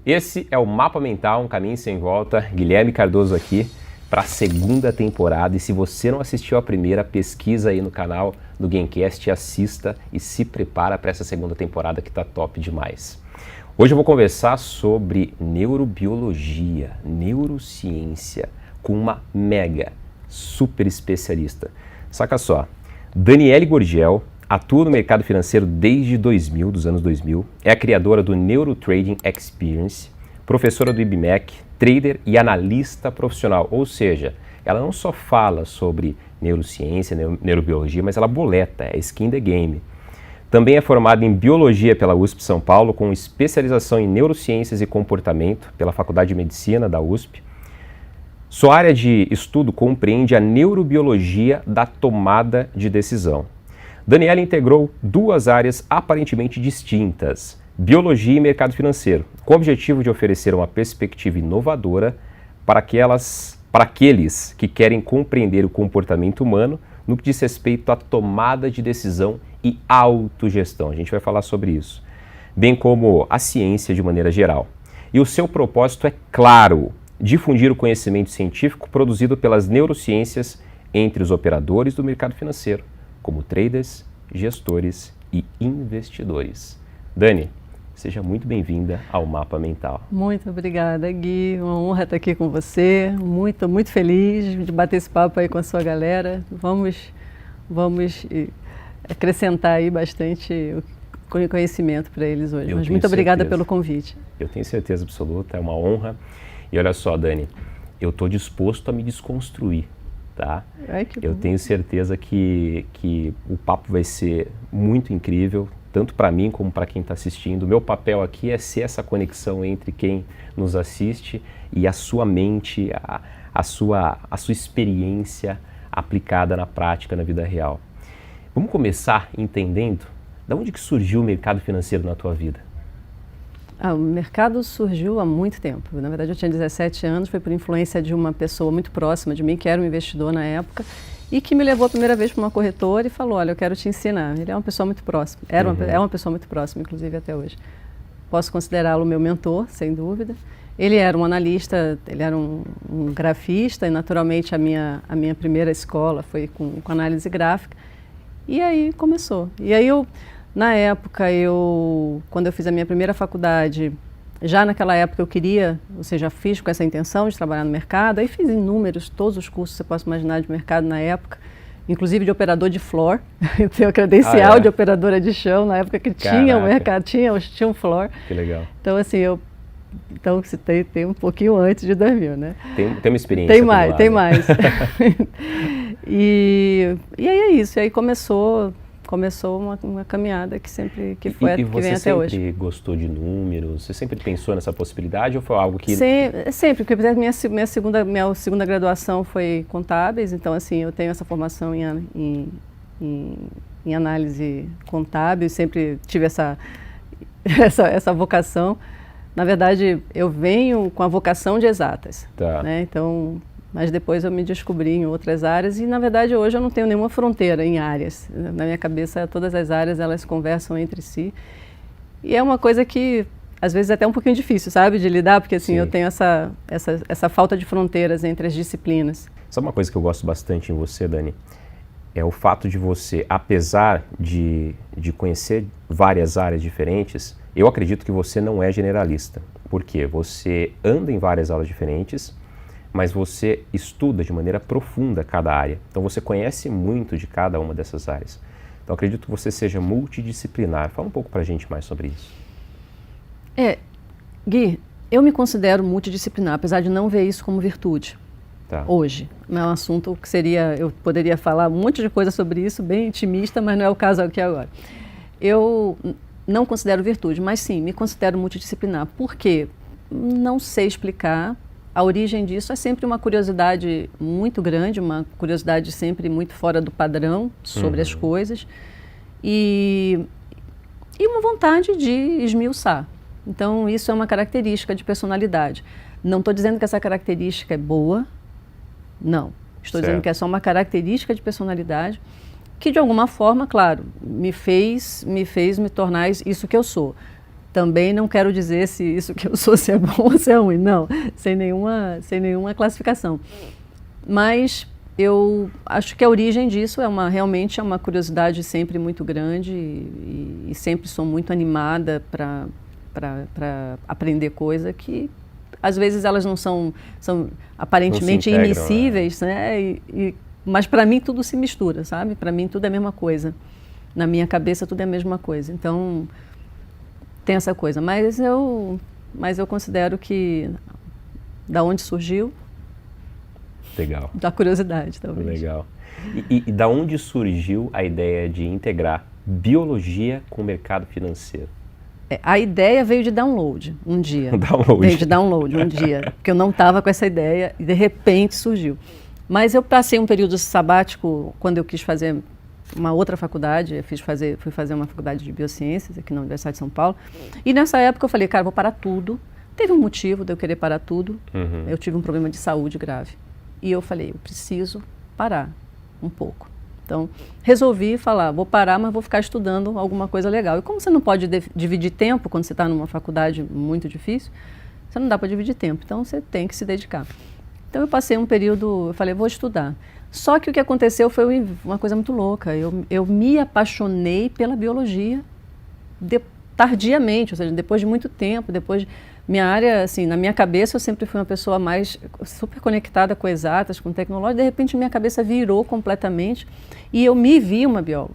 Esse é o Mapa Mental, um caminho sem volta. Guilherme Cardoso aqui para a segunda temporada. E se você não assistiu a primeira, pesquisa aí no canal do Gamecast, assista e se prepara para essa segunda temporada que tá top demais. Hoje eu vou conversar sobre neurobiologia, neurociência, com uma mega, super especialista. Saca só, Daniele Gurgel atua no mercado financeiro desde 2000, dos anos 2000, é a criadora do Neurotrading Experience, professora do IBMEC, trader e analista profissional, ou seja, ela não só fala sobre neurociência, neurobiologia, mas ela boleta, é skin in the game. Também é formada em Biologia pela USP São Paulo, com especialização em Neurociências e Comportamento pela Faculdade de Medicina da USP. Sua área de estudo compreende a neurobiologia da tomada de decisão. Daniele integrou duas áreas aparentemente distintas, biologia e mercado financeiro, com o objetivo de oferecer uma perspectiva inovadora para aqueles que querem compreender o comportamento humano no que diz respeito à tomada de decisão e autogestão. A gente vai falar sobre isso, bem como a ciência de maneira geral. E o seu propósito é claro: difundir o conhecimento científico produzido pelas neurociências entre os operadores do mercado financeiro, como traders, gestores e investidores. Dani, seja muito bem-vinda ao Mapa Mental. Muito obrigada, Gui. Uma honra estar aqui com você. Muito feliz de bater esse papo aí com a sua galera. Vamos acrescentar aí bastante conhecimento para eles hoje. Mas muito obrigada pelo convite. Eu tenho certeza absoluta, é uma honra. E olha só, Dani, eu estou disposto a me desconstruir. Tá? Eu tenho certeza que o papo vai ser muito incrível, tanto para mim como para quem está assistindo. O meu papel aqui é ser essa conexão entre quem nos assiste e a sua mente, a sua experiência aplicada na prática, na vida real. Vamos começar entendendo de onde que surgiu o mercado financeiro na tua vida? O mercado surgiu há muito tempo. Na verdade, eu tinha 17 anos, foi por influência de uma pessoa muito próxima de mim, que era um investidor na época, e que me levou a primeira vez para uma corretora e falou: olha, eu quero te ensinar. Ele é uma pessoa muito próxima, é uma pessoa muito próxima, inclusive até hoje. Posso considerá-lo meu mentor, sem dúvida. Ele era um analista, ele era um grafista, e naturalmente a minha primeira escola foi com análise gráfica. E aí começou. E aí na época, quando eu fiz a minha primeira faculdade, já naquela época eu queria, ou seja, fiz com essa intenção de trabalhar no mercado, aí fiz inúmeros, todos os cursos que você possa imaginar de mercado na época, inclusive de operador de floor, eu tenho a credencial de operadora de chão, na época que tinha o mercado, tinha um floor. Que legal. Então assim, então tem um pouquinho antes de 2000, né? Tem uma experiência. Tem mais. E aí é isso, e aí começou uma caminhada que foi que vem até hoje. Você sempre gostou de números? Você sempre pensou nessa possibilidade ou foi algo que... Sempre, porque minha segunda graduação foi contábeis, então assim, eu tenho essa formação em análise contábil, sempre tive essa vocação. Na verdade, eu venho com a vocação de exatas, né? Então, mas depois eu me descobri em outras áreas e, na verdade, hoje eu não tenho nenhuma fronteira em áreas. Na minha cabeça, todas as áreas, elas conversam entre si. E é uma coisa que, às vezes, é até um pouquinho difícil, sabe, de lidar, porque, assim, eu tenho essa falta de fronteiras entre as disciplinas. Sabe uma coisa que eu gosto bastante em você, Dani? É o fato de você, apesar de conhecer várias áreas diferentes, eu acredito que você não é generalista. Por quê? Você anda em várias aulas diferentes, mas você estuda de maneira profunda cada área. Então você conhece muito de cada uma dessas áreas. Então acredito que você seja multidisciplinar. Fala um pouco pra gente mais sobre isso. Gui, eu me considero multidisciplinar, apesar de não ver isso como virtude. Hoje. Não é um assunto que eu poderia falar um monte de coisa sobre isso, bem intimista, mas não é o caso aqui agora. Eu não considero virtude, mas sim, me considero multidisciplinar. Por quê? Não sei explicar. A origem disso é sempre uma curiosidade muito grande, uma curiosidade sempre muito fora do padrão sobre as coisas e uma vontade de esmiuçar. Então, isso é uma característica de personalidade. Não estou dizendo que essa característica é boa, não. Estou dizendo que é só uma característica de personalidade que, de alguma forma, claro, me fez me tornar isso que eu sou. também não quero dizer se isso que eu sou, se é bom ou se é ruim, não, sem nenhuma classificação. Mas eu acho que a origem disso realmente é uma curiosidade sempre muito grande e sempre sou muito animada para aprender coisa que às vezes elas não são aparentemente integram, immiscíveis, né? Mas para mim tudo se mistura, sabe? Para mim tudo é a mesma coisa. Na minha cabeça tudo é a mesma coisa. Então tem essa coisa. Mas eu considero que da onde surgiu? Legal. Da curiosidade, talvez. Legal. E da onde surgiu a ideia de integrar biologia com o mercado financeiro? A ideia veio de download um dia. Download. Veio de download um dia, porque eu não estava com essa ideia e de repente surgiu. Mas eu passei um período sabático quando eu quis fazer uma outra faculdade, fui fazer uma faculdade de biociências aqui na Universidade de São Paulo. E nessa época eu falei, cara, vou parar tudo. Teve um motivo de eu querer parar tudo. Eu tive um problema de saúde grave. E eu falei, eu preciso parar um pouco. Então, resolvi falar, vou parar, mas vou ficar estudando alguma coisa legal. E como você não pode dividir tempo quando você está numa faculdade muito difícil, você não dá para dividir tempo, então você tem que se dedicar. Então eu passei um período, eu falei, vou estudar. Só que o que aconteceu foi uma coisa muito louca. Eu me apaixonei pela biologia tardiamente, ou seja, depois de muito tempo, minha área, assim, na minha cabeça eu sempre fui uma pessoa mais super conectada com exatas, com tecnologia, de repente minha cabeça virou completamente e eu me vi uma bióloga.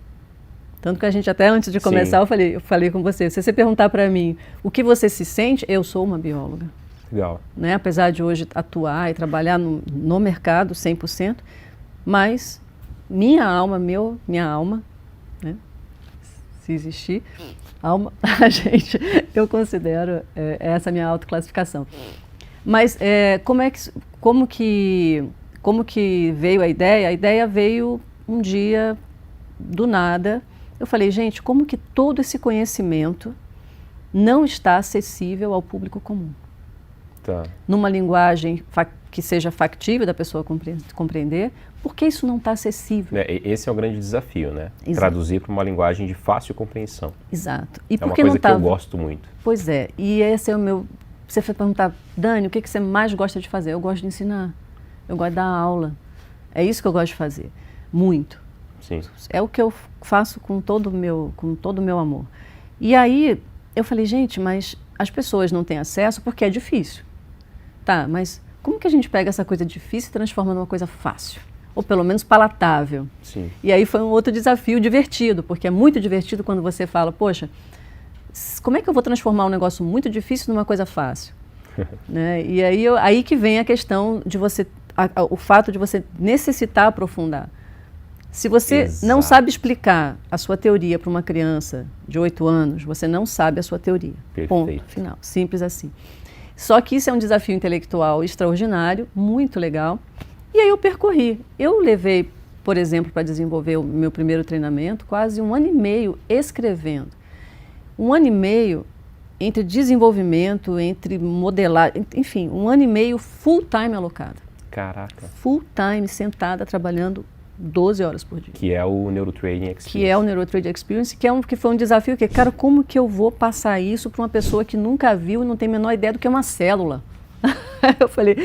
Tanto que a gente até antes de começar eu falei com você, se você perguntar para mim o que você se sente, eu sou uma bióloga. Legal. Né? Apesar de hoje atuar e trabalhar no mercado 100%, mas minha alma, né? Se existir, alma, eu considero essa minha autoclassificação. Mas como que veio a ideia? A ideia veio um dia, do nada. Eu falei, gente, como que todo esse conhecimento não está acessível ao público comum? Tá. Numa linguagem que seja factível da pessoa compreender, por que isso não está acessível? Esse é o grande desafio, né? Exato. Traduzir para uma linguagem de fácil compreensão. Exato. E é por uma que coisa não tá... que eu gosto muito. Pois é, e esse é o meu... Você foi perguntar, Dani, o que você mais gosta de fazer? Eu gosto de ensinar, eu gosto de dar aula. É isso que eu gosto de fazer, muito. Sim. É o que eu faço com todo o meu amor. E aí eu falei, gente, mas as pessoas não têm acesso porque é difícil. Tá, mas como que a gente pega essa coisa difícil e transforma numa coisa fácil? Ou pelo menos palatável. Sim. E aí foi um outro desafio divertido, porque é muito divertido quando você fala, poxa, como é que eu vou transformar um negócio muito difícil numa coisa fácil? Né? E aí que vem a questão de você, o fato de você necessitar aprofundar. Se você não sabe explicar a sua teoria para uma criança de 8 anos, você não sabe a sua teoria. Perfeito. Ponto, final. Simples assim. Só que isso é um desafio intelectual extraordinário, muito legal. E aí eu percorri. Eu levei, por exemplo, para desenvolver o meu primeiro treinamento, quase 1 ano e meio escrevendo. 1 ano e meio entre desenvolvimento, entre modelar, enfim, 1 ano e meio full time alocado. Caraca. Full time, sentada, trabalhando 12 horas por dia. Que é o Neurotraining Experience. Que é o Neurotraining Experience, que foi um desafio que, cara, como que eu vou passar isso para uma pessoa que nunca viu e não tem a menor ideia do que é uma célula? Eu falei,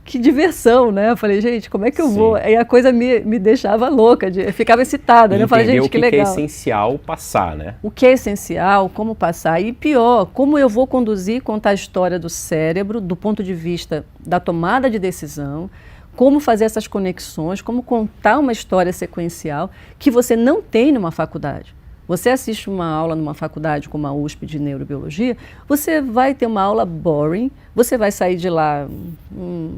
que diversão, né? Eu falei, gente, como é que eu vou? Aí a coisa me deixava louca, eu ficava excitada, né? Eu falei, gente, que legal. O que é essencial passar, né? O que é essencial, como passar. E pior, como eu vou conduzir, contar a história do cérebro, do ponto de vista da tomada de decisão, como fazer essas conexões, como contar uma história sequencial que você não tem numa faculdade. Você assiste uma aula numa faculdade como a USP de neurobiologia, você vai ter uma aula boring, você vai sair de lá,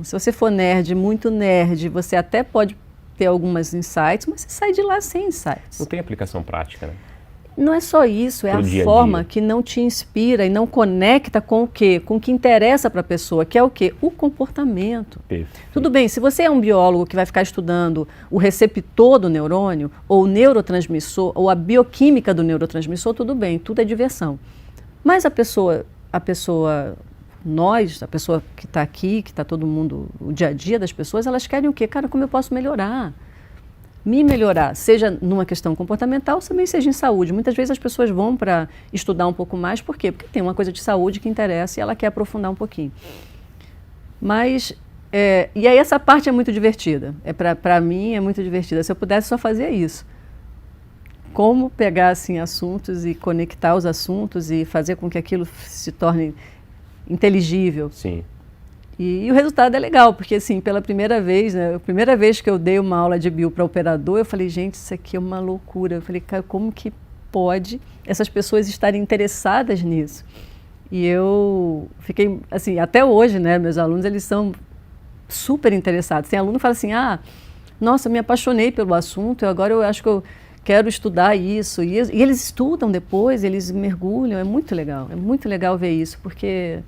se você for nerd, muito nerd, você até pode ter algumas insights, mas você sai de lá sem insights. Não tem aplicação prática, né? Não é só isso, é Pro a dia a forma dia. que não te inspira e não conecta com o quê? Com o que interessa para a pessoa, que é o quê? O comportamento. Perfeito. Tudo bem, se você é um biólogo que vai ficar estudando o receptor do neurônio, ou o neurotransmissor, ou a bioquímica do neurotransmissor, tudo bem, tudo é diversão. Mas a pessoa que está aqui, que está todo mundo, o dia a dia das pessoas, elas querem o quê? Cara, como eu posso melhorar? me melhorar, seja numa questão comportamental, também seja em saúde. Muitas vezes as pessoas vão para estudar um pouco mais, por quê? Porque tem uma coisa de saúde que interessa e ela quer aprofundar um pouquinho. Mas, e aí essa parte é muito divertida, para mim é muito divertida. Se eu pudesse só fazer isso, como pegar assim, assuntos e conectar os assuntos e fazer com que aquilo se torne inteligível. Sim. E o resultado é legal, porque assim, pela primeira vez, né, a primeira vez que eu dei uma aula de bio para operador, eu falei, gente, isso aqui é uma loucura. Eu falei, cara, como que pode essas pessoas estarem interessadas nisso? E eu fiquei, assim, até hoje, né, meus alunos, eles são super interessados. Tem aluno que fala assim, nossa, me apaixonei pelo assunto, agora eu acho que eu quero estudar isso. E eles estudam depois, eles mergulham, é muito legal ver isso, porque...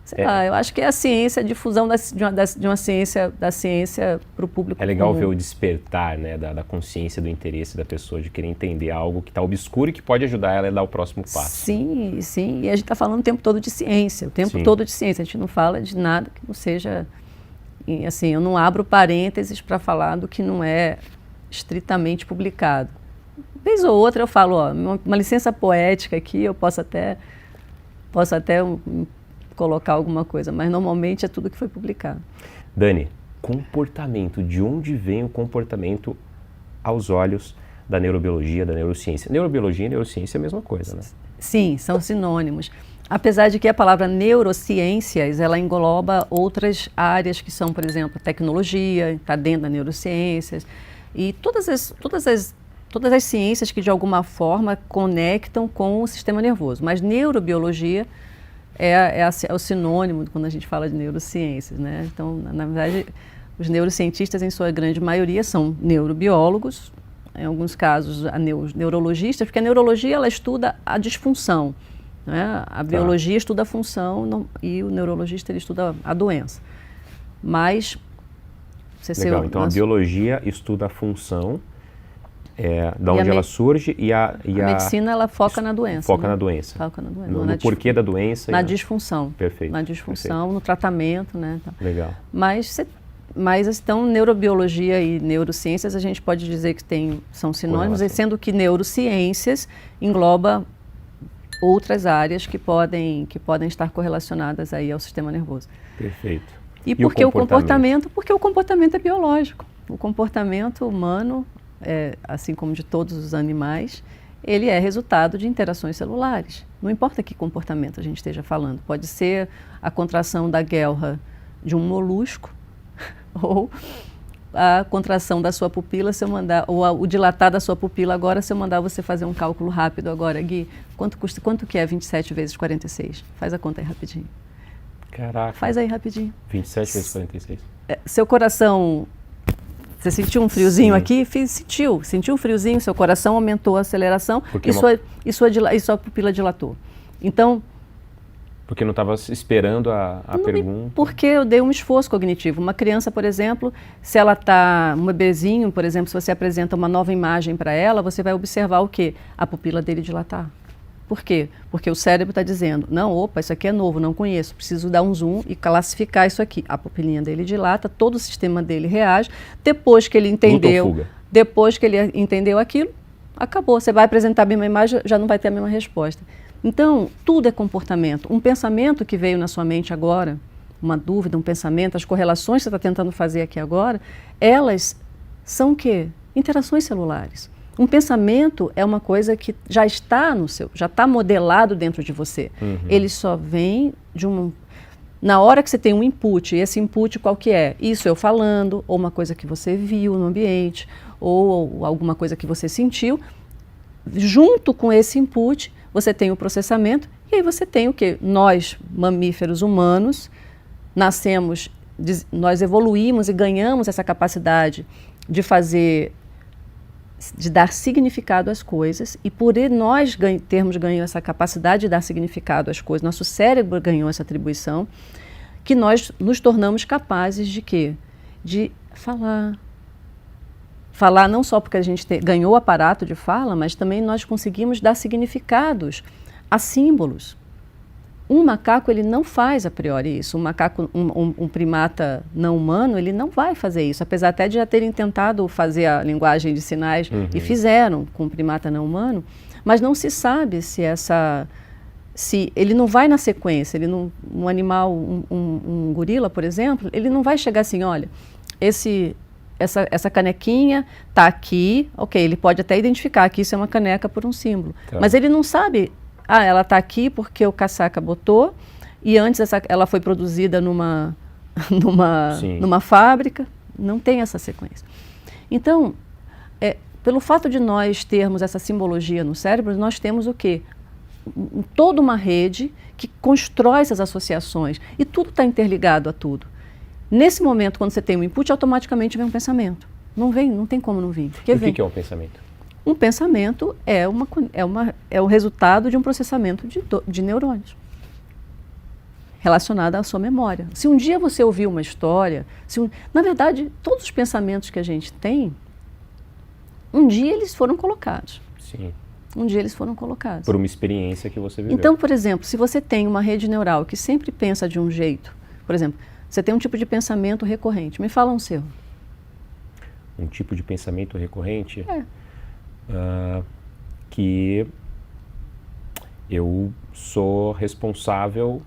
Sei lá, eu acho que é a ciência, a difusão de uma ciência, da ciência para o público. É legal comum. ver o despertar, né, da consciência, do interesse da pessoa, de querer entender algo que está obscuro e que pode ajudar ela a dar o próximo passo. Sim, sim, e a gente está falando o tempo todo de ciência, Sim. todo de ciência, a gente não fala de nada que não seja, assim, eu não abro parênteses para falar do que não é estritamente publicado. Vez ou outra eu falo, uma licença poética aqui, eu posso até colocar alguma coisa, mas normalmente é tudo que foi publicado. Dani, comportamento, de onde vem o comportamento aos olhos da neurobiologia, da neurociência? Neurobiologia e neurociência é a mesma coisa, né? Sim, são sinônimos. Apesar de que a palavra neurociências, ela engloba outras áreas que são, por exemplo, tecnologia, está dentro da neurociências, e todas as ciências que de alguma forma conectam com o sistema nervoso. Mas neurobiologia é o sinônimo quando a gente fala de neurociências, né? Então, na verdade, os neurocientistas, em sua grande maioria, são neurobiólogos, em alguns casos, neurologistas, porque a neurologia ela estuda a disfunção, né? A biologia estuda a função e o neurologista ele estuda a doença. Mas... Legal, então a biologia estuda a função, da onde ela surge e a medicina ela foca na doença. Foca né? na doença. Foca na doença. No porquê da doença. Na disfunção. Perfeito. Na disfunção, perfeito. No tratamento, né? Legal. Mas então neurobiologia e neurociências a gente pode dizer que são sinônimos, sendo que neurociências engloba outras áreas que podem estar correlacionadas aí ao sistema nervoso. Perfeito. E por que o comportamento? Porque o comportamento é biológico. O comportamento humano, assim como de todos os animais, ele é resultado de interações celulares. Não importa que comportamento a gente esteja falando. Pode ser a contração da guelra de um molusco, ou a contração da sua pupila, se eu mandar, ou o dilatar da sua pupila agora, se eu mandar você fazer um cálculo rápido agora, Gui, quanto que é 27 vezes 46? Faz a conta aí rapidinho. Caraca. Faz aí rapidinho. 27 vezes 46. Seu coração, você sentiu um friozinho aqui? Sentiu um friozinho, seu coração aumentou a aceleração e sua pupila dilatou. Então... Porque não estava esperando a pergunta. Porque eu dei um esforço cognitivo. Uma criança, por exemplo, se ela está, um bebezinho, por exemplo, se você apresenta uma nova imagem para ela, você vai observar o quê? A pupila dele dilatar. Por quê? Porque o cérebro está dizendo, não, opa, isso aqui é novo, não conheço, preciso dar um zoom e classificar isso aqui. A pupilinha dele dilata, todo o sistema dele reage. Depois que ele entendeu aquilo, acabou. Você vai apresentar a mesma imagem, já não vai ter a mesma resposta. Então, tudo é comportamento. Um pensamento que veio na sua mente agora, uma dúvida, um pensamento, as correlações que você está tentando fazer aqui agora, elas são o quê? Interações celulares. Um pensamento é uma coisa que já está já está modelado dentro de você. Uhum. Ele só vem na hora que você tem um input, e esse input qual que é? Isso eu falando, ou uma coisa que você viu no ambiente, ou alguma coisa que você sentiu. Junto com esse input, você tem o processamento, e aí você tem o quê? Nós, mamíferos humanos, nós evoluímos e ganhamos essa capacidade de dar significado às coisas, e por nós termos ganho essa capacidade de dar significado às coisas, nosso cérebro ganhou essa atribuição, que nós nos tornamos capazes de quê? De falar. Falar não só porque a gente ganhou o aparato de fala, mas também nós conseguimos dar significados a símbolos. Um macaco, ele não faz a priori isso. Um macaco, um primata não humano, ele não vai fazer isso. Apesar até de já terem tentado fazer a linguagem de sinais e fizeram com um primata não humano, mas não se sabe se ele não vai na sequência. Um animal, um gorila, por exemplo, ele não vai chegar assim, olha, essa canequinha está aqui, ok, ele pode até identificar que isso é uma caneca por um símbolo, mas ele não sabe... ela está aqui porque o caçaca botou e antes ela foi produzida numa fábrica. Não tem essa sequência. Então, pelo fato de nós termos essa simbologia no cérebro, nós temos o quê? Toda uma rede que constrói essas associações e tudo está interligado a tudo. Nesse momento, quando você tem um input, automaticamente vem um pensamento. Não tem como não vir. O que é um pensamento? Um pensamento é o resultado de um processamento de neurônios relacionado à sua memória. Se um dia você ouviu uma história, na verdade, todos os pensamentos que a gente tem, um dia eles foram colocados. Sim. Um dia eles foram colocados. Por uma experiência que você viveu. Então, por exemplo, se você tem uma rede neural que sempre pensa de um jeito, por exemplo, você tem um tipo de pensamento recorrente. Me fala um seu. Um tipo de pensamento recorrente? Que eu sou responsável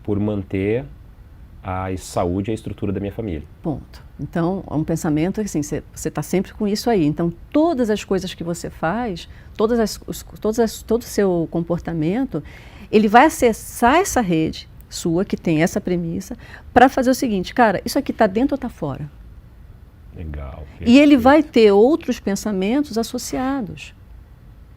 por manter a saúde e a estrutura da minha família. Ponto. Então, é um pensamento assim, você está sempre com isso aí. Então, todas as coisas que você faz, todo o seu comportamento, ele vai acessar essa rede sua, que tem essa premissa, para fazer o seguinte, cara, isso aqui está dentro ou está fora? Legal. E ele vai ter outros pensamentos associados.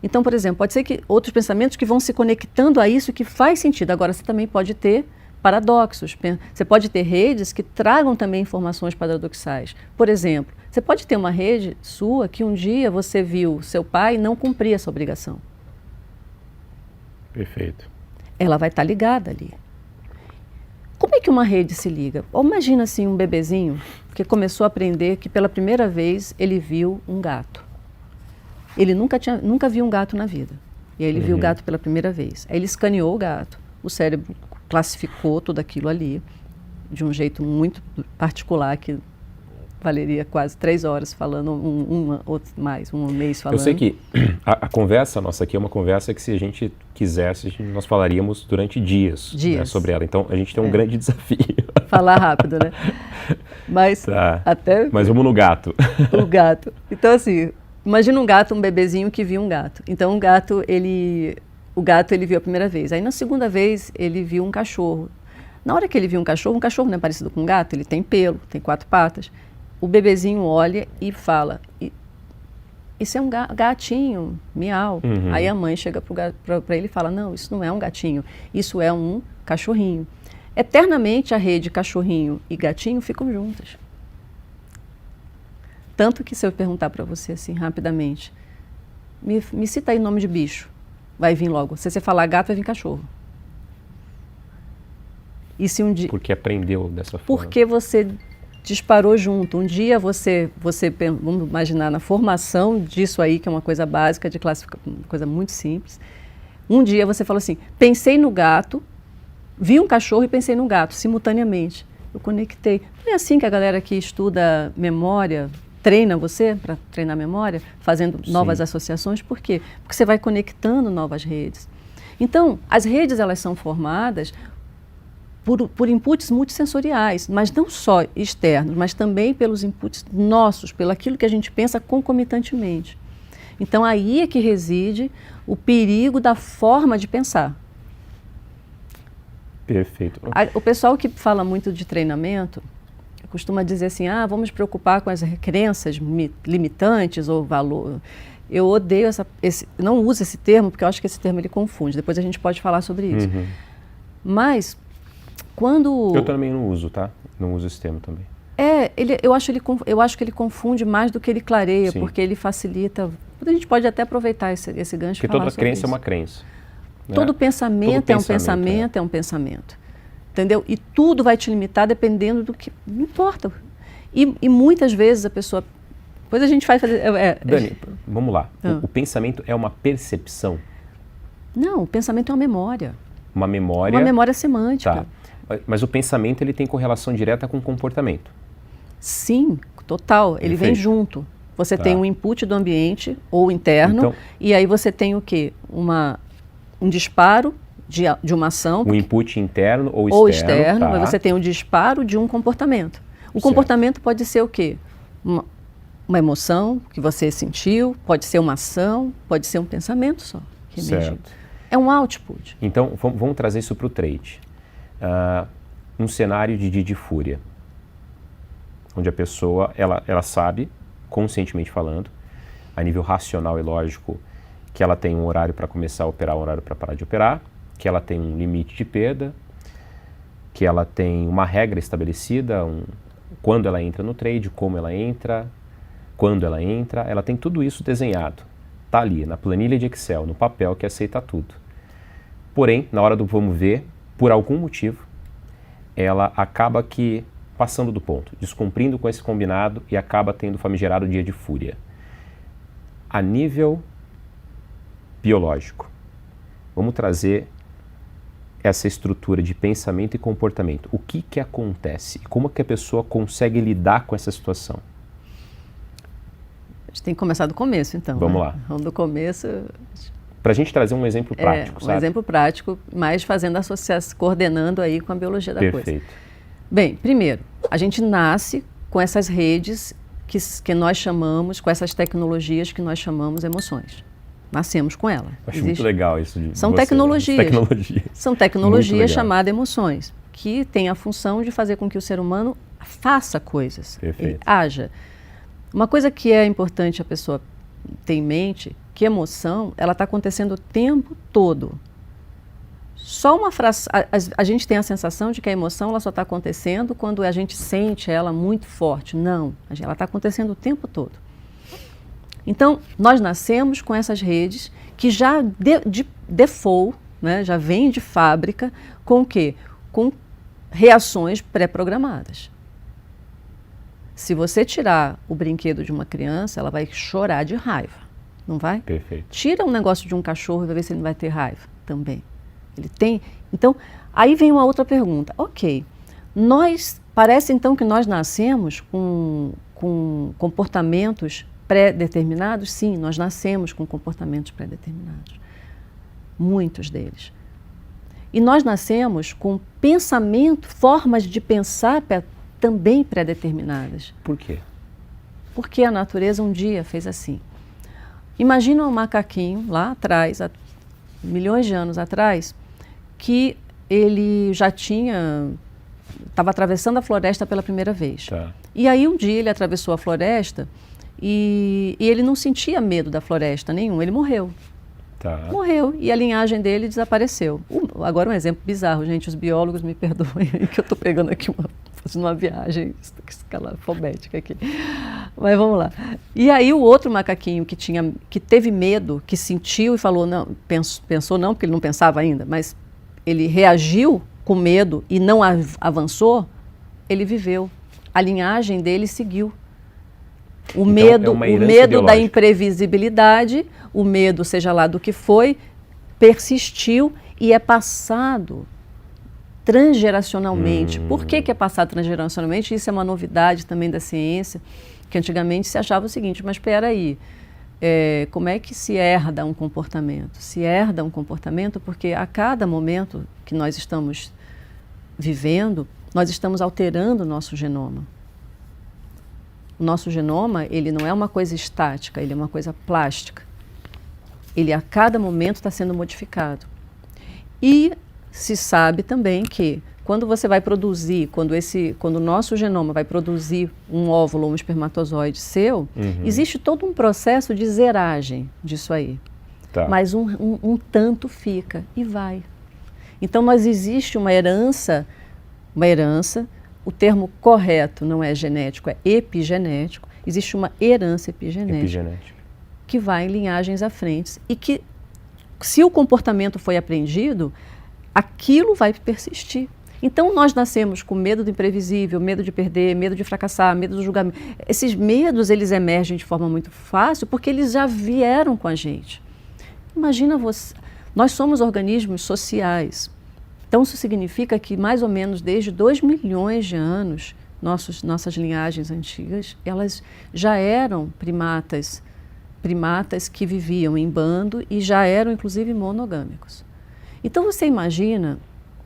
Então, por exemplo, pode ser que outros pensamentos que vão se conectando a isso que faz sentido. Agora, você também pode ter paradoxos. Você pode ter redes que tragam também informações paradoxais. Por exemplo, você pode ter uma rede sua que um dia você viu seu pai não cumprir essa obrigação. Perfeito. Ela vai estar ligada ali. Como é que uma rede se liga? Ou imagina assim um bebezinho que começou a aprender que pela primeira vez ele viu um gato. Ele nunca viu um gato na vida. E aí ele viu o gato pela primeira vez. Aí ele escaneou o gato, o cérebro classificou tudo aquilo ali de um jeito muito particular que valeria quase 3 horas falando, um mês falando. Eu sei que a conversa nossa aqui é uma conversa que se a gente quisesse, nós falaríamos durante dias. Né, sobre ela. Então a gente tem um grande desafio. Falar rápido, né? Mas Mas vamos no gato. O gato. Então assim, imagina um bebezinho que viu um gato. Então o gato ele viu a primeira vez. Aí na segunda vez ele viu um cachorro. Na hora que ele viu um cachorro não é parecido com um gato, ele tem pelo, tem 4 patas. O bebezinho olha e fala, isso é um gatinho, miau. Aí a mãe chega para ele e fala, não, isso não é um gatinho, isso é um cachorrinho. Eternamente a rede cachorrinho e gatinho ficam juntas. Tanto que se eu perguntar para você assim rapidamente, me cita aí nome de bicho, vai vir logo. Se você falar gato, vai vir cachorro. E se um dia... Porque aprendeu dessa forma. Porque você disparou junto. Um dia você vamos imaginar na formação disso aí, que é uma coisa básica de classificação, uma coisa muito simples. Um dia você falou assim, pensei no gato, vi um cachorro e pensei no gato, simultaneamente. Eu conectei. Não é assim que a galera que estuda memória treina você para treinar memória, fazendo novas associações? Por quê? Porque você vai conectando novas redes. Então, as redes elas são formadas por inputs multissensoriais, mas não só externos, mas também pelos inputs nossos, pelo aquilo que a gente pensa concomitantemente. Então, aí é que reside o perigo da forma de pensar. Perfeito. O pessoal que fala muito de treinamento costuma dizer assim, vamos nos preocupar com as crenças limitantes ou valor. Eu odeio não uso esse termo, porque eu acho que esse termo ele confunde. Depois a gente pode falar sobre isso. Mas quando... Eu também não uso, tá? Não uso esse termo também. Eu acho que ele confunde mais do que ele clareia, porque ele facilita... A gente pode até aproveitar esse gancho e falar sobre isso. Porque toda crença é uma crença. Né? Todo pensamento é um pensamento. Entendeu? E tudo vai te limitar dependendo do que... Não importa. E muitas vezes a pessoa... Depois a gente vai fazer... Dani, vamos lá. O pensamento é uma percepção? Não, o pensamento é uma memória. Uma memória... Uma memória semântica. Tá. Mas o pensamento, ele tem correlação direta com o comportamento. Sim, total. Ele Perfeito. vem junto. Você tem um input do ambiente ou interno, então, e aí você tem o quê? Um disparo de uma ação. Um input interno ou externo. Ou externo, tá. Mas você tem um disparo de um comportamento. O comportamento pode ser o quê? Uma emoção que você sentiu, pode ser uma ação, pode ser um pensamento só. Que certo. É um output. Então, vamos trazer isso para o trade. Um cenário de fúria, onde a pessoa, ela sabe, conscientemente falando, a nível racional e lógico, que ela tem um horário para começar a operar, um horário para parar de operar, que ela tem um limite de perda, que ela tem uma regra estabelecida, quando ela entra no trade, como ela entra, quando ela entra, ela tem tudo isso desenhado. Está ali, na planilha de Excel, no papel que aceita tudo. Porém, na hora do vamos ver, por algum motivo, ela acaba que passando do ponto, descumprindo com esse combinado e acaba tendo famigerado dia de fúria. A nível biológico, vamos trazer essa estrutura de pensamento e comportamento. O que acontece? Como que a pessoa consegue lidar com essa situação? A gente tem que começar do começo, então. Vamos lá. Vamos do começo. Para a gente trazer um exemplo prático, sabe? Um exemplo prático, mas fazendo associação, coordenando aí com a biologia da coisa. Perfeito. Bem, primeiro, a gente nasce com essas redes que nós chamamos, com essas tecnologias que nós chamamos emoções. Nascemos com ela. Acho muito legal isso de São você, tecnologias. São tecnologias chamadas emoções, que têm a função de fazer com que o ser humano faça coisas. Perfeito. Haja. Uma coisa que é importante a pessoa ter em mente, que emoção, ela está acontecendo o tempo todo. Só uma fração, a gente tem a sensação de que a emoção ela só está acontecendo quando a gente sente ela muito forte. Não, ela está acontecendo o tempo todo. Então, nós nascemos com essas redes que já de default, né, já vem de fábrica, com o quê? Com reações pré-programadas. Se você tirar o brinquedo de uma criança, ela vai chorar de raiva, não vai? Perfeito. Tira um negócio de um cachorro e vai ver se ele não vai ter raiva também. Ele tem. Então, aí vem uma outra pergunta. Ok, parece então que nós nascemos com comportamentos pré-determinados? Sim, nós nascemos com comportamentos pré-determinados. Muitos deles. E nós nascemos com pensamento, formas de pensar também pré-determinadas. Por quê? Porque a natureza um dia fez assim. Imagina um macaquinho lá atrás, há milhões de anos atrás, que ele já estava atravessando a floresta pela primeira vez. Tá. E aí um dia ele atravessou a floresta e ele não sentia medo da floresta nenhum, ele morreu. Tá. Morreu e a linhagem dele desapareceu. Agora um exemplo bizarro, gente, os biólogos me perdoem que eu estou pegando aqui fazendo uma viagem escalafobética aqui. Mas vamos lá. E aí o outro macaquinho que teve medo, que sentiu e falou, não, pensou não, porque ele não pensava ainda, mas ele reagiu com medo e não avançou, ele viveu. A linhagem dele seguiu. O medo da imprevisibilidade, o medo, seja lá do que foi, persistiu e é passado transgeracionalmente. Por que é passado transgeracionalmente? Isso é uma novidade também da ciência, que antigamente se achava o seguinte, mas espera aí, como é que se herda um comportamento? Se herda um comportamento porque a cada momento que nós estamos vivendo, nós estamos alterando o nosso genoma. O nosso genoma, ele não é uma coisa estática, ele é uma coisa plástica. Ele a cada momento está sendo modificado. E se sabe também que quando você vai produzir, quando o nosso genoma vai produzir um óvulo ou um espermatozoide seu, existe todo um processo de zeragem disso aí. Tá. Mas um tanto fica e vai. Então, mas existe uma herança, o termo correto não é genético, é epigenético. Existe uma herança epigenética. Que vai em linhagens à frente e que, se o comportamento foi aprendido, aquilo vai persistir. Então, nós nascemos com medo do imprevisível, medo de perder, medo de fracassar, medo do julgamento. Esses medos, eles emergem de forma muito fácil porque eles já vieram com a gente. Imagina você, nós somos organismos sociais. Então, isso significa que mais ou menos desde 2 milhões de anos, nossas linhagens antigas, elas já eram primatas que viviam em bando e já eram, inclusive, monogâmicos. Então, você imagina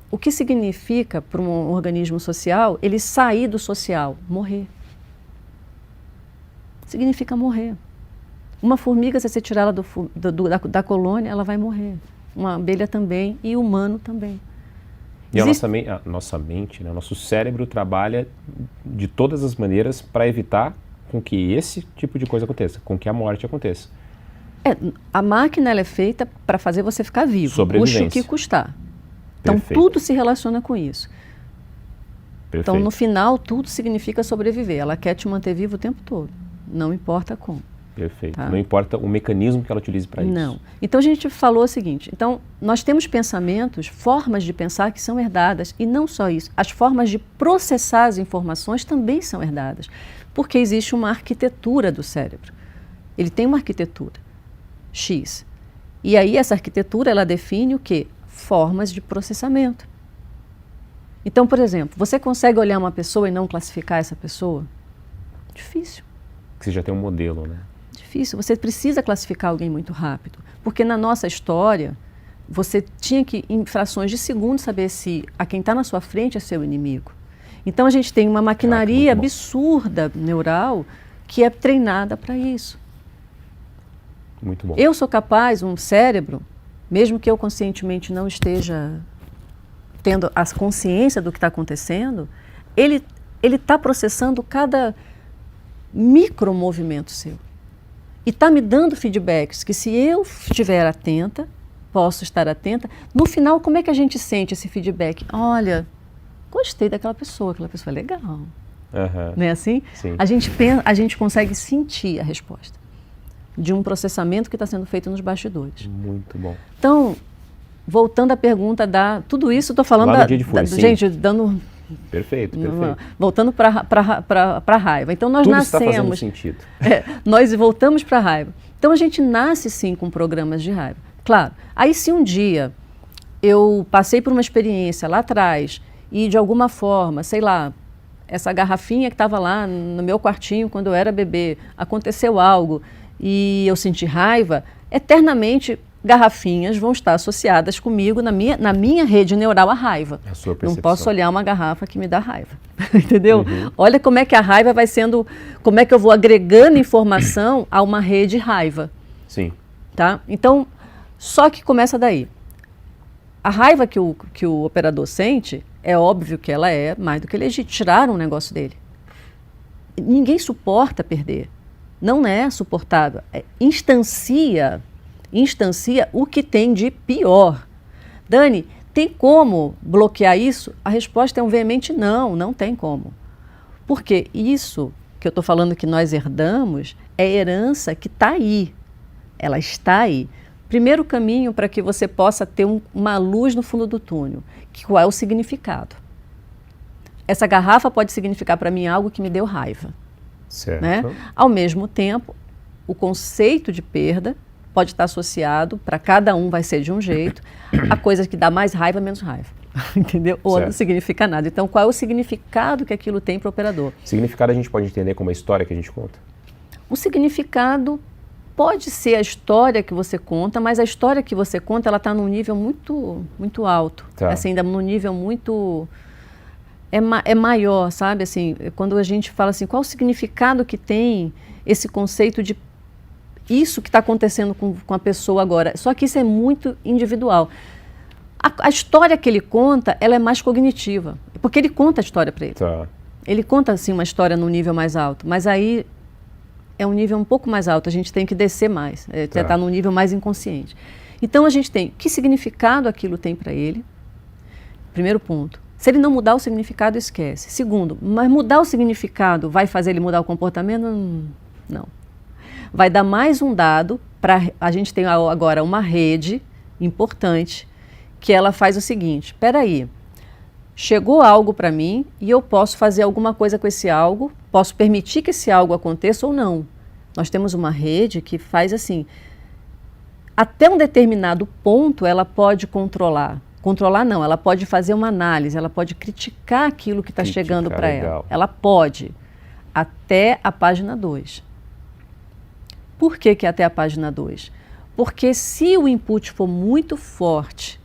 o que significa para um organismo social ele sair do social, morrer. Significa morrer. Uma formiga, se você tirar ela da colônia, ela vai morrer. Uma abelha também e o humano também. E a nossa mente, né, o nosso cérebro trabalha de todas as maneiras para evitar com que esse tipo de coisa aconteça, com que a morte aconteça. A máquina ela é feita para fazer você ficar vivo, custe o que custar. Então, tudo se relaciona com isso. Perfeito. Então, no final, tudo significa sobreviver. Ela quer te manter vivo o tempo todo, não importa como. Perfeito. Tá? Não importa o mecanismo que ela utilize para isso. Não. Então, a gente falou o seguinte, então, nós temos pensamentos, formas de pensar que são herdadas, e não só isso, as formas de processar as informações também são herdadas, porque existe uma arquitetura do cérebro. Ele tem uma arquitetura X. E aí, essa arquitetura, ela define o quê? Formas de processamento. Então, por exemplo, você consegue olhar uma pessoa e não classificar essa pessoa? Difícil. Você já tem um modelo, né? Difícil. Você precisa classificar alguém muito rápido. Porque na nossa história, você tinha que, em frações de segundos, saber se a quem está na sua frente é seu inimigo. Então, a gente tem uma maquinaria absurda neural que é treinada para isso. Muito bom. Eu sou capaz, um cérebro, mesmo que eu conscientemente não esteja tendo a consciência do que está acontecendo, ele está processando cada micromovimento seu. E está me dando feedbacks que, se eu estiver atenta, posso estar atenta, no final, como é que a gente sente esse feedback? Olha, gostei daquela pessoa é legal. Não é assim? Sim. A gente consegue sentir a resposta de um processamento que está sendo feito nos bastidores. Muito bom. Então, voltando à pergunta tudo isso, estou falando gente, dando... Perfeito. Voltando para a raiva. Então, nós tudo nascemos... está fazendo sentido. Nós voltamos para a raiva. Então, a gente nasce, sim, com programas de raiva. Claro. Aí, se um dia eu passei por uma experiência lá atrás e, de alguma forma, sei lá, essa garrafinha que estava lá no meu quartinho quando eu era bebê, aconteceu algo e eu senti raiva, eternamente garrafinhas vão estar associadas comigo na minha rede neural à raiva. A sua percepção. Não posso olhar uma garrafa que me dá raiva. Entendeu? Olha como é que a raiva vai sendo, como é que eu vou agregando informação a uma rede raiva. Sim. Tá? Então, só que começa daí. A raiva que o operador sente, é óbvio que ela é mais do que legítima. Tiraram um negócio dele. Ninguém suporta perder. Não é suportável. Instancia o que tem de pior. Dani, tem como bloquear isso? A resposta é um veemente não, não tem como. Porque isso que eu estou falando que nós herdamos é herança que está aí. Ela está aí. Primeiro caminho para que você possa ter uma luz no fundo do túnel. Qual é o significado? Essa garrafa pode significar para mim algo que me deu raiva. Certo. Né? Ao mesmo tempo, o conceito de perda pode estar associado, para cada um vai ser de um jeito, a coisa que dá mais raiva, menos raiva. Entendeu? Ou não significa nada. Então, qual é o significado que aquilo tem para o operador? Significado a gente pode entender como a história que a gente conta? O significado pode ser a história que você conta, mas a história que você conta, ela está num nível muito, muito alto. Tá. Assim, ainda num nível muito... É maior, sabe? Assim, quando a gente fala assim, qual o significado que tem esse conceito de isso que está acontecendo com a pessoa agora? Só que isso é muito individual. A história que ele conta, ela é mais cognitiva, porque ele conta a história para ele. Tá. Ele conta, assim, uma história num nível mais alto, mas aí é um nível um pouco mais alto, a gente tem que descer mais, tá num nível mais inconsciente. Então, a gente tem que significado aquilo tem para ele, primeiro ponto. Se ele não mudar o significado, esquece. Segundo, mas mudar o significado vai fazer ele mudar o comportamento? Não. Vai dar mais um dado para... A gente tem agora uma rede importante que ela faz o seguinte, espera aí, chegou algo para mim e eu posso fazer alguma coisa com esse algo, posso permitir que esse algo aconteça ou não. Nós temos uma rede que faz assim, até um determinado ponto ela pode controlar. Controlar não, ela pode fazer uma análise, ela pode criticar aquilo que está chegando para ela. Ela pode, até a página 2. Por que até a página 2? Porque se o input for muito forte,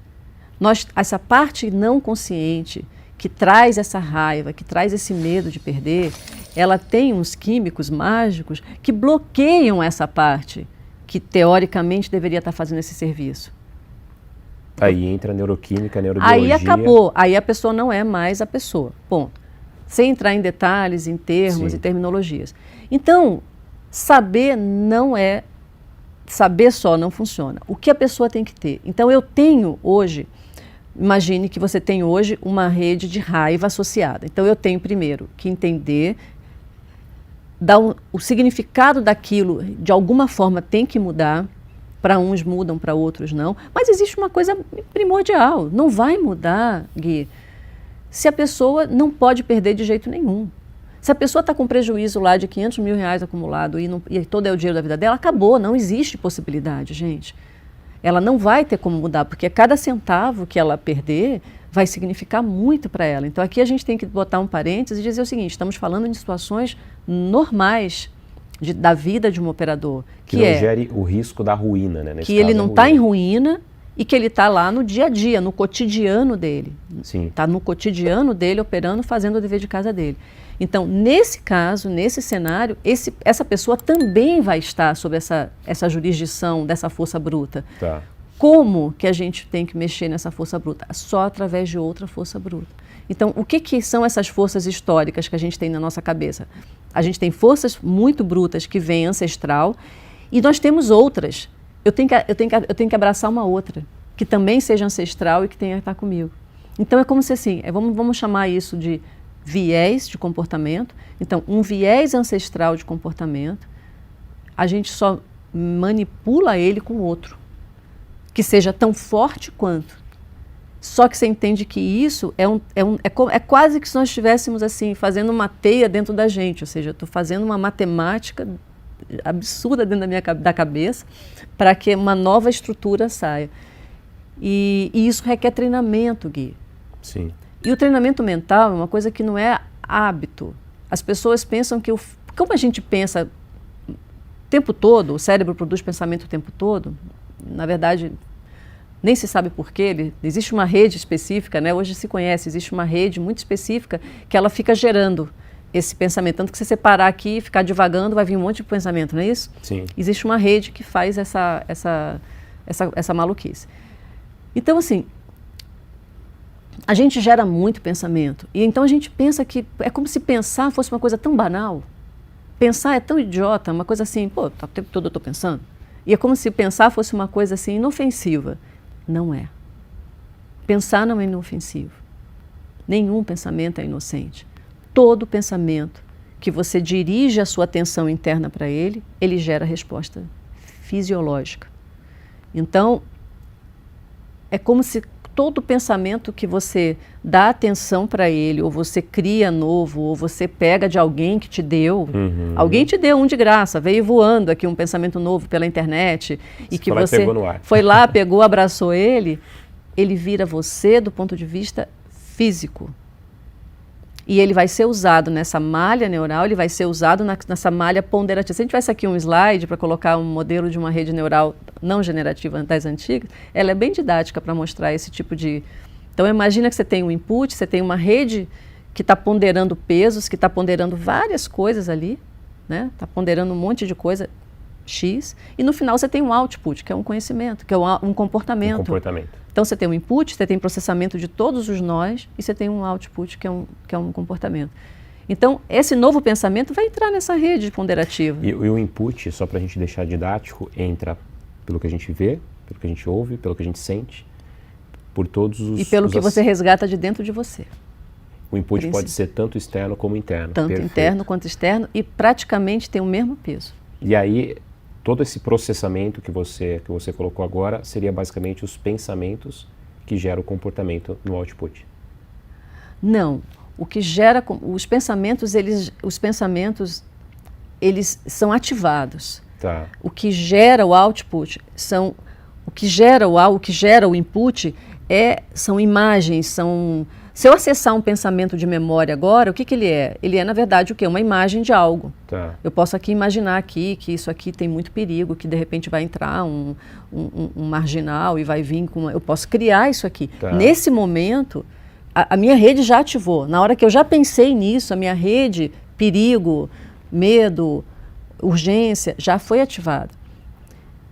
essa parte não consciente, que traz essa raiva, que traz esse medo de perder, ela tem uns químicos mágicos que bloqueiam essa parte, que teoricamente deveria estar fazendo esse serviço. Aí entra a neuroquímica, a neurobiologia. Aí acabou, aí a pessoa não é mais a pessoa, ponto. Sem entrar em detalhes, em termos e terminologias. Então, saber só não funciona. O que a pessoa tem que ter? Então, eu tenho hoje, imagine que você tem hoje uma rede de raiva associada. Então, eu tenho primeiro que entender, o significado daquilo, de alguma forma, tem que mudar. Para uns mudam, para outros não. Mas existe uma coisa primordial. Não vai mudar, Gui, se a pessoa não pode perder de jeito nenhum. Se a pessoa está com prejuízo lá de R$500 mil acumulado e todo é o dinheiro da vida dela, acabou. Não existe possibilidade, gente. Ela não vai ter como mudar, porque cada centavo que ela perder vai significar muito para ela. Então aqui a gente tem que botar um parênteses e dizer o seguinte, estamos falando de situações normais da vida de um operador. Que não gere o risco da ruína, né? Que ele não está em ruína e que ele está lá no dia a dia, no cotidiano dele. Está no cotidiano dele, operando, fazendo o dever de casa dele. Então, nesse caso, nesse cenário, essa pessoa também vai estar sob essa jurisdição dessa força bruta. Tá. Como que a gente tem que mexer nessa força bruta? Só através de outra força bruta. Então, o que são essas forças históricas que a gente tem na nossa cabeça? A gente tem forças muito brutas que vêm ancestral e nós temos outras. Eu tenho que abraçar uma outra, que também seja ancestral e que tenha que estar comigo. Então, é como se assim, vamos chamar isso de viés de comportamento. Então, um viés ancestral de comportamento, a gente só manipula ele com outro, que seja tão forte quanto. Só que você entende que isso é quase que se nós estivéssemos assim, fazendo uma teia dentro da gente, ou seja, eu estou fazendo uma matemática absurda dentro da cabeça para que uma nova estrutura saia. E isso requer treinamento, Gui. Sim. E o treinamento mental é uma coisa que não é hábito. As pessoas pensam que, como a gente pensa o tempo todo, o cérebro produz pensamento o tempo todo, na verdade, nem se sabe por quê, existe uma rede específica, né? Hoje se conhece, existe uma rede muito específica que ela fica gerando esse pensamento. Tanto que se você parar aqui e ficar divagando, vai vir um monte de pensamento, não é isso? Sim. Existe uma rede que faz essa maluquice. Então, assim, a gente gera muito pensamento. E então a gente pensa que é como se pensar fosse uma coisa tão banal. Pensar é tão idiota, uma coisa assim, pô, o tempo todo eu estou pensando. E é como se pensar fosse uma coisa assim inofensiva. Não é. Pensar não é inofensivo. Nenhum pensamento é inocente. Todo pensamento que você dirige a sua atenção interna para ele, ele gera resposta fisiológica. Então, é como se todo pensamento que você dá atenção para ele, ou você cria novo, ou você pega de alguém que te deu, alguém te deu um de graça, veio voando aqui um pensamento novo pela internet, e que você foi lá, pegou, abraçou ele vira você do ponto de vista físico. E ele vai ser usado nessa malha neural, ele vai ser usado nessa malha ponderativa. Se a gente tivesse aqui um slide para colocar um modelo de uma rede neural não generativa das antigas, ela é bem didática para mostrar esse tipo de... Então, imagina que você tem um input, você tem uma rede que está ponderando pesos, que está ponderando várias coisas ali, né? Está ponderando um monte de coisa, X, e no final você tem um output, que é um conhecimento, que é um comportamento. Um comportamento. Então, você tem um input, você tem processamento de todos os nós, e você tem um output, que é um comportamento. Então, esse novo pensamento vai entrar nessa rede ponderativa. E o input, só para a gente deixar didático, entra pelo que a gente vê, pelo que a gente ouve, pelo que a gente sente, por todos os... E pelo que você resgata de dentro de você. O input pode ser tanto externo como interno. Tanto interno quanto externo, e praticamente tem o mesmo peso. E aí, todo esse processamento que você colocou agora seria basicamente os pensamentos que geram o comportamento no output. Não. O que gera... Os pensamentos, eles são ativados. Tá. O que gera o output o que gera o input são imagens, Se eu acessar um pensamento de memória agora, o que ele é? Ele é, na verdade, o quê? Uma imagem de algo. Tá. Eu posso aqui imaginar que isso aqui tem muito perigo, que de repente vai entrar um marginal e vai vir com... Eu posso criar isso aqui. Tá. Nesse momento, a minha rede já ativou. Na hora que eu já pensei nisso, a minha rede, perigo, medo, urgência, já foi ativada.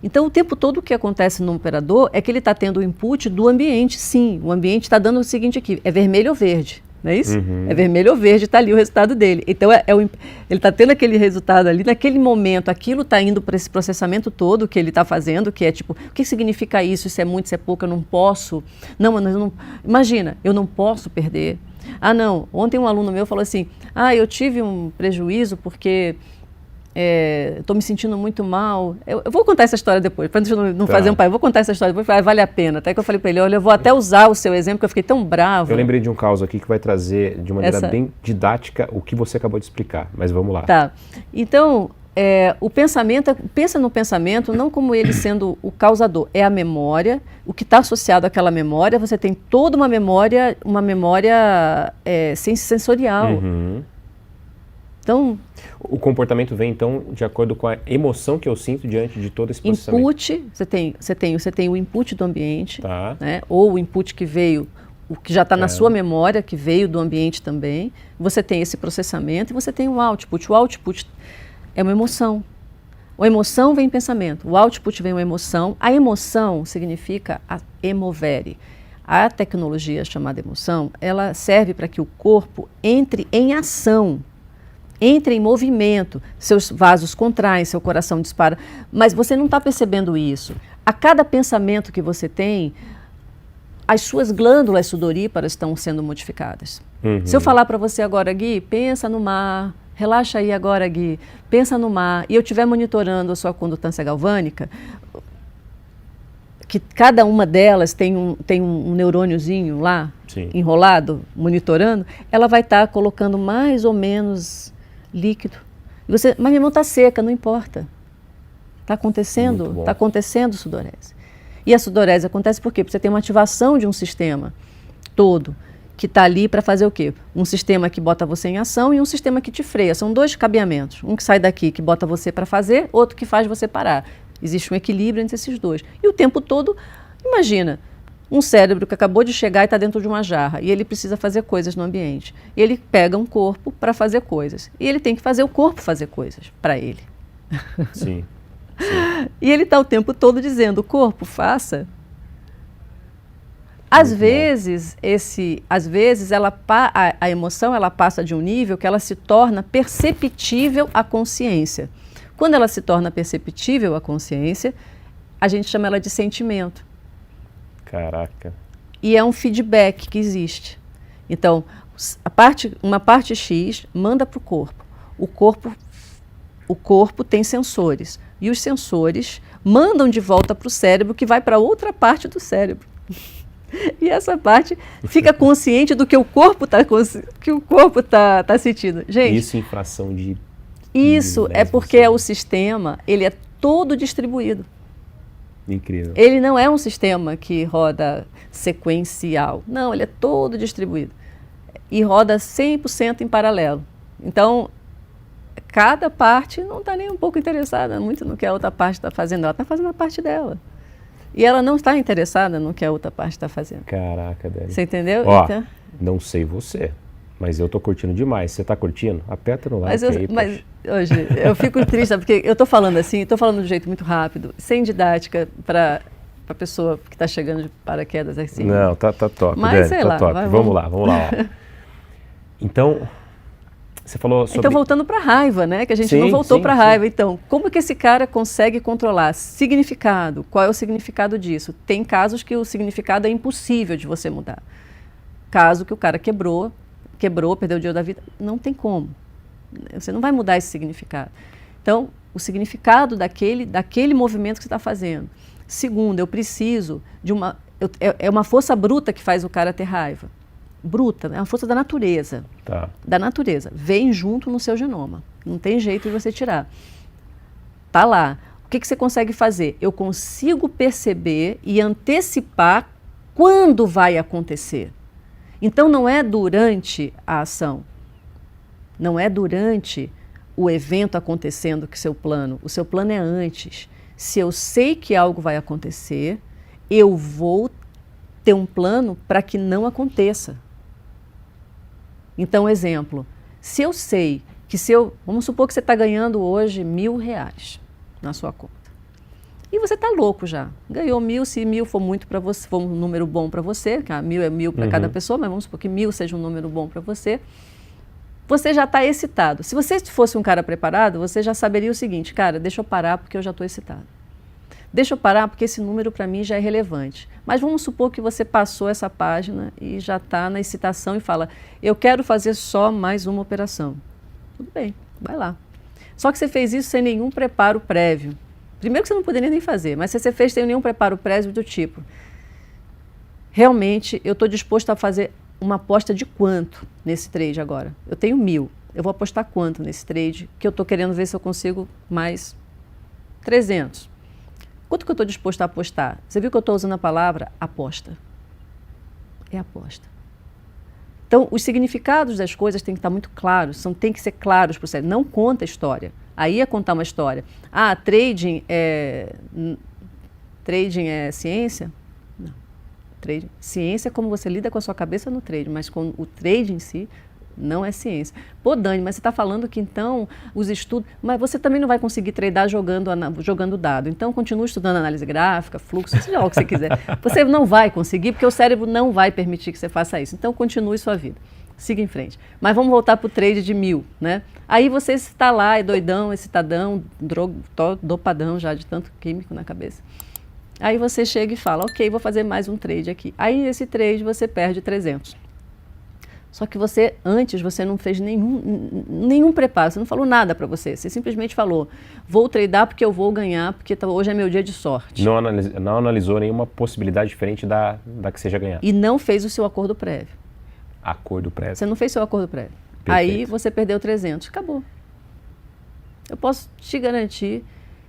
Então, o tempo todo o que acontece no operador é que ele está tendo o input do ambiente, sim. O ambiente está dando o seguinte aqui, é vermelho ou verde, não é isso? É vermelho ou verde, está ali o resultado dele. Então, ele está tendo aquele resultado ali, naquele momento, aquilo está indo para esse processamento todo que ele está fazendo, que é tipo, o que significa isso? Isso é muito, isso é pouco, eu não posso. Não, eu não, imagina, eu não posso perder. Ah, não, ontem um aluno meu falou assim, eu tive um prejuízo porque... estou me sentindo muito mal. Eu vou contar essa história depois, para não fazer um pai. Eu vou contar essa história depois, vale a pena. Até que eu falei para ele, olha, eu vou até usar o seu exemplo, que eu fiquei tão bravo. Eu lembrei de um caso aqui que vai trazer de maneira bem didática o que você acabou de explicar, mas vamos lá. Tá. Então, o pensamento, pensa no pensamento não como ele sendo o causador, é a memória, o que está associado àquela memória, você tem toda uma memória sensorial. Então, o comportamento vem, então, de acordo com a emoção que eu sinto diante de todo esse processamento. Input, você tem o input do ambiente, tá, né? Ou o input que veio, o que já está na sua memória, que veio do ambiente também. Você tem esse processamento e você tem o output. O output é uma emoção. A emoção vem em pensamento, o output vem uma emoção. A emoção significa a emovere. A tecnologia chamada emoção, ela serve para que o corpo entre em ação. Entre em movimento, seus vasos contraem, seu coração dispara, mas você não está percebendo isso. A cada pensamento que você tem, as suas glândulas sudoríparas estão sendo modificadas. Se eu falar para você agora, Gui, pensa no mar, relaxa aí agora, Gui, pensa no mar, e eu estiver monitorando a sua condutância galvânica, que cada uma delas tem um neurôniozinho lá, sim, enrolado, monitorando, ela vai estar colocando mais ou menos líquido. Mas minha mão está seca, não importa. Está acontecendo sudorese. E a sudorese acontece por quê? Porque você tem uma ativação de um sistema todo, que está ali para fazer o quê? Um sistema que bota você em ação e um sistema que te freia. São dois cabeamentos. Um que sai daqui, que bota você para fazer, outro que faz você parar. Existe um equilíbrio entre esses dois. E o tempo todo, imagina, um cérebro que acabou de chegar e está dentro de uma jarra, e ele precisa fazer coisas no ambiente. E ele pega um corpo para fazer coisas. E ele tem que fazer o corpo fazer coisas para ele. Sim. E ele está o tempo todo dizendo, corpo, faça. Às vezes a emoção ela passa de um nível que ela se torna perceptível à consciência. Quando ela se torna perceptível à consciência, a gente chama ela de sentimento. Caraca. E é um feedback que existe. Então, uma parte X manda para o corpo. O corpo tem sensores. E os sensores mandam de volta para o cérebro, que vai para outra parte do cérebro. E essa parte fica consciente do que o corpo está sentindo. Gente, isso em fração de... Isso é porque o sistema ele é todo distribuído. Incrível. Ele não é um sistema que roda sequencial. Não, ele é todo distribuído. E roda 100% em paralelo. Então, cada parte não está nem um pouco interessada muito no que a outra parte está fazendo. Ela está fazendo a parte dela. E ela não está interessada no que a outra parte está fazendo. Caraca, Débora. Você entendeu? Ó, então, não sei você, mas eu estou curtindo demais. Você está curtindo? Aperta no like aí. Mas hoje, eu fico triste, porque eu estou falando assim, estou falando de um jeito muito rápido, sem didática para a pessoa que está chegando de paraquedas assim. Não, tá top, mas Dani, sei tá lá, top. Vamos lá. Ó. Então, você falou sobre... Então, voltando para a raiva, né? Que a gente não voltou para a raiva. Então, como que esse cara consegue controlar? Significado. Qual é o significado disso? Tem casos que o significado é impossível de você mudar. Caso que o cara quebrou, perdeu o dinheiro da vida, não tem como. Você não vai mudar esse significado. Então, o significado daquele movimento que você está fazendo. Segundo, eu preciso de uma... É uma força bruta que faz o cara ter raiva. Bruta, é uma força da natureza. Tá. Da natureza. Vem junto no seu genoma. Não tem jeito de você tirar. Tá lá. O que você consegue fazer? Eu consigo perceber e antecipar quando vai acontecer. Então não é durante a ação, não é durante o evento acontecendo que o seu plano é antes. Se eu sei que algo vai acontecer, eu vou ter um plano para que não aconteça. Então, exemplo, se eu sei que vamos supor que você está ganhando hoje R$1.000 na sua conta. E você está louco já. Ganhou 1.000, se 1.000 for muito para você, for um número bom para você, que 1.000 é 1.000 para cada pessoa, mas vamos supor que 1.000 seja um número bom para você, você já está excitado. Se você fosse um cara preparado, você já saberia o seguinte, cara, deixa eu parar porque eu já estou excitado. Deixa eu parar porque esse número para mim já é relevante. Mas vamos supor que você passou essa página e já está na excitação e fala, eu quero fazer só mais uma operação. Tudo bem, vai lá. Só que você fez isso sem nenhum preparo prévio. Primeiro que você não poderia nem fazer, mas se você fez sem nenhum preparo prévio do tipo, realmente eu estou disposto a fazer uma aposta de quanto nesse trade agora? Eu tenho 1.000, eu vou apostar quanto nesse trade que eu estou querendo ver se eu consigo mais 300. Quanto que eu estou disposto a apostar? Você viu que eu estou usando a palavra aposta? É aposta. Então, os significados das coisas têm que estar muito claros, têm que ser claros para o cérebro. Não conta a história. Aí é contar uma história. Ah, trading é ciência? Não. Ciência é como você lida com a sua cabeça no trade, mas com o trade em si não é ciência. Pô, Dani, mas você está falando que então os estudos... Mas você também não vai conseguir tradar jogando dado. Então, continue estudando análise gráfica, fluxo, seja lá o que você quiser. Você não vai conseguir, porque o cérebro não vai permitir que você faça isso. Então, continue sua vida. Siga em frente. Mas vamos voltar para o trade de 1.000, né? Aí você está lá, é doidão, excitadão, dopadão já de tanto químico na cabeça. Aí você chega e fala, ok, vou fazer mais um trade aqui. Aí nesse trade você perde 300. Só que antes você não fez nenhum preparo, você não falou nada para você. Você simplesmente falou, vou tradear porque eu vou ganhar, porque hoje é meu dia de sorte. Não analisou nenhuma possibilidade diferente da que seja ganhar. E não fez o seu acordo prévio. Acordo prévio. Você não fez seu acordo prévio. Perfeito. Aí você perdeu 300, acabou. Eu posso te garantir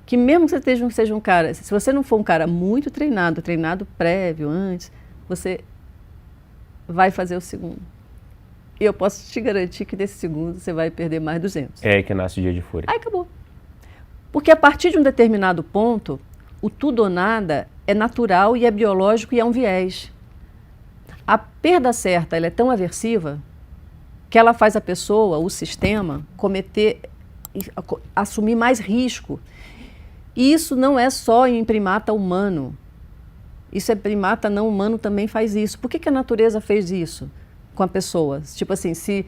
que mesmo que você seja um cara, se você não for um cara muito treinado prévio, antes, você vai fazer o segundo. E eu posso te garantir que nesse segundo você vai perder mais 200. É aí que nasce o dia de fúria. Aí acabou. Porque a partir de um determinado ponto, o tudo ou nada é natural e é biológico e é um viés. A perda certa ela é tão aversiva que ela faz a pessoa, o sistema, assumir mais risco. E isso não é só em primata humano. Isso é primata não humano também faz isso. Por que a natureza fez isso com a pessoa? Tipo assim, se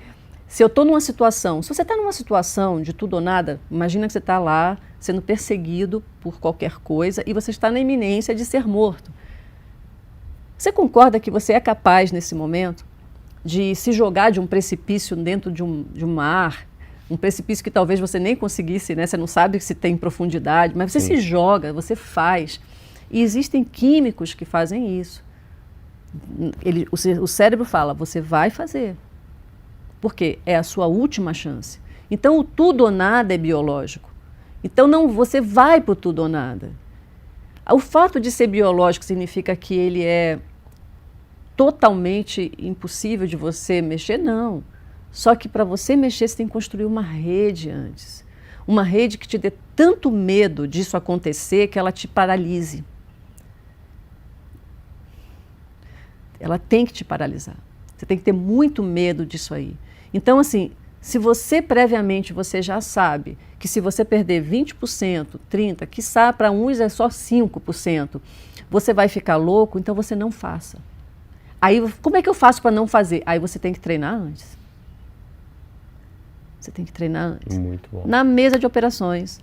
eu estou numa situação, se você está numa situação de tudo ou nada, imagina que você está lá sendo perseguido por qualquer coisa e você está na iminência de ser morto. Você concorda que você é capaz, nesse momento, de se jogar de um precipício dentro de um mar, um precipício que talvez você nem conseguisse, né? Você não sabe se tem profundidade, mas você se joga, você faz. E existem químicos que fazem isso. O cérebro fala, você vai fazer. Porque é a sua última chance. Então, o tudo ou nada é biológico. Então, você vai para o tudo ou nada. O fato de ser biológico significa que ele é totalmente impossível de você mexer? Não. Só que para você mexer, você tem que construir uma rede antes. Uma rede que te dê tanto medo disso acontecer que ela te paralise. Ela tem que te paralisar. Você tem que ter muito medo disso aí. Então, assim, se você previamente você já sabe que se você perder 20%, 30%, quiçá para uns é só 5%, você vai ficar louco, então você não faça. Aí, como é que eu faço para não fazer? Aí você tem que treinar antes. Você tem que treinar antes. Muito bom. Na mesa de operações.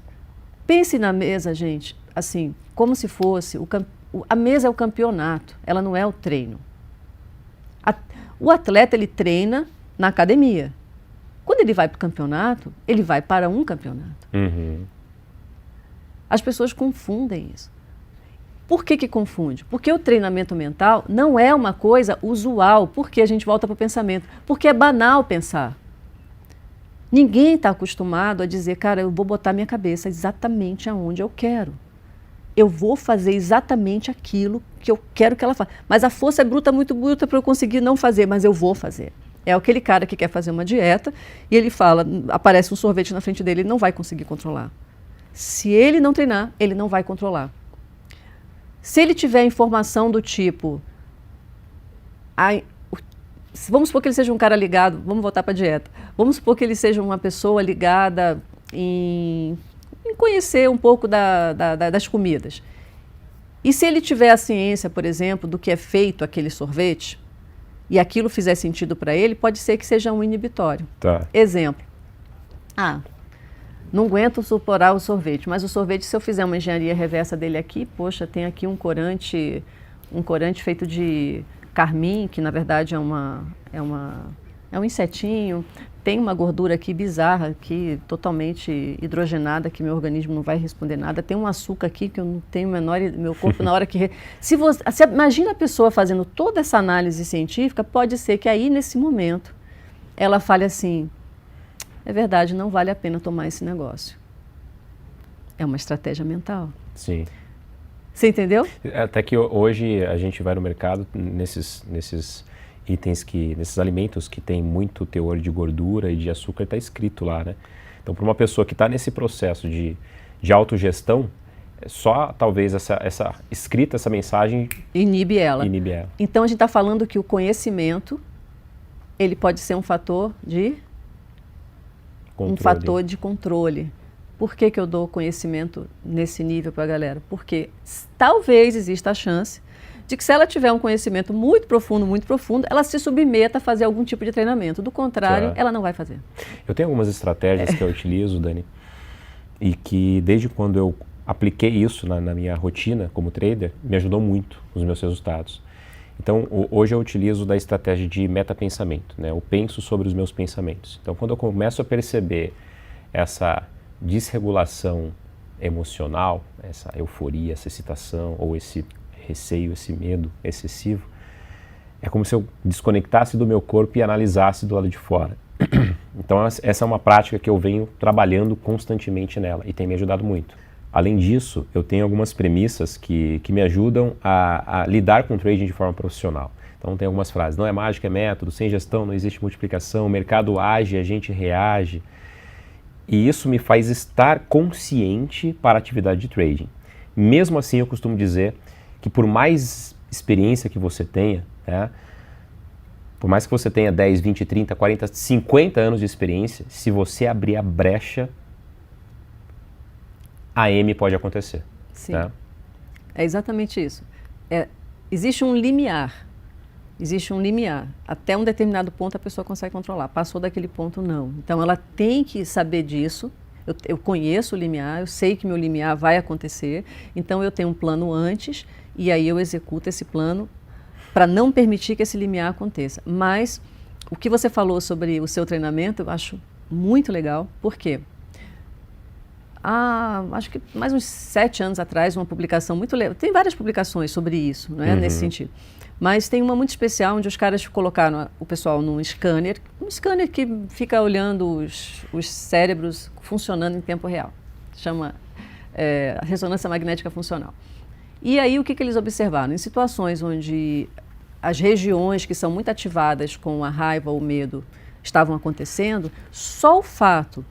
Pense na mesa, gente, assim, como se fosse... A mesa é o campeonato, ela não é o treino. O atleta, ele treina na academia. Quando ele vai para o campeonato, ele vai para um campeonato. Uhum. As pessoas confundem isso. Por que confunde? Porque o treinamento mental não é uma coisa usual. Por que a gente volta para o pensamento? Porque é banal pensar. Ninguém está acostumado a dizer, cara, eu vou botar minha cabeça exatamente aonde eu quero. eu vou fazer exatamente aquilo que eu quero que ela faça. Mas a força é bruta, muito bruta para eu conseguir não fazer, mas eu vou fazer. É aquele cara que quer fazer uma dieta e ele fala, aparece um sorvete na frente dele, ele não vai conseguir controlar. Se ele não treinar, ele não vai controlar. Se ele tiver informação do tipo, vamos supor que ele seja um cara ligado, vamos voltar para a dieta, vamos supor que ele seja uma pessoa ligada em conhecer um pouco das comidas. E se ele tiver a ciência, por exemplo, do que é feito aquele sorvete, e aquilo fizer sentido para ele, pode ser que seja um inibitório. Tá. Exemplo. Não aguento suportar o sorvete, mas o sorvete, se eu fizer uma engenharia reversa dele aqui, poxa, tem aqui um corante feito de carmim, que na verdade é um insetinho, tem uma gordura aqui bizarra, aqui, totalmente hidrogenada, que meu organismo não vai responder nada, tem um açúcar aqui que eu não tenho menor, meu corpo na hora que... Imagina a pessoa fazendo toda essa análise científica, pode ser que aí, nesse momento, ela fale assim, é verdade, não vale a pena tomar esse negócio. É uma estratégia mental. Sim. Você entendeu? Até que hoje a gente vai no mercado nesses itens nesses alimentos que tem muito teor de gordura e de açúcar, está escrito lá, né? Então, para uma pessoa que está nesse processo de autogestão, só talvez essa mensagem inibe ela. Inibe ela. Então, a gente está falando que o conhecimento, ele pode ser um fator de controle. Por que eu dou conhecimento nesse nível para a galera? Porque talvez exista a chance de que, se ela tiver um conhecimento muito profundo, ela se submeta a fazer algum tipo de treinamento. Do contrário, ela não vai fazer. Eu tenho algumas estratégias que eu utilizo, Dani, e que desde quando eu apliquei isso na minha rotina como trader, me ajudou muito nos meus resultados. Então, hoje eu utilizo da estratégia de metapensamento, né? Eu penso sobre os meus pensamentos. Então, quando eu começo a perceber essa desregulação emocional, essa euforia, essa excitação, ou esse receio, esse medo excessivo, é como se eu desconectasse do meu corpo e analisasse do lado de fora. Então, essa é uma prática que eu venho trabalhando constantemente nela e tem me ajudado muito. Além disso, eu tenho algumas premissas que me ajudam a lidar com o trading de forma profissional. Então, tem algumas frases. Não é mágica, é método. Sem gestão não existe multiplicação. O mercado age, a gente reage. E isso me faz estar consciente para a atividade de trading. Mesmo assim, eu costumo dizer que, por mais experiência que você tenha, né, por mais que você tenha 10, 20, 30, 40, 50 anos de experiência, se você abrir a brecha, a M pode acontecer. Sim. Né? É exatamente isso. Existe um limiar. Existe um limiar. Até um determinado ponto a pessoa consegue controlar. Passou daquele ponto, não. Então, ela tem que saber disso. Eu conheço o limiar, eu sei que meu limiar vai acontecer. Então, eu tenho um plano antes e aí eu executo esse plano para não permitir que esse limiar aconteça. Mas o que você falou sobre o seu treinamento, eu acho muito legal. Por quê? Acho que mais uns 7 anos atrás, uma publicação muito legal. Tem várias publicações sobre isso, não é? Nesse sentido. Mas tem uma muito especial, onde os caras colocaram o pessoal num scanner, que fica olhando os cérebros funcionando em tempo real. Chama ressonância magnética funcional. E aí, o que eles observaram? Em situações onde as regiões que são muito ativadas com a raiva ou o medo estavam acontecendo, só o fato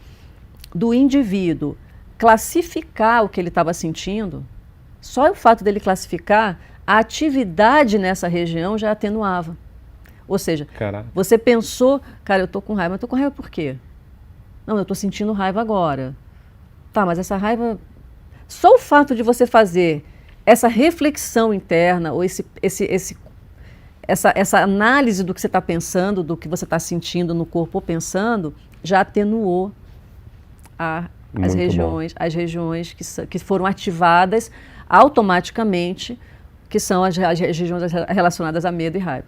do indivíduo classificar o que ele estava sentindo, só o fato dele classificar, a atividade nessa região já atenuava. Ou seja, você pensou, cara, eu estou com raiva. Mas estou com raiva por quê? Não, eu estou sentindo raiva agora. Tá, mas essa raiva... Só o fato de você fazer essa reflexão interna, ou essa análise do que você está pensando, do que você está sentindo no corpo ou pensando, já atenuou as regiões que foram ativadas automaticamente, que são as regiões relacionadas a medo e raiva.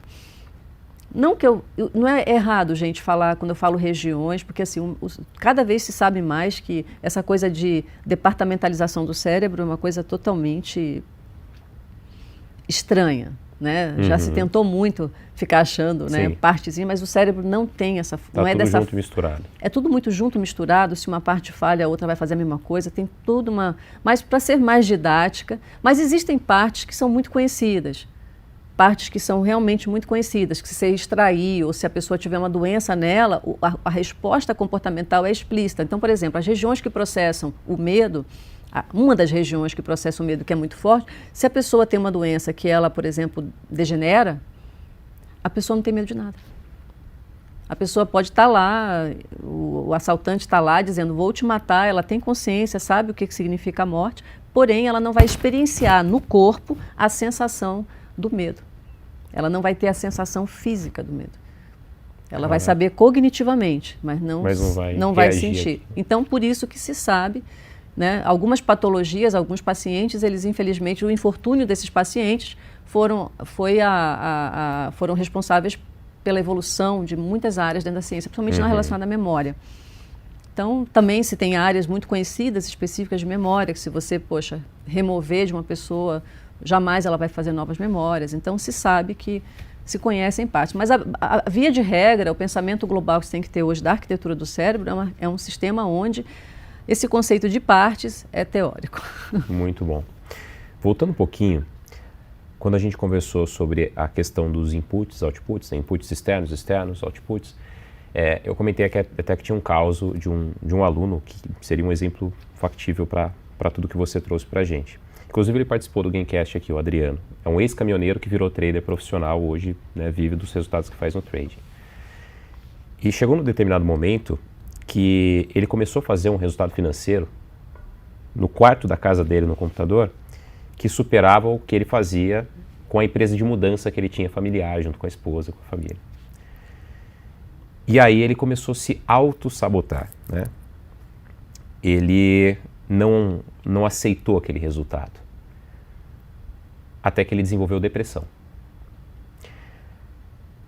Não é errado, gente, falar, quando eu falo regiões, porque assim, cada vez se sabe mais que essa coisa de departamentalização do cérebro é uma coisa totalmente estranha. né? Já se tentou muito ficar achando, né, partezinha, mas o cérebro não tem essa... Tá não é tudo dessa, junto e misturado. É tudo muito junto, misturado. Se uma parte falha, a outra vai fazer a mesma coisa. Tem tudo uma... Mas para ser mais didática... Mas existem partes que são muito conhecidas. Partes que são realmente muito conhecidas, que se você extrair ou se a pessoa tiver uma doença nela, a resposta comportamental é explícita. Então, por exemplo, as regiões que processam o medo, uma das regiões que processa o medo que é muito forte, se a pessoa tem uma doença que ela, por exemplo, degenera, a pessoa não tem medo de nada. A pessoa pode estar lá, o assaltante está lá dizendo, vou te matar, ela tem consciência, sabe o que significa a morte, porém ela não vai experienciar no corpo a sensação do medo. Ela não vai ter a sensação física do medo. Ela vai saber cognitivamente, mas não vai sentir. Então, por isso que se sabe, né, algumas patologias, alguns pacientes, eles infelizmente, o infortúnio desses pacientes foram responsáveis pela evolução de muitas áreas dentro da ciência, principalmente na relacionada à memória. Então, também se tem áreas muito conhecidas, específicas de memória, que se você, remover de uma pessoa, jamais ela vai fazer novas memórias. Então, se sabe que se conhece em parte. Mas a via de regra, o pensamento global que você tem que ter hoje da arquitetura do cérebro é um sistema onde esse conceito de partes é teórico. Muito bom. Voltando um pouquinho, quando a gente conversou sobre a questão dos inputs, outputs, né, inputs externos, outputs, eu comentei até que tinha um caso de um aluno que seria um exemplo factível para tudo que você trouxe para a gente. Inclusive, ele participou do Gamecast aqui, o Adriano. É um ex-caminhoneiro que virou trader profissional hoje, né, vive dos resultados que faz no trading. E chegou num determinado momento que ele começou a fazer um resultado financeiro no quarto da casa dele, no computador, que superava o que ele fazia com a empresa de mudança que ele tinha familiar, junto com a esposa, com a família. E aí ele começou a se auto-sabotar, né? Ele não aceitou aquele resultado. Até que ele desenvolveu depressão.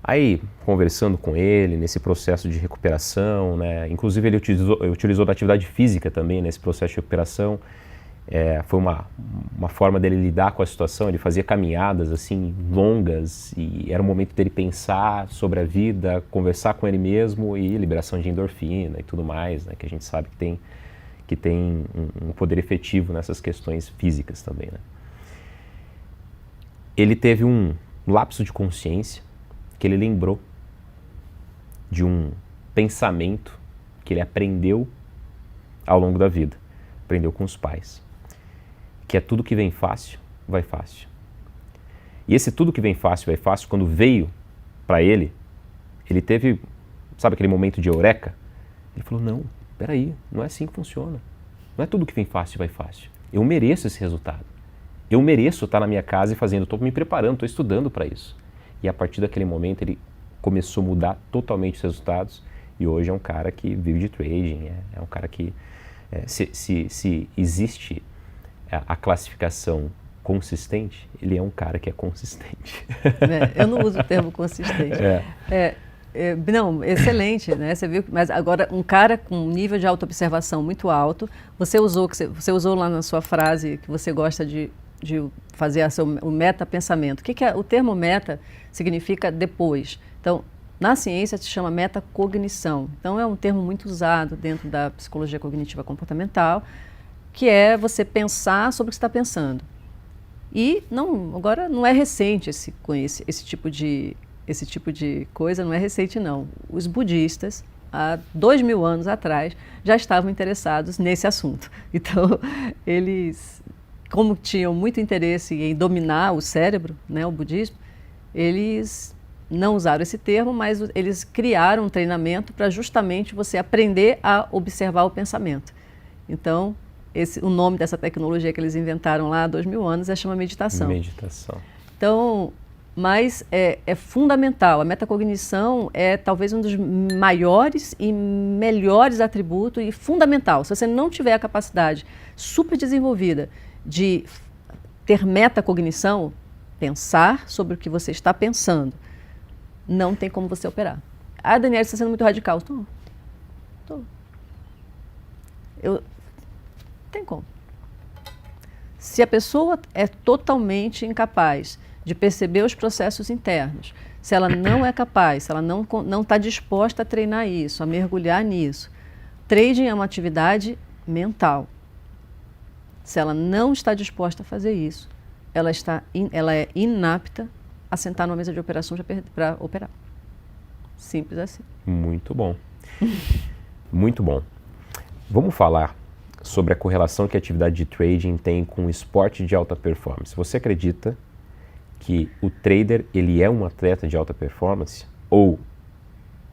Aí, conversando com ele, nesse processo de recuperação, né, inclusive ele utilizou da atividade física também nesse processo de recuperação, foi uma forma dele lidar com a situação. Ele fazia caminhadas assim longas e era o momento dele pensar sobre a vida, conversar com ele mesmo e liberação de endorfina e tudo mais, né, que a gente sabe que tem um poder efetivo nessas questões físicas também, né. Ele teve um lapso de consciência que ele lembrou de um pensamento que ele aprendeu ao longo da vida, aprendeu com os pais, que é tudo que vem fácil, vai fácil. E esse tudo que vem fácil, vai fácil, quando veio para ele teve, sabe aquele momento de eureka? Ele falou, não, peraí, não é assim que funciona. Não é tudo que vem fácil, vai fácil. Eu mereço esse resultado. Eu mereço estar na minha casa e fazendo, estou me preparando, estou estudando para isso. E a partir daquele momento ele começou a mudar totalmente os resultados e hoje é um cara que vive de trading, é um cara que, se existe a classificação consistente, ele é um cara que é consistente. Eu não uso o termo consistente. Não, excelente, né? Você viu, mas agora um cara com um nível de autoobservação muito alto, você usou lá na sua frase que você gosta de fazer o meta-pensamento. O termo meta significa depois. Então, na ciência se chama metacognição. Então, é um termo muito usado dentro da psicologia cognitiva comportamental, que é você pensar sobre o que você está pensando. E agora não é recente esse tipo de coisa, não é recente não. Os budistas, há 2000 anos atrás, já estavam interessados nesse assunto. Então, eles, como tinham muito interesse em dominar o cérebro, né, o budismo, eles não usaram esse termo, mas eles criaram um treinamento para justamente você aprender a observar o pensamento. Então, o nome dessa tecnologia que eles inventaram lá há 2000 anos chama meditação. Meditação. Então, mas é fundamental. A metacognição é talvez um dos maiores e melhores atributos e fundamental. Se você não tiver a capacidade super desenvolvida de ter metacognição, pensar sobre o que você está pensando, não tem como você operar. Daniela, você está sendo muito radical. Tô. Tem como. Se a pessoa é totalmente incapaz de perceber os processos internos. Se ela não é capaz, se ela não está disposta a treinar isso, a mergulhar nisso, trading é uma atividade mental. Se ela não está disposta a fazer isso, ela é inapta a sentar numa mesa de operação para operar. Simples assim. Muito bom. Muito bom. Vamos falar sobre a correlação que a atividade de trading tem com o esporte de alta performance. Você acredita que o trader ele é um atleta de alta performance ou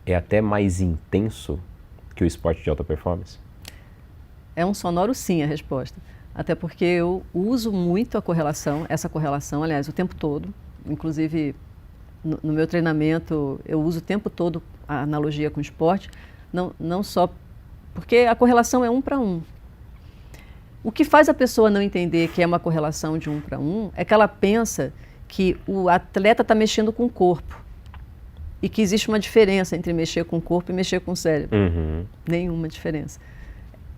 é até mais intenso que o esporte de alta performance? É um sonoro sim a resposta. Até porque eu uso muito essa correlação, aliás, o tempo todo. Inclusive, no meu treinamento, eu uso o tempo todo a analogia com o esporte, não só porque a correlação é 1 para 1. O que faz a pessoa não entender que é uma correlação de 1 para 1 é que ela pensa que o atleta está mexendo com o corpo e que existe uma diferença entre mexer com o corpo e mexer com o cérebro. Nenhuma diferença.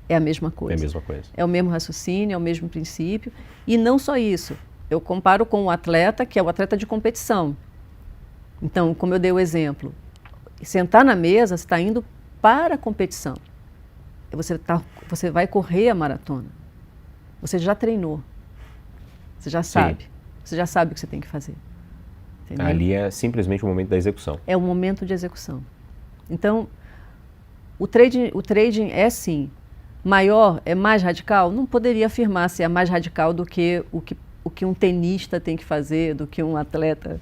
É a mesma coisa. É a mesma coisa. É o mesmo raciocínio, é o mesmo princípio. E não só isso. Eu comparo com o atleta, que é o atleta de competição. Então, como eu dei o exemplo, sentar na mesa, você está indo para a competição. Você vai correr a maratona. Você já treinou. Você já sabe. Sim. Você já sabe o que você tem que fazer. Entendeu? Ali é simplesmente o momento da execução. É o momento de execução. Então, o trading é sim maior, é mais radical? Não poderia afirmar se é mais radical do que o que um tenista tem que fazer, do que um atleta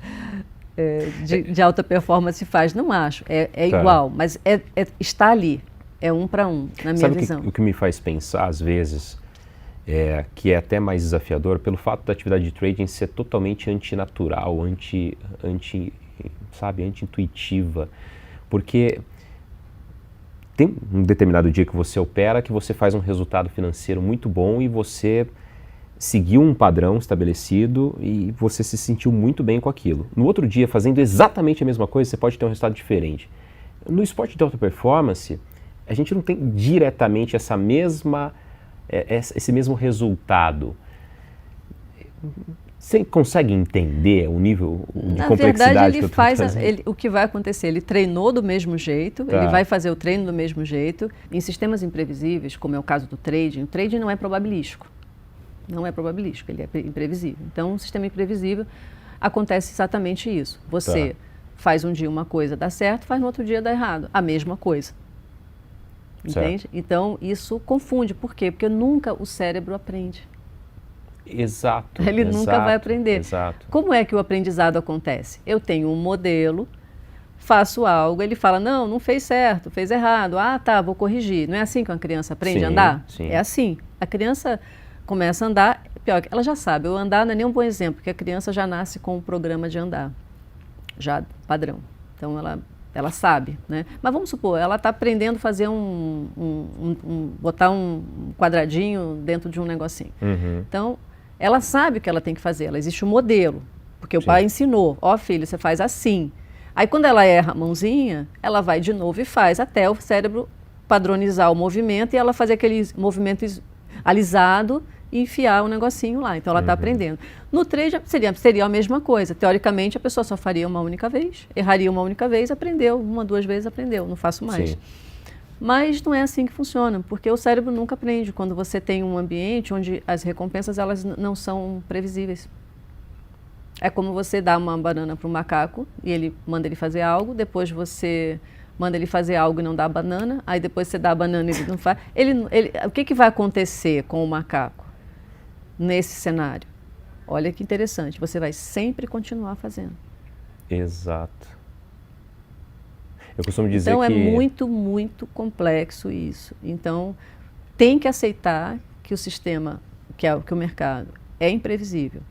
de alta performance faz. Não acho. É Tá. igual, mas está ali. É 1 para 1, na minha visão. O que me faz pensar, às vezes, que é até mais desafiador pelo fato da atividade de trading ser totalmente antinatural, anti-intuitiva. Porque tem um determinado dia que você opera que você faz um resultado financeiro muito bom e você seguiu um padrão estabelecido e você se sentiu muito bem com aquilo. No outro dia, fazendo exatamente a mesma coisa, você pode ter um resultado diferente. No esporte de alta performance, a gente não tem diretamente esse mesmo resultado. Você consegue entender o nível de complexidade que eu estou trazendo? O que vai acontecer? Ele treinou do mesmo jeito, Tá. ele vai fazer o treino do mesmo jeito. Em sistemas imprevisíveis, como é o caso do trading, o trading não é probabilístico. Não é probabilístico, ele é imprevisível. Então, um sistema imprevisível acontece exatamente isso. Você faz um dia uma coisa, dá certo, faz no outro dia, dá errado. A mesma coisa. Entende? Certo. Então, isso confunde. Por quê? Porque nunca o cérebro aprende. Exato. Ele nunca vai aprender. Exato. Como é que o aprendizado acontece? Eu tenho um modelo, faço algo, ele fala, não fez certo, fez errado. Ah, tá, vou corrigir. Não é assim que uma criança aprende a andar? Sim. É assim. A criança começa a andar, pior, ela já sabe, o andar não é nem um bom exemplo, porque a criança já nasce com o programa de andar, já padrão. Então, ela sabe, né? Mas vamos supor, ela está aprendendo a fazer botar um quadradinho dentro de um negocinho. Então, ela sabe o que ela tem que fazer, ela existe um modelo, porque o pai ensinou, filho, você faz assim. Aí quando ela erra a mãozinha, ela vai de novo e faz, até o cérebro padronizar o movimento e ela fazer aquele movimento alisado e enfiar o negocinho lá. Então ela está aprendendo. No trade seria a mesma coisa. Teoricamente a pessoa só faria uma única vez, erraria uma única vez, aprendeu, 1, 2 vezes aprendeu, não faço mais. Sim. Mas não é assim que funciona, porque o cérebro nunca aprende quando você tem um ambiente onde as recompensas elas não são previsíveis. É como você dá uma banana para um macaco e ele manda ele fazer algo, depois você manda ele fazer algo e não dá a banana, aí depois você dá a banana e ele não faz. O que vai acontecer com o macaco nesse cenário? Olha que interessante, você vai sempre continuar fazendo. Exato. Eu costumo dizer então, que... é muito, muito complexo isso. Então, tem que aceitar que o sistema, que o mercado, é imprevisível.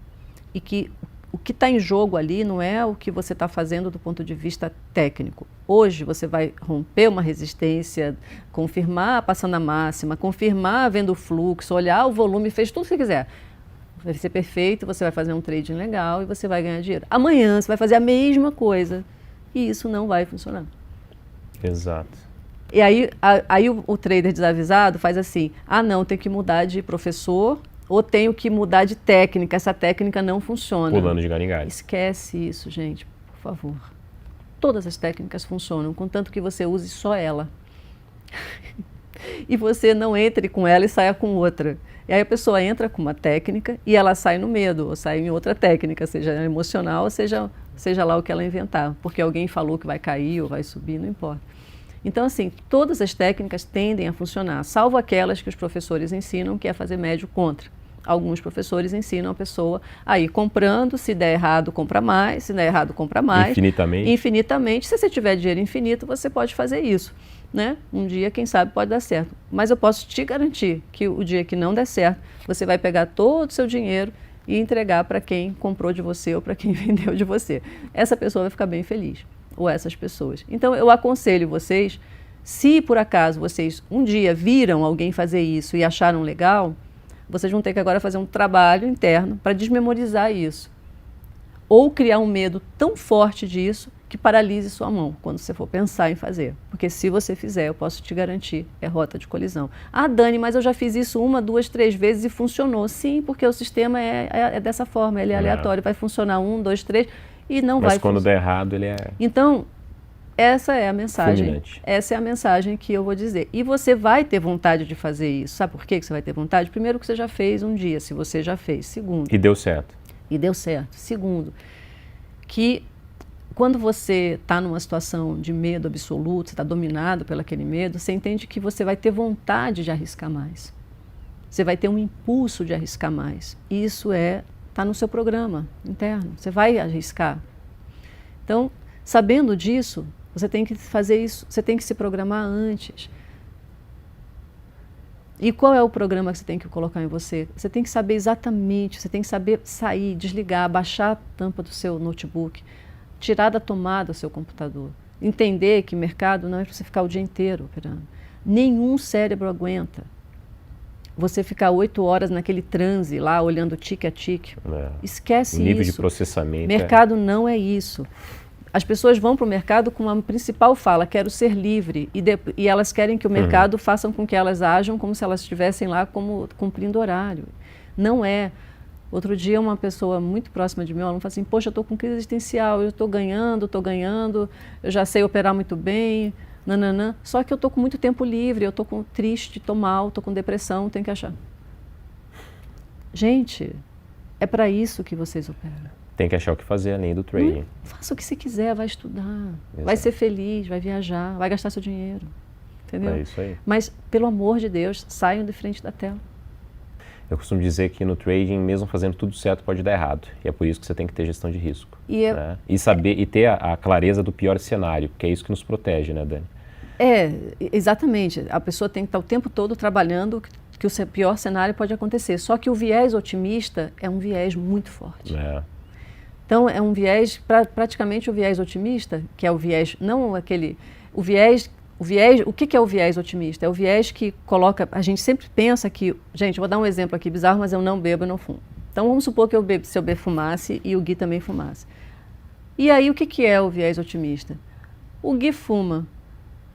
E que o que está em jogo ali não é o que você está fazendo do ponto de vista técnico. Hoje, você vai romper uma resistência, confirmar passando a máxima, confirmar vendo o fluxo, olhar o volume, fez tudo o que você quiser. Vai ser perfeito, você vai fazer um trading legal e você vai ganhar dinheiro. Amanhã, você vai fazer a mesma coisa e isso não vai funcionar. Exato. E aí o trader desavisado faz assim, não, tem que mudar de professor, ou tenho que mudar de técnica, essa técnica não funciona. Pulando de galho em galho. Esquece isso, gente, por favor. Todas as técnicas funcionam, contanto que você use só ela. E você não entre com ela e saia com outra. E aí a pessoa entra com uma técnica e ela sai no medo, ou sai em outra técnica, seja emocional, seja lá o que ela inventar, porque alguém falou que vai cair ou vai subir, não importa. Então, assim, todas as técnicas tendem a funcionar, salvo aquelas que os professores ensinam, que é fazer médio contra. Alguns professores ensinam a pessoa a ir comprando, se der errado, compra mais, se der errado, compra mais. Infinitamente. Infinitamente. Se você tiver dinheiro infinito, você pode fazer isso, né? Um dia, quem sabe, pode dar certo. Mas eu posso te garantir que o dia que não der certo, você vai pegar todo o seu dinheiro e entregar para quem comprou de você ou para quem vendeu de você. Essa pessoa vai ficar bem feliz, ou essas pessoas. Então, eu aconselho vocês, se por acaso vocês um dia viram alguém fazer isso e acharam legal, vocês vão ter que agora fazer um trabalho interno para desmemorizar isso. Ou criar um medo tão forte disso que paralise sua mão quando você for pensar em fazer. Porque se você fizer, eu posso te garantir, é rota de colisão. Ah, Dani, mas eu já fiz isso 1, 2, 3 vezes e funcionou. Sim, porque o sistema é dessa forma, ele é aleatório. Vai funcionar 1, 2, 3 e não vai funcionar. Mas quando der errado, ele é... Então, essa é a mensagem. Fulminante. Essa é a mensagem que eu vou dizer. E você vai ter vontade de fazer isso. Sabe por que você vai ter vontade? Primeiro, que você já fez um dia, se você já fez. Segundo. E deu certo. E deu certo. Segundo, que quando você está numa situação de medo absoluto, você está dominado pelo aquele medo, você entende que você vai ter vontade de arriscar mais. Você vai ter um impulso de arriscar mais. E isso está no seu programa interno. Você vai arriscar. Então, sabendo disso, você tem que fazer isso, você tem que se programar antes. E qual é o programa que você tem que colocar em você? Você tem que saber exatamente, você tem que saber sair, desligar, baixar a tampa do seu notebook, tirar da tomada o seu computador. Entender que mercado não é para você ficar o dia inteiro operando. Nenhum cérebro aguenta você ficar 8 horas naquele transe lá, olhando tique a tique. Esquece isso. O nível de processamento. Mercado não é isso. As pessoas vão para o mercado com uma principal fala, quero ser livre, e elas querem que o mercado faça com que elas ajam como se elas estivessem lá como cumprindo horário. Não é. Outro dia uma pessoa muito próxima de mim, ela falou assim, poxa, eu estou com crise existencial, eu estou ganhando, eu já sei operar muito bem, nananã, só que eu estou com muito tempo livre, eu estou triste, estou mal, estou com depressão, tenho que achar. Gente, é para isso que vocês operam. Tem que achar o que fazer além do trading. Faça o que você quiser, vai estudar, Exato. Vai ser feliz, vai viajar, vai gastar seu dinheiro, entendeu? É isso aí. Mas, pelo amor de Deus, saiam de frente da tela. Eu costumo dizer que no trading, mesmo fazendo tudo certo, pode dar errado. E é por isso que você tem que ter gestão de risco. E saber, e ter a clareza do pior cenário, porque é isso que nos protege, né, Dani? Exatamente. A pessoa tem que estar o tempo todo trabalhando que o pior cenário pode acontecer. Só que o viés otimista é um viés muito forte. Então, é um viés, praticamente o viés otimista, que é o viés, não aquele, o que é o viés otimista? É o viés que coloca, a gente sempre pensa que, gente, vou dar um exemplo aqui bizarro, mas eu não bebo, eu não fumo. Então, vamos supor que se eu fumasse e o Gui também fumasse. E aí, o que é o viés otimista? O Gui fuma,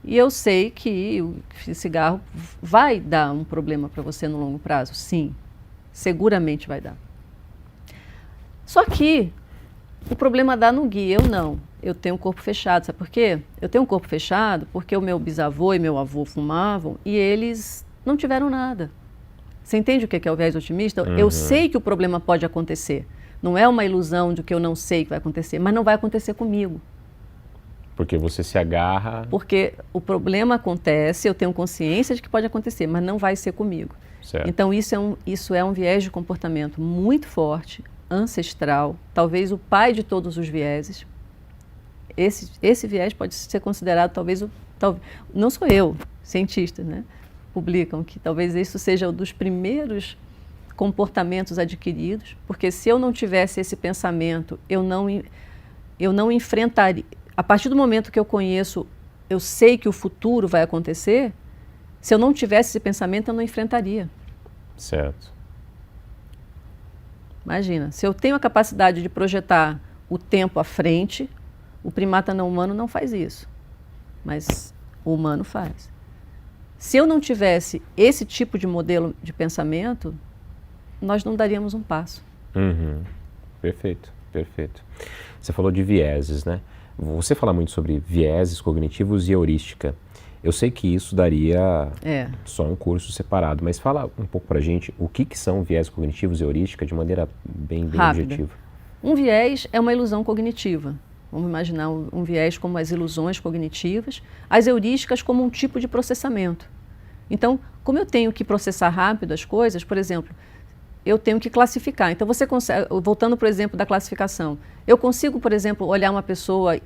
e eu sei que o cigarro vai dar um problema para você no longo prazo, sim, seguramente vai dar. Só que o problema dá no Gui, eu não. Eu tenho um corpo fechado, sabe por quê? Eu tenho um corpo fechado porque o meu bisavô e meu avô fumavam e eles não tiveram nada. Você entende o que é o viés otimista? Eu sei que o problema pode acontecer. Não é uma ilusão de que eu não sei que vai acontecer, mas não vai acontecer comigo. Porque você se agarra... Porque o problema acontece, eu tenho consciência de que pode acontecer, mas não vai ser comigo. Certo. Então isso é um viés de comportamento muito forte, ancestral, talvez o pai de todos os vieses. Esse viés pode ser considerado não sou eu, cientistas, né, publicam que talvez isso seja um dos primeiros comportamentos adquiridos, porque se eu não tivesse esse pensamento, eu não enfrentaria. A partir do momento que eu conheço, eu sei que o futuro vai acontecer, se eu não tivesse esse pensamento, eu não enfrentaria. Certo. Imagina, se eu tenho a capacidade de projetar o tempo à frente, o primata não humano não faz isso, mas o humano faz. Se eu não tivesse esse tipo de modelo de pensamento, nós não daríamos um passo. Uhum. Perfeito, perfeito. Você falou de vieses, né? Você fala muito sobre vieses cognitivos e heurística. Eu sei que isso daria só um curso separado, mas fala um pouco pra gente o que são vieses cognitivos e heurística de maneira bem objetiva. Um viés é uma ilusão cognitiva. Vamos imaginar um viés como as ilusões cognitivas, as heurísticas como um tipo de processamento. Então, como eu tenho que processar rápido as coisas, por exemplo, eu tenho que classificar. Então, você consegue, voltando para o exemplo da classificação, eu consigo, por exemplo, olhar uma pessoa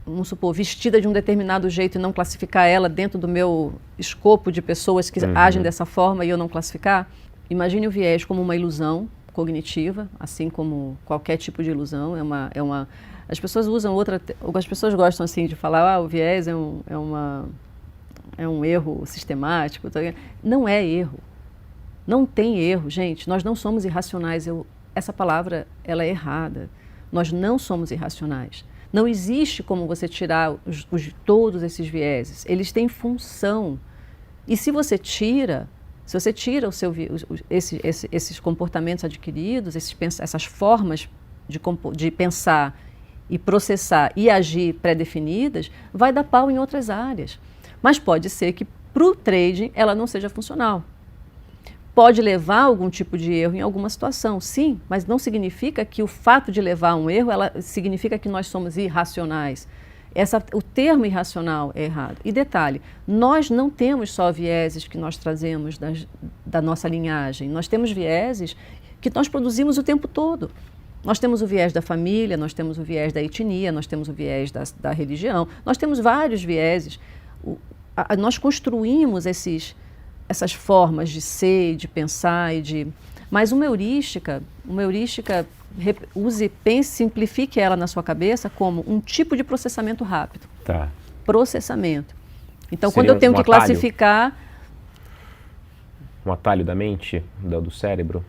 vamos supor, vestida de um determinado jeito e não classificar ela dentro do meu escopo de pessoas que agem dessa forma e eu não classificar? Imagine o viés como uma ilusão cognitiva, assim como qualquer tipo de ilusão. As pessoas usam as pessoas gostam assim de falar, o viés é um erro sistemático. Não é erro. Não tem erro, gente. Nós não somos irracionais. Essa palavra, ela é errada. Nós não somos irracionais. Não existe como você tirar todos esses vieses. Eles têm função. E se você tira esses comportamentos adquiridos, essas formas de pensar e processar e agir pré-definidas, vai dar pau em outras áreas. Mas pode ser que para o trading ela não seja funcional. Pode levar a algum tipo de erro em alguma situação, sim, mas não significa que o fato de levar a um erro, significa que nós somos irracionais. O termo irracional é errado. E detalhe, nós não temos só vieses que nós trazemos da nossa linhagem, nós temos vieses que nós produzimos o tempo todo. Nós temos o viés da família, nós temos o viés da etnia, nós temos o viés da religião, nós temos vários vieses. Nós construímos essas formas de ser, de pensar Mas uma heurística pense, simplifique ela na sua cabeça como um tipo de processamento rápido. Tá. Processamento. Então, Seria quando eu tenho que atalho? classificar... Um atalho da mente, do cérebro?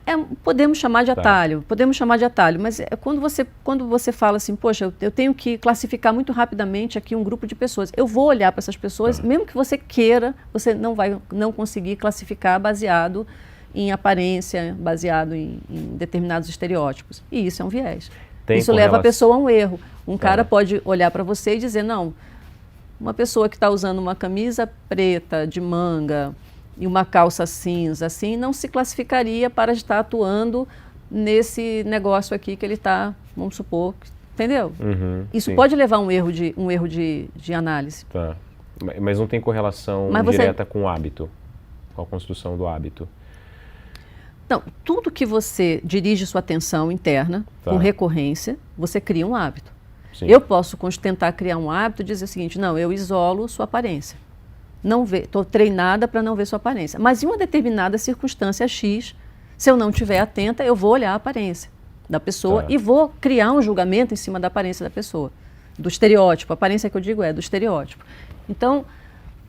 Podemos chamar de atalho, mas quando você fala assim, poxa, eu tenho que classificar muito rapidamente aqui um grupo de pessoas. Eu vou olhar para essas pessoas, mesmo que você queira, você não vai conseguir classificar baseado em aparência, baseado em determinados estereótipos. E isso é um viés. Isso leva a pessoa a um erro. Um cara pode olhar para você e dizer, não, uma pessoa que está usando uma camisa preta de manga e uma calça cinza, assim, não se classificaria para estar atuando nesse negócio aqui que ele está, vamos supor, entendeu? Isso pode levar a um erro de análise. Tá. Mas não tem correlação direta com o hábito, com a construção do hábito? Não, tudo que você dirige sua atenção interna, com recorrência, você cria um hábito. Sim. Eu posso tentar criar um hábito e dizer o seguinte, não, eu isolo sua aparência. Estou treinada para não ver sua aparência. Mas em uma determinada circunstância X, se eu não estiver atenta, eu vou olhar a aparência da pessoa e vou criar um julgamento em cima da aparência da pessoa, do estereótipo. A aparência que eu digo é do estereótipo. Então,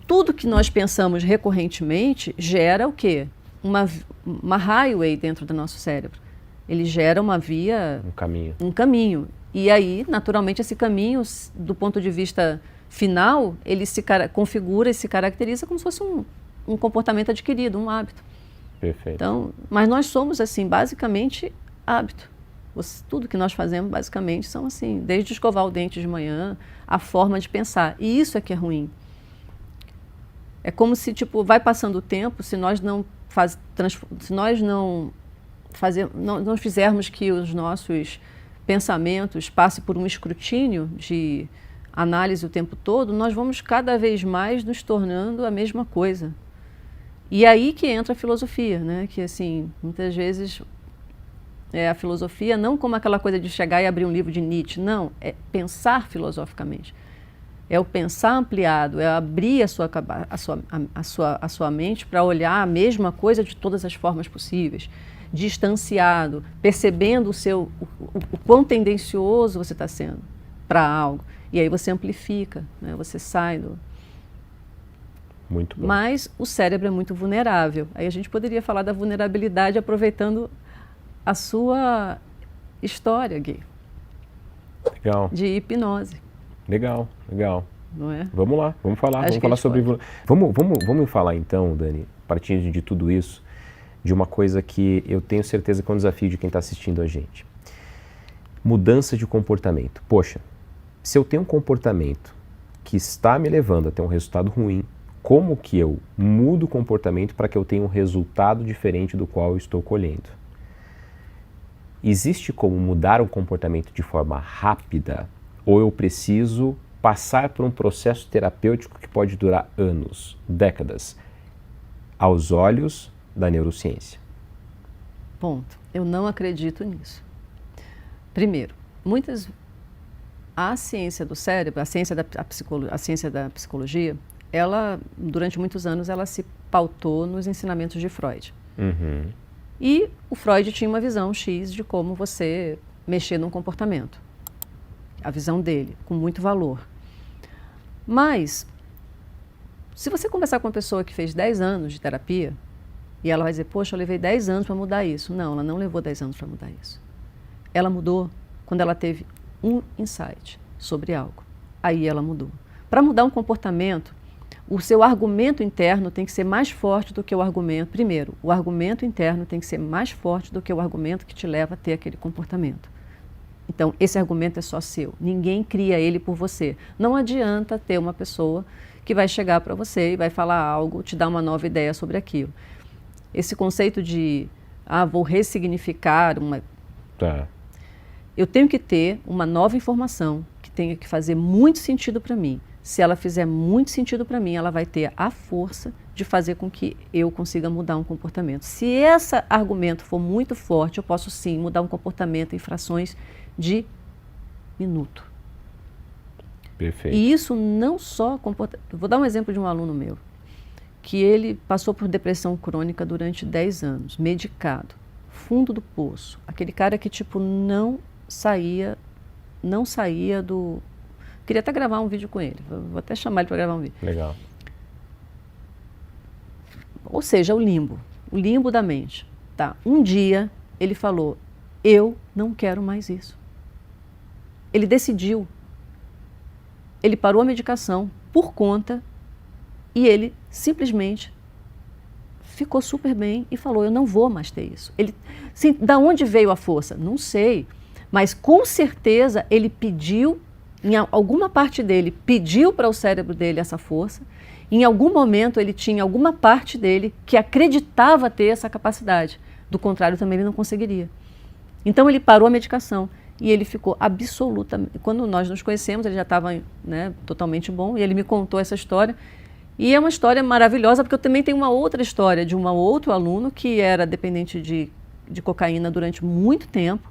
tudo que nós pensamos recorrentemente gera o quê? Uma highway dentro do nosso cérebro. Ele gera uma via... Um caminho. E aí, naturalmente, esse caminho, do ponto de vista final, ele se configura e se caracteriza como se fosse um comportamento adquirido, um hábito. Perfeito. Então, mas nós somos, assim, basicamente, hábito. Tudo que nós fazemos, basicamente, são assim, desde escovar o dente de manhã, a forma de pensar. E isso é que é ruim. É como se, tipo, vai passando o tempo, se nós não fizermos que os nossos pensamentos passem por um escrutínio de análise o tempo todo, nós vamos cada vez mais nos tornando a mesma coisa. E aí que entra a filosofia, né? Que, assim, muitas vezes a filosofia não como aquela coisa de chegar e abrir um livro de Nietzsche, não, é pensar filosoficamente. É o pensar ampliado, é abrir a sua mente para olhar a mesma coisa de todas as formas possíveis, distanciado, percebendo o quão tendencioso você está sendo para algo. E aí você amplifica, né? Você sai do... Muito bom. Mas o cérebro é muito vulnerável. Aí a gente poderia falar da vulnerabilidade aproveitando a sua história, Gui. Legal. De hipnose. Legal. Não é? Vamos lá, vamos falar sobre... Vamos falar então, Dani, partindo de tudo isso, de uma coisa que eu tenho certeza que é um desafio de quem está assistindo a gente. Mudança de comportamento. Poxa, se eu tenho um comportamento que está me levando a ter um resultado ruim, como que eu mudo o comportamento para que eu tenha um resultado diferente do qual eu estou colhendo? Existe como mudar um comportamento de forma rápida ou eu preciso passar por um processo terapêutico que pode durar anos, décadas, aos olhos da neurociência? Ponto. Eu não acredito nisso. Primeiro, a ciência do cérebro, a ciência da psicologia, ela, durante muitos anos, ela se pautou nos ensinamentos de Freud. Uhum. E o Freud tinha uma visão X de como você mexer num comportamento. A visão dele, com muito valor. Mas, se você conversar com uma pessoa que fez 10 anos de terapia, e ela vai dizer, poxa, eu levei 10 anos para mudar isso. Não, ela não levou 10 anos para mudar isso. Ela mudou quando ela teve um insight sobre algo. Aí ela mudou. Para mudar um comportamento, o seu argumento interno tem que ser mais forte do que o argumento. Primeiro, o argumento interno tem que ser mais forte do que o argumento que te leva a ter aquele comportamento. Então, esse argumento é só seu. Ninguém cria ele por você. Não adianta ter uma pessoa que vai chegar para você e vai falar algo, te dar uma nova ideia sobre aquilo. Esse conceito de, vou ressignificar uma... Tá. Eu tenho que ter uma nova informação que tenha que fazer muito sentido para mim. Se ela fizer muito sentido para mim, ela vai ter a força de fazer com que eu consiga mudar um comportamento. Se esse argumento for muito forte, eu posso sim mudar um comportamento em frações de minuto. Perfeito. E isso não só Vou dar um exemplo de um aluno meu, que ele passou por depressão crônica durante 10 anos, medicado, fundo do poço. Aquele cara que tipo não saía do... Queria até gravar um vídeo com ele, vou até chamar ele para gravar um vídeo. Legal. Ou seja, o limbo da mente. Tá? Um dia ele falou, eu não quero mais isso. Ele decidiu. Ele parou a medicação por conta e ele simplesmente ficou super bem e falou, eu não vou mais ter isso. Sim, da onde veio a força? Não sei, mas com certeza ele pediu, em alguma parte dele, pediu para o cérebro dele essa força, em algum momento ele tinha alguma parte dele que acreditava ter essa capacidade, do contrário também ele não conseguiria. Então ele parou a medicação e ele ficou absolutamente... Quando nós nos conhecemos, ele já estava, né, totalmente bom e ele me contou essa história. E é uma história maravilhosa, porque eu também tenho uma outra história de um outro aluno que era dependente de cocaína durante muito tempo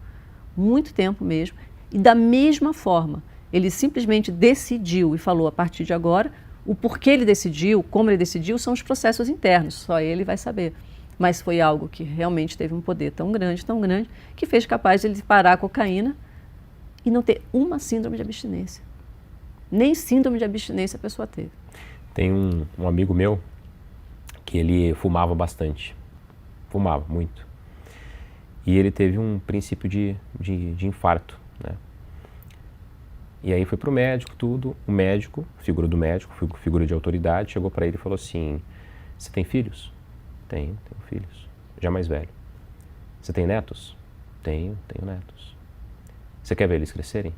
mesmo, e da mesma forma, ele simplesmente decidiu e falou, a partir de agora, o porquê ele decidiu, como ele decidiu, são os processos internos, só ele vai saber. Mas foi algo que realmente teve um poder tão grande, que fez capaz de ele parar a cocaína e não ter uma síndrome de abstinência. Nem síndrome de abstinência a pessoa teve. Tem um amigo meu que ele fumava bastante, fumava muito. E ele teve um princípio de infarto, né? E aí foi pro médico, tudo. O médico, figura do médico, figura de autoridade, chegou para ele e falou assim, você tem filhos? Tenho filhos, já mais velho. Você tem netos? Tenho netos. Você quer ver eles crescerem?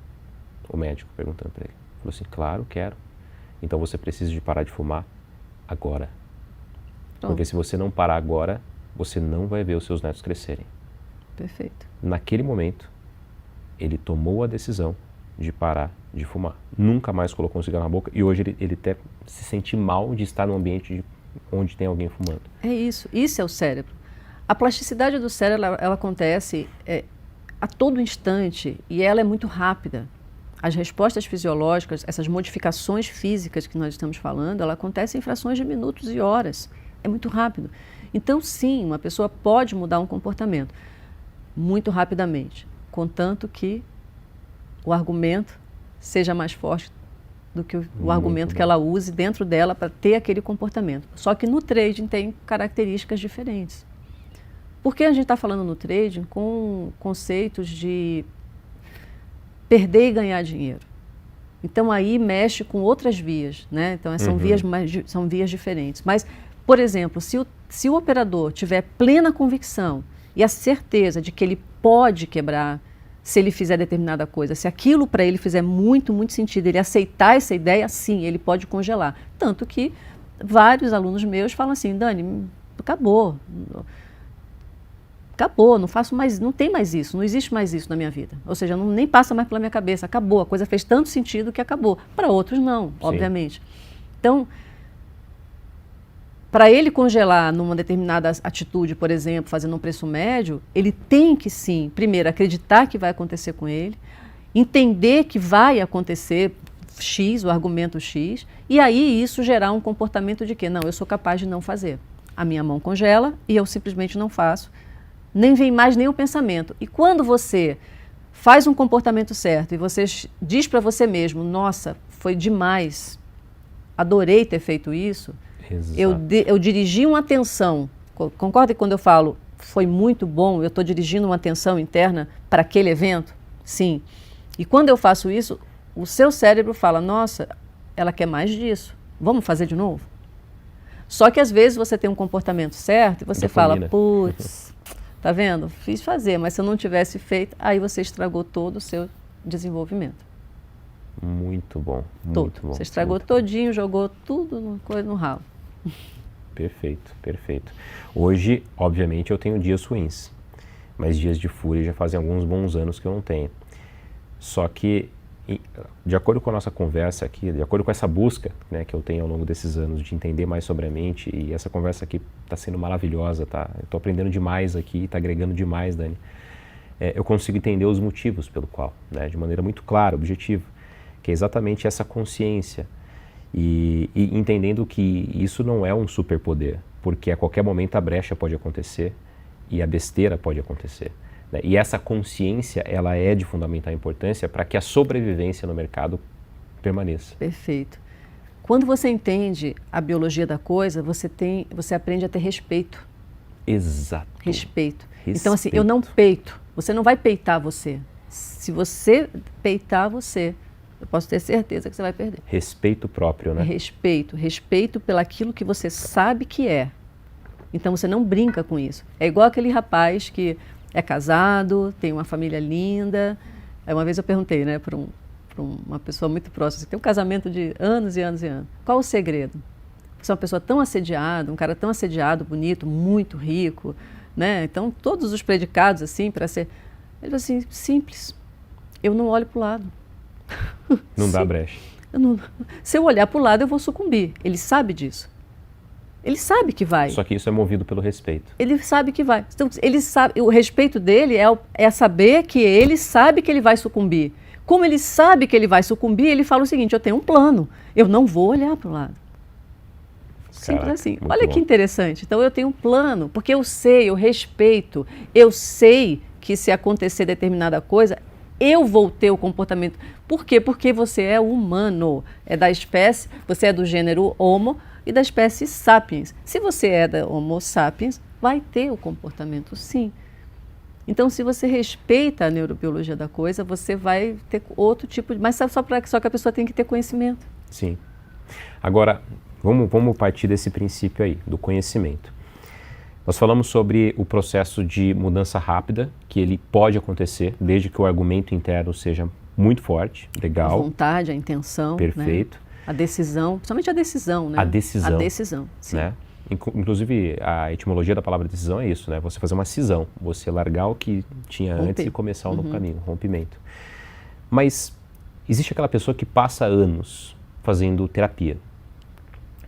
O médico perguntando para ele. Falou assim, claro, quero. Então você precisa de parar de fumar agora. Porque se você não parar agora, você não vai ver os seus netos crescerem. Perfeito. Naquele momento, ele tomou a decisão de parar de fumar. Nunca mais colocou um cigarro na boca e hoje ele até se sente mal de estar num ambiente onde tem alguém fumando. É isso. Isso é o cérebro. A plasticidade do cérebro, ela acontece a todo instante e ela é muito rápida. As respostas fisiológicas, essas modificações físicas que nós estamos falando, ela acontece em frações de minutos e horas. É muito rápido. Então, sim, uma pessoa pode mudar um comportamento muito rapidamente, contanto que o argumento seja mais forte do que o argumento que ela use dentro dela para ter aquele comportamento. Só que no trading tem características diferentes. Por que a gente está falando no trading com conceitos de perder e ganhar dinheiro? Então aí mexe com outras vias, né? Então são vias diferentes. Mas Por exemplo, se o operador tiver plena convicção e a certeza de que ele pode quebrar se ele fizer determinada coisa, se aquilo para ele fizer muito, muito sentido, ele aceitar essa ideia, sim, ele pode congelar. Tanto que vários alunos meus falam assim, Dani, acabou, não faço mais, não tem mais isso, não existe mais isso na minha vida. Ou seja, nem passa mais pela minha cabeça, acabou, a coisa fez tanto sentido que acabou. Para outros não, sim, obviamente. Então, para ele congelar numa determinada atitude, por exemplo, fazendo um preço médio, ele tem que sim, primeiro, acreditar que vai acontecer com ele, entender que vai acontecer X, o argumento X, e aí isso gerar um comportamento de que, não, eu sou capaz de não fazer. A minha mão congela e eu simplesmente não faço, nem vem mais nenhum pensamento. E quando você faz um comportamento certo e você diz para você mesmo, nossa, foi demais, adorei ter feito isso, eu dirigi uma atenção, concorda que quando eu falo foi muito bom, eu estou dirigindo uma atenção interna para aquele evento? Sim. E quando eu faço isso, o seu cérebro fala, nossa, ela quer mais disso, vamos fazer de novo? Só que às vezes você tem um comportamento certo e você fala, putz, tá vendo? Fiz fazer, mas se eu não tivesse feito, aí você estragou todo o seu desenvolvimento. Muito bom, muito bom. Você estragou todinho, jogou tudo no ralo. Perfeito, perfeito. Hoje, obviamente, eu tenho dias ruins, mas dias de fúria já fazem alguns bons anos que eu não tenho. Só que, de acordo com a nossa conversa aqui, de acordo com essa busca, né, que eu tenho ao longo desses anos de entender mais sobre a mente, e essa conversa aqui está sendo maravilhosa, tá? Eu estou aprendendo demais aqui, está agregando demais, Dani. Eu consigo entender os motivos pelo qual, né, de maneira muito clara, objetiva, que é exatamente essa consciência. E entendendo que isso não é um superpoder, porque a qualquer momento a brecha pode acontecer e a besteira pode acontecer, né? E essa consciência, ela é de fundamental importância para que a sobrevivência no mercado permaneça. Perfeito. Quando você entende a biologia da coisa, você aprende a ter respeito. Exato. Respeito. Então assim, eu não peito, você não vai peitar você. Se você peitar você, eu posso ter certeza que você vai perder. Respeito próprio, né? Respeito pelaquilo que você sabe que é. Então você não brinca com isso. É igual aquele rapaz que é casado, tem uma família linda. Aí uma vez eu perguntei, né, para uma pessoa muito próxima, tem um casamento de anos e anos e anos. Qual o segredo? Você é uma pessoa tão assediada, um cara tão assediado, bonito, muito rico, né? Então todos os predicados assim para ser. Ele falou assim, simples. Eu não olho para o lado. Não dá brecha. Se eu olhar para o lado, eu vou sucumbir. Ele sabe disso. Ele sabe que vai. Só que isso é movido pelo respeito. Ele sabe que vai. Então, ele sabe, o respeito dele é saber que ele sabe que ele vai sucumbir. Como ele sabe que ele vai sucumbir, ele fala o seguinte, eu tenho um plano, eu não vou olhar para o lado. Simples assim. Olha que interessante. Então eu tenho um plano, porque eu sei, eu respeito, eu sei que se acontecer determinada coisa, eu vou ter o comportamento. Por quê? Porque você é humano, é da espécie, você é do gênero Homo e da espécie Sapiens. Se você é da Homo Sapiens, vai ter o comportamento sim. Então, se você respeita a neurobiologia da coisa, você vai ter outro tipo de... Mas só que a pessoa tem que ter conhecimento. Sim. Agora, vamos partir desse princípio aí, do conhecimento. Nós falamos sobre o processo de mudança rápida, que ele pode acontecer, desde que o argumento interno seja muito forte, legal. A vontade, a intenção. Perfeito. Né? A decisão, principalmente a decisão, né? A decisão. A decisão, sim. Né? Inclusive, a etimologia da palavra decisão é isso, né? Você fazer uma cisão, você largar o que tinha antes e começar um novo caminho, rompimento. Mas existe aquela pessoa que passa anos fazendo terapia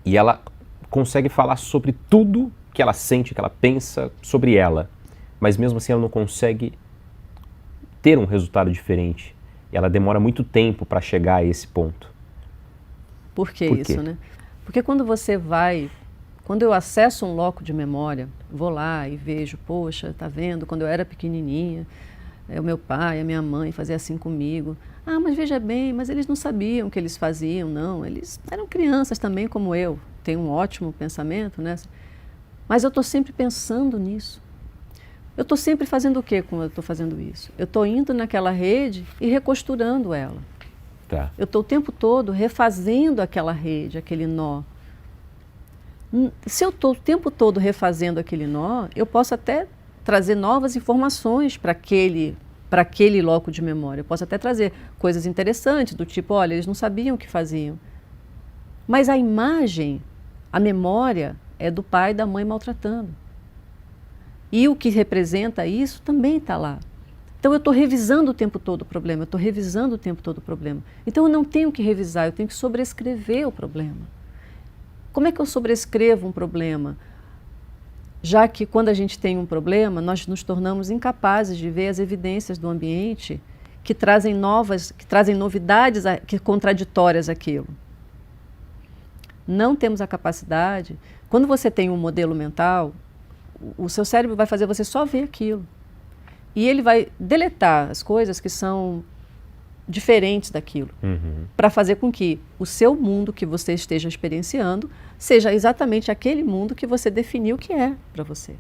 e ela consegue falar sobre tudo que ela sente, que ela pensa sobre ela, mas mesmo assim ela não consegue ter um resultado diferente. E ela demora muito tempo para chegar a esse ponto. Por que isso, né? Porque quando eu acesso um bloco de memória, vou lá e vejo, poxa, tá vendo, quando eu era pequenininha, o meu pai, a minha mãe fazia assim comigo. Ah, mas veja bem, mas eles não sabiam o que eles faziam, não. Eles eram crianças também como eu. Tenho um ótimo pensamento, né? Mas eu estou sempre pensando nisso. Eu estou sempre fazendo o quê quando eu estou fazendo isso? Eu estou indo naquela rede e recosturando ela. Tá. Eu estou o tempo todo refazendo aquela rede, aquele nó. Se eu estou o tempo todo refazendo aquele nó, eu posso até trazer novas informações para aquele loco de memória. Eu posso até trazer coisas interessantes, do tipo, olha, eles não sabiam o que faziam. Mas a imagem, a memória, é do pai e da mãe maltratando. E o que representa isso também está lá. Então eu estou revisando o tempo todo o problema, eu estou revisando o tempo todo o problema. Então eu não tenho que revisar, eu tenho que sobrescrever o problema. Como é que eu sobrescrevo um problema? Já que quando a gente tem um problema, nós nos tornamos incapazes de ver as evidências do ambiente que trazem novidades contraditórias àquilo. Não temos a capacidade. Quando você tem um modelo mental, o seu cérebro vai fazer você só ver aquilo. E ele vai deletar as coisas que são diferentes daquilo, para fazer com que o seu mundo que você esteja experienciando seja exatamente aquele mundo que você definiu que é para você.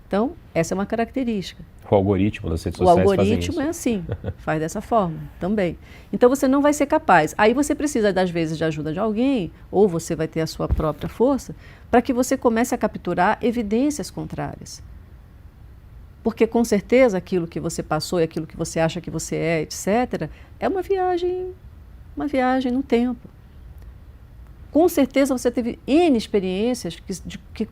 Então, essa é uma característica. O algoritmo das redes sociais fazem isso. O algoritmo é assim, faz dessa forma também. Então, você não vai ser capaz. Aí você precisa, às vezes, de ajuda de alguém, ou você vai ter a sua própria força, para que você comece a capturar evidências contrárias. Porque, com certeza, aquilo que você passou e aquilo que você acha que você é, etc., é uma viagem no tempo. Com certeza, você teve N experiências que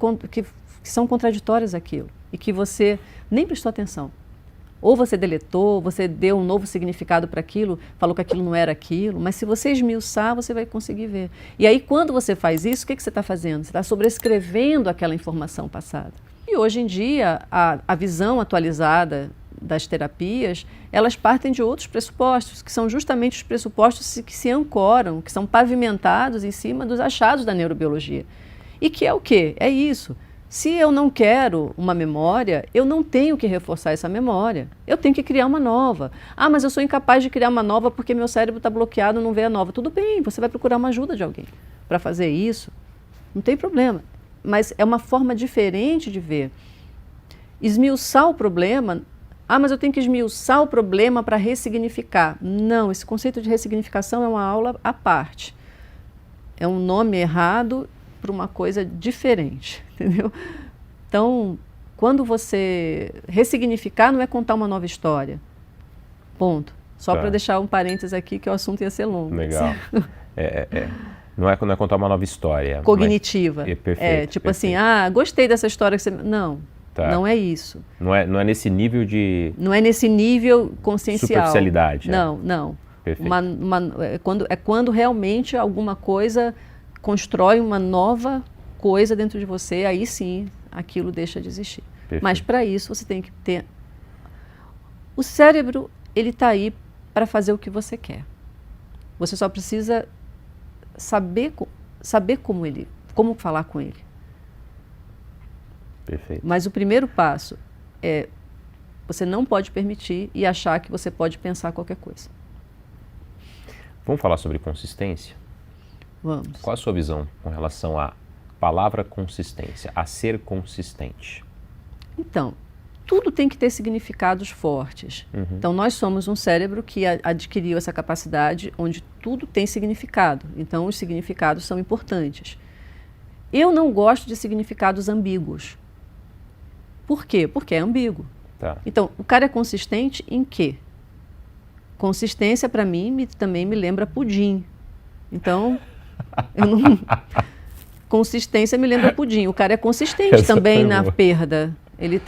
são contraditórias àquilo e que você nem prestou atenção. Ou você deletou, você deu um novo significado para aquilo, falou que aquilo não era aquilo, mas se você esmiuçar, você vai conseguir ver. E aí, quando você faz isso, o que você está fazendo? Você está sobrescrevendo aquela informação passada. E hoje em dia, a visão atualizada das terapias, elas partem de outros pressupostos, que são justamente os pressupostos que se ancoram, que são pavimentados em cima dos achados da neurobiologia. E que é o quê? É isso. Se eu não quero uma memória, eu não tenho que reforçar essa memória. Eu tenho que criar uma nova. Ah, mas eu sou incapaz de criar uma nova porque meu cérebro está bloqueado, não vê a nova. Tudo bem, você vai procurar uma ajuda de alguém para fazer isso. Não tem problema. Mas é uma forma diferente de ver. Esmiuçar o problema... Ah, mas eu tenho que esmiuçar o problema para ressignificar. Não, esse conceito de ressignificação é uma aula à parte. É um nome errado para uma coisa diferente, entendeu? Então, quando você ressignificar, não é contar uma nova história. Ponto. Só para deixar um parênteses aqui, que o assunto ia ser longo. Legal. Não é contar uma nova história. Cognitiva. Mas... perfeito. Tipo assim, gostei dessa história que você... Não. Tá. Não é isso. Não é nesse nível de... Não é nesse nível consciencial. Superficialidade. Não. Perfeito. É quando realmente alguma coisa constrói uma nova coisa dentro de você, aí sim, aquilo deixa de existir. Perfeito. Mas para isso você tem que ter... O cérebro, ele está aí para fazer o que você quer. Você só precisa saber como falar com ele. Perfeito. Mas o primeiro passo é você não pode permitir e achar que você pode pensar qualquer coisa. Vamos falar sobre consistência? Vamos. Qual a sua visão com relação à palavra consistência, a ser consistente? Então, tudo tem que ter significados fortes. Então, nós somos um cérebro que adquiriu essa capacidade onde tudo tem significado. Então, os significados são importantes. Eu não gosto de significados ambíguos. Por quê? Porque é ambíguo. Tá. Então, o cara é consistente em quê? Consistência, para mim, também me lembra pudim. Então, consistência me lembra pudim. O cara é consistente também na perda. Ele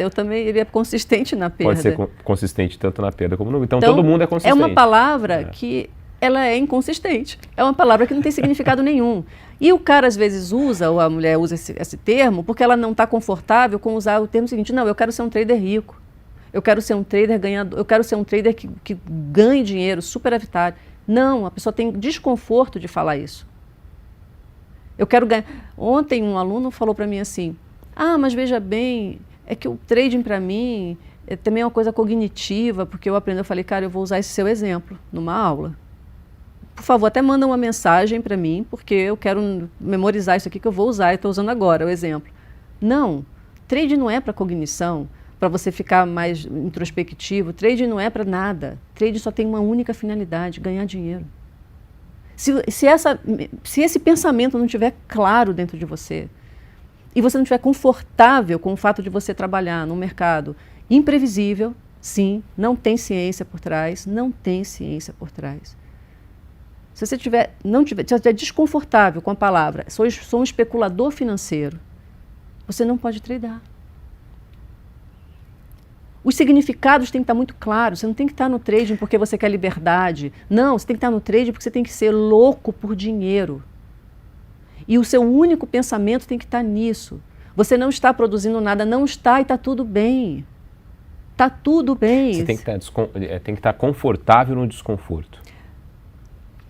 é consistente na perda. Pode ser consistente tanto na perda como no... Então, todo mundo é consistente. É uma palavra que ela é inconsistente. É uma palavra que não tem significado nenhum. E o cara, às vezes, usa, ou a mulher usa esse termo, porque ela não está confortável com usar o termo seguinte: não, eu quero ser um trader rico. Eu quero ser um trader ganhador. Eu quero ser um trader que ganhe dinheiro, superavitário. Não, a pessoa tem desconforto de falar isso. Eu quero ganhar... Ontem, um aluno falou para mim assim: mas veja bem, é que o trading para mim também é uma coisa cognitiva, porque eu aprendi. Eu falei: cara, eu vou usar esse seu exemplo numa aula. Por favor, até manda uma mensagem para mim, porque eu quero memorizar isso aqui que eu vou usar, e estou usando agora o exemplo. Não, trade não é para cognição, para você ficar mais introspectivo. Trade não é para nada. Trade só tem uma única finalidade: ganhar dinheiro. Se esse pensamento não estiver claro dentro de você, e você não estiver confortável com o fato de você trabalhar num mercado imprevisível, sim, não tem ciência por trás, não tem ciência por trás. Se você estiver desconfortável com a palavra, sou um especulador financeiro, você não pode tradar. Os significados têm que estar muito claros. Você não tem que estar no trading porque você quer liberdade. Não, você tem que estar no trading porque você tem que ser louco por dinheiro. E o seu único pensamento tem que estar nisso. Você não está produzindo nada, não está, e está tudo bem. Está tudo bem. Você tem que estar confortável no desconforto.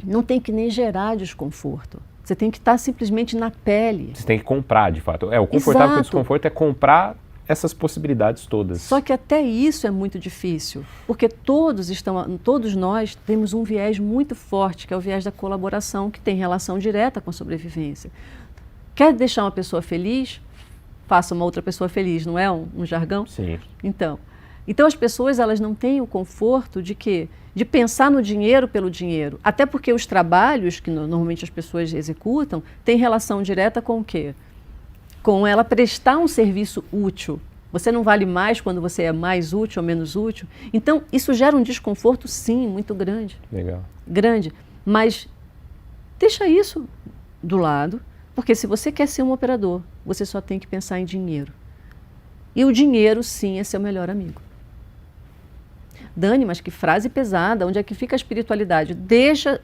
Não tem que nem gerar desconforto. Você tem que estar simplesmente na pele. Você tem que comprar, de fato. O confortável com o desconforto é comprar essas possibilidades todas. Só que até isso é muito difícil, porque todos nós temos um viés muito forte, que é o viés da colaboração, que tem relação direta com a sobrevivência. Quer deixar uma pessoa feliz? Faça uma outra pessoa feliz, não é um jargão? Sim. Então as pessoas, elas não têm o conforto de quê? De pensar no dinheiro pelo dinheiro. Até porque os trabalhos que normalmente as pessoas executam têm relação direta com o quê? Com ela prestar um serviço útil. Você não vale mais quando você é mais útil ou menos útil. Então, isso gera um desconforto, sim, muito grande. Legal. Grande. Mas deixa isso do lado, porque se você quer ser um operador, você só tem que pensar em dinheiro. E o dinheiro, sim, é seu melhor amigo. Dani, mas que frase pesada. Onde é que fica a espiritualidade? Deixa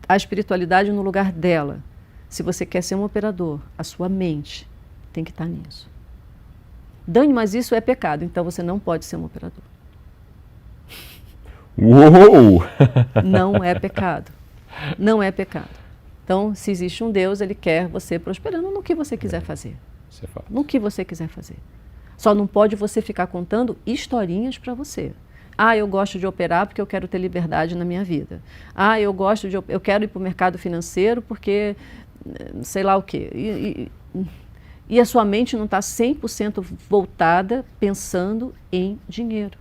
a espiritualidade no lugar dela. Se você quer ser um operador, a sua mente tem que estar nisso. Dani, mas isso é pecado, então você não pode ser um operador. Uou! Não é pecado. Não é pecado. Então, se existe um Deus, ele quer você prosperando no que você quiser fazer. Isso é fato. No que você quiser fazer. Só não pode você ficar contando historinhas para você. Ah, eu gosto de operar porque eu quero ter liberdade na minha vida. Ah, eu quero ir para o mercado financeiro porque sei lá o quê. E a sua mente não está 100% voltada pensando em dinheiro.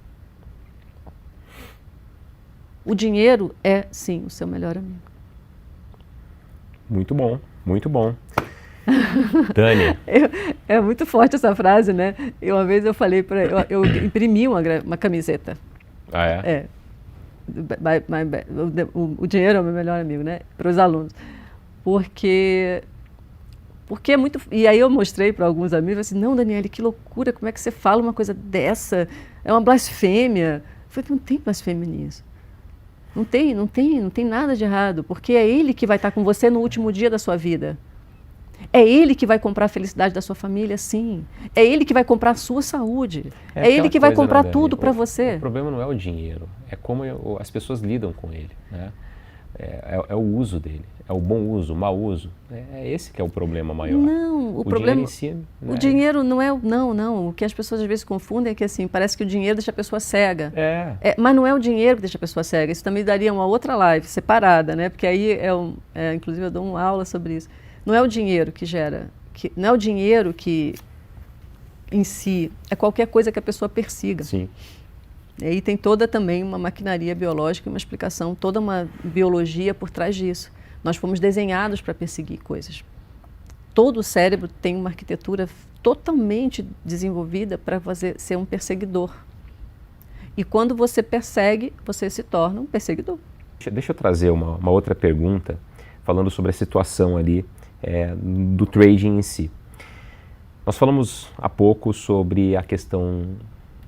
O dinheiro é, sim, o seu melhor amigo. Muito bom, muito bom. Dani. É muito forte essa frase, né? Uma vez eu falei eu imprimi uma camiseta. Ah, é? O dinheiro é o meu melhor amigo, né? Para os alunos. Porque é muito... E aí eu mostrei para alguns amigos, assim, não, Daniele, que loucura, como é que você fala uma coisa dessa? É uma blasfêmia. Eu falei, não tem blasfêmia nisso. Não tem nada de errado, porque é ele que vai estar com você no último dia da sua vida. É ele que vai comprar a felicidade da sua família, sim. É ele que vai comprar a sua saúde. É ele que vai comprar tudo para você. O problema não é o dinheiro, é como as pessoas lidam com ele, né? É o uso dele, é o bom uso, o mau uso. É esse que é o problema maior. Não, o problema... Dinheiro em si, né? O dinheiro não é... Não. O que as pessoas às vezes confundem é que assim, parece que o dinheiro deixa a pessoa cega. Mas não é o dinheiro que deixa a pessoa cega. Isso também daria uma outra live separada, né? Porque aí, inclusive eu dou uma aula sobre isso. Não é o dinheiro que gera... não é o dinheiro que em si, é qualquer coisa que a pessoa persiga. Sim. E aí tem toda também uma maquinaria biológica, uma explicação, toda uma biologia por trás disso. Nós fomos desenhados para perseguir coisas. Todo o cérebro tem uma arquitetura totalmente desenvolvida para ser um perseguidor. E quando você persegue, você se torna um perseguidor. Deixa eu trazer uma outra pergunta, falando sobre a situação ali do trading em si. Nós falamos há pouco sobre a questão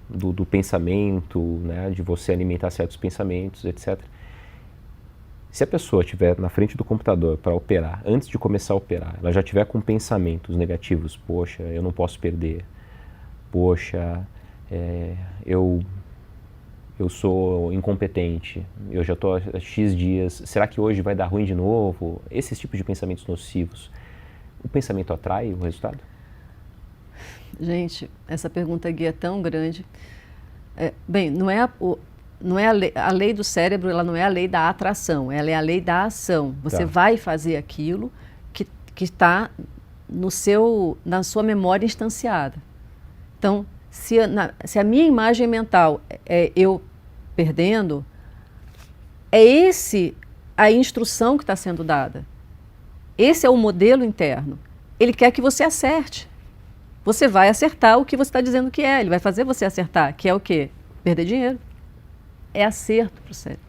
do pensamento, né, de você alimentar certos pensamentos, etc. Se a pessoa estiver na frente do computador para operar, antes de começar a operar, ela já estiver com pensamentos negativos, poxa, eu não posso perder, poxa, eu sou incompetente, eu já estou há X dias, será que hoje vai dar ruim de novo? Esses tipos de pensamentos nocivos, o pensamento atrai o resultado? Gente, essa pergunta aqui é tão grande. Bem, não é a lei do cérebro, ela não é a lei da atração, ela é a lei da ação. Você vai fazer aquilo que está na sua memória instanciada. Então, se a minha imagem mental é eu perdendo, é a instrução que está sendo dada. Esse é o modelo interno. Ele quer que você acerte. você vai acertar o que você está dizendo que é. Ele vai fazer você acertar, que é o quê? Perder dinheiro. É acerto para o cérebro.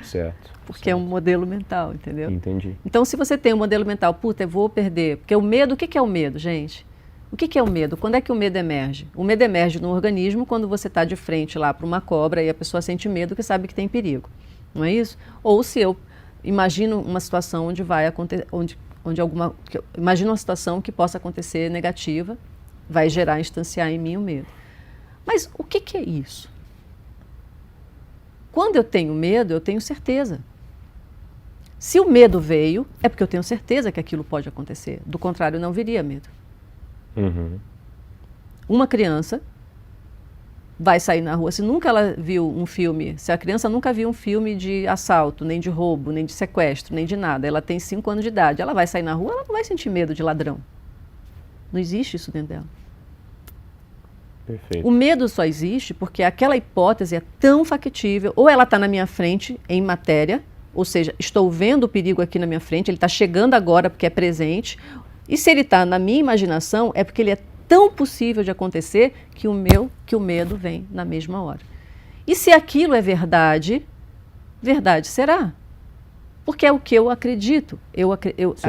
Certo. Porque é um modelo mental, entendeu? Entendi. Então, se você tem um modelo mental, puta, eu vou perder. Porque o medo, o que é o medo, gente? O que é o medo? Quando é que o medo emerge? O medo emerge no organismo quando você está de frente lá para uma cobra e a pessoa sente medo, que sabe que tem perigo. Não é isso? Ou se eu imagino uma situação onde vai acontecer, imagino uma situação que possa acontecer negativa, vai gerar, instanciar em mim o medo. Mas o que é isso? Quando eu tenho medo, eu tenho certeza. Se o medo veio, é porque eu tenho certeza que aquilo pode acontecer. Do contrário, não viria medo. Uhum. Uma criança vai sair na rua, se nunca ela viu um filme, se a criança nunca viu um filme de assalto, nem de roubo, nem de sequestro, nem de nada, ela tem 5 anos de idade, ela vai sair na rua, ela não vai sentir medo de ladrão. Não existe isso dentro dela. Perfeito. O medo só existe porque aquela hipótese é tão factível, ou ela está na minha frente em matéria, ou seja, estou vendo o perigo aqui na minha frente, ele está chegando agora porque é presente, e se ele está na minha imaginação, é porque ele é tão possível de acontecer que o medo vem na mesma hora. E se aquilo é verdade, verdade será. Porque é o que eu acredito.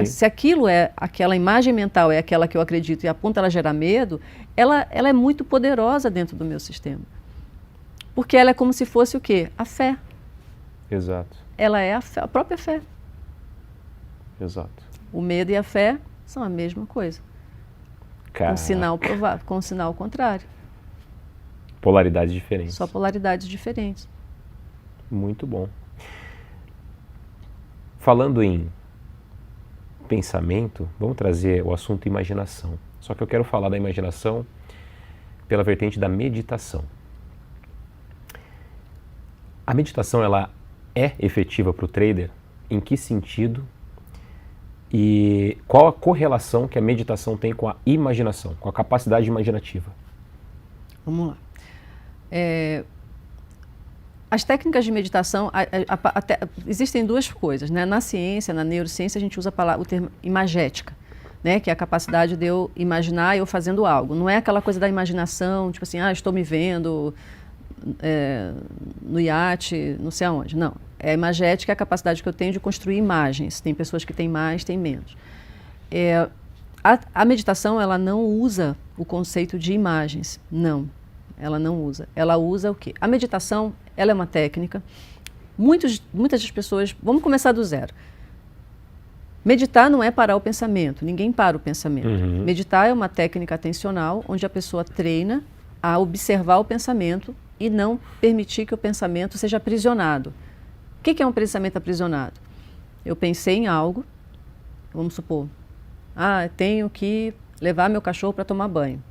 Se aquilo é, aquela imagem mental é aquela que eu acredito e a ponto ela gerar medo, ela é muito poderosa dentro do meu sistema. Porque ela é como se fosse o quê? A fé. Exato. Ela é a própria fé. Exato. O medo e a fé são a mesma coisa. Com sinal provável, com sinal contrário. Polaridades diferentes. Só polaridades diferentes. Muito bom. Falando em pensamento, vamos trazer o assunto imaginação. Só que eu quero falar da imaginação pela vertente da meditação. A meditação, ela é efetiva para o trader? Em que sentido? E qual a correlação que a meditação tem com a imaginação, com a capacidade imaginativa? Vamos lá. As técnicas de meditação, existem duas coisas, né? Na ciência, na neurociência, a gente usa o termo imagética, né? Que é a capacidade de eu imaginar eu fazendo algo. Não é aquela coisa da imaginação, tipo assim, estou me vendo no iate, não sei aonde. Não. A imagética é a capacidade que eu tenho de construir imagens. Tem pessoas que têm mais, têm menos. A meditação, ela não usa o conceito de imagens. Não, ela não usa. Ela usa o quê? A meditação, ela é uma técnica. Muitas das pessoas... Vamos começar do zero. Meditar não é parar o pensamento. Ninguém para o pensamento. Uhum. Meditar é uma técnica atencional onde a pessoa treina a observar o pensamento e não permitir que o pensamento seja aprisionado. O que é um pensamento aprisionado? Eu pensei em algo, vamos supor, tenho que levar meu cachorro para tomar banho.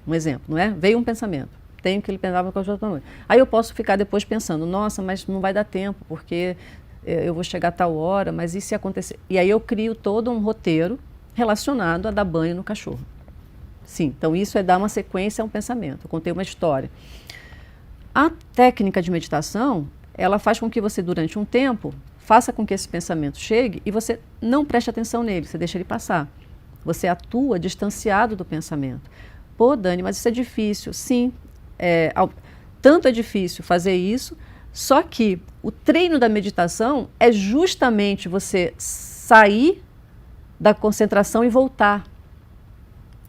Um exemplo, não é? Veio um pensamento, tenho que levar meu cachorro para tomar banho. Aí eu posso ficar depois pensando, nossa, mas não vai dar tempo, porque eu vou chegar a tal hora, mas e se acontecer? E aí eu crio todo um roteiro relacionado a dar banho no cachorro. Sim, então isso é dar uma sequência a um pensamento. Eu contei uma história. A técnica de meditação, ela faz com que você, durante um tempo, faça com que esse pensamento chegue e você não preste atenção nele, você deixa ele passar. Você atua distanciado do pensamento. Pô, Dani, mas isso é difícil. Sim, tanto é difícil fazer isso, só que o treino da meditação é justamente você sair da concentração e voltar.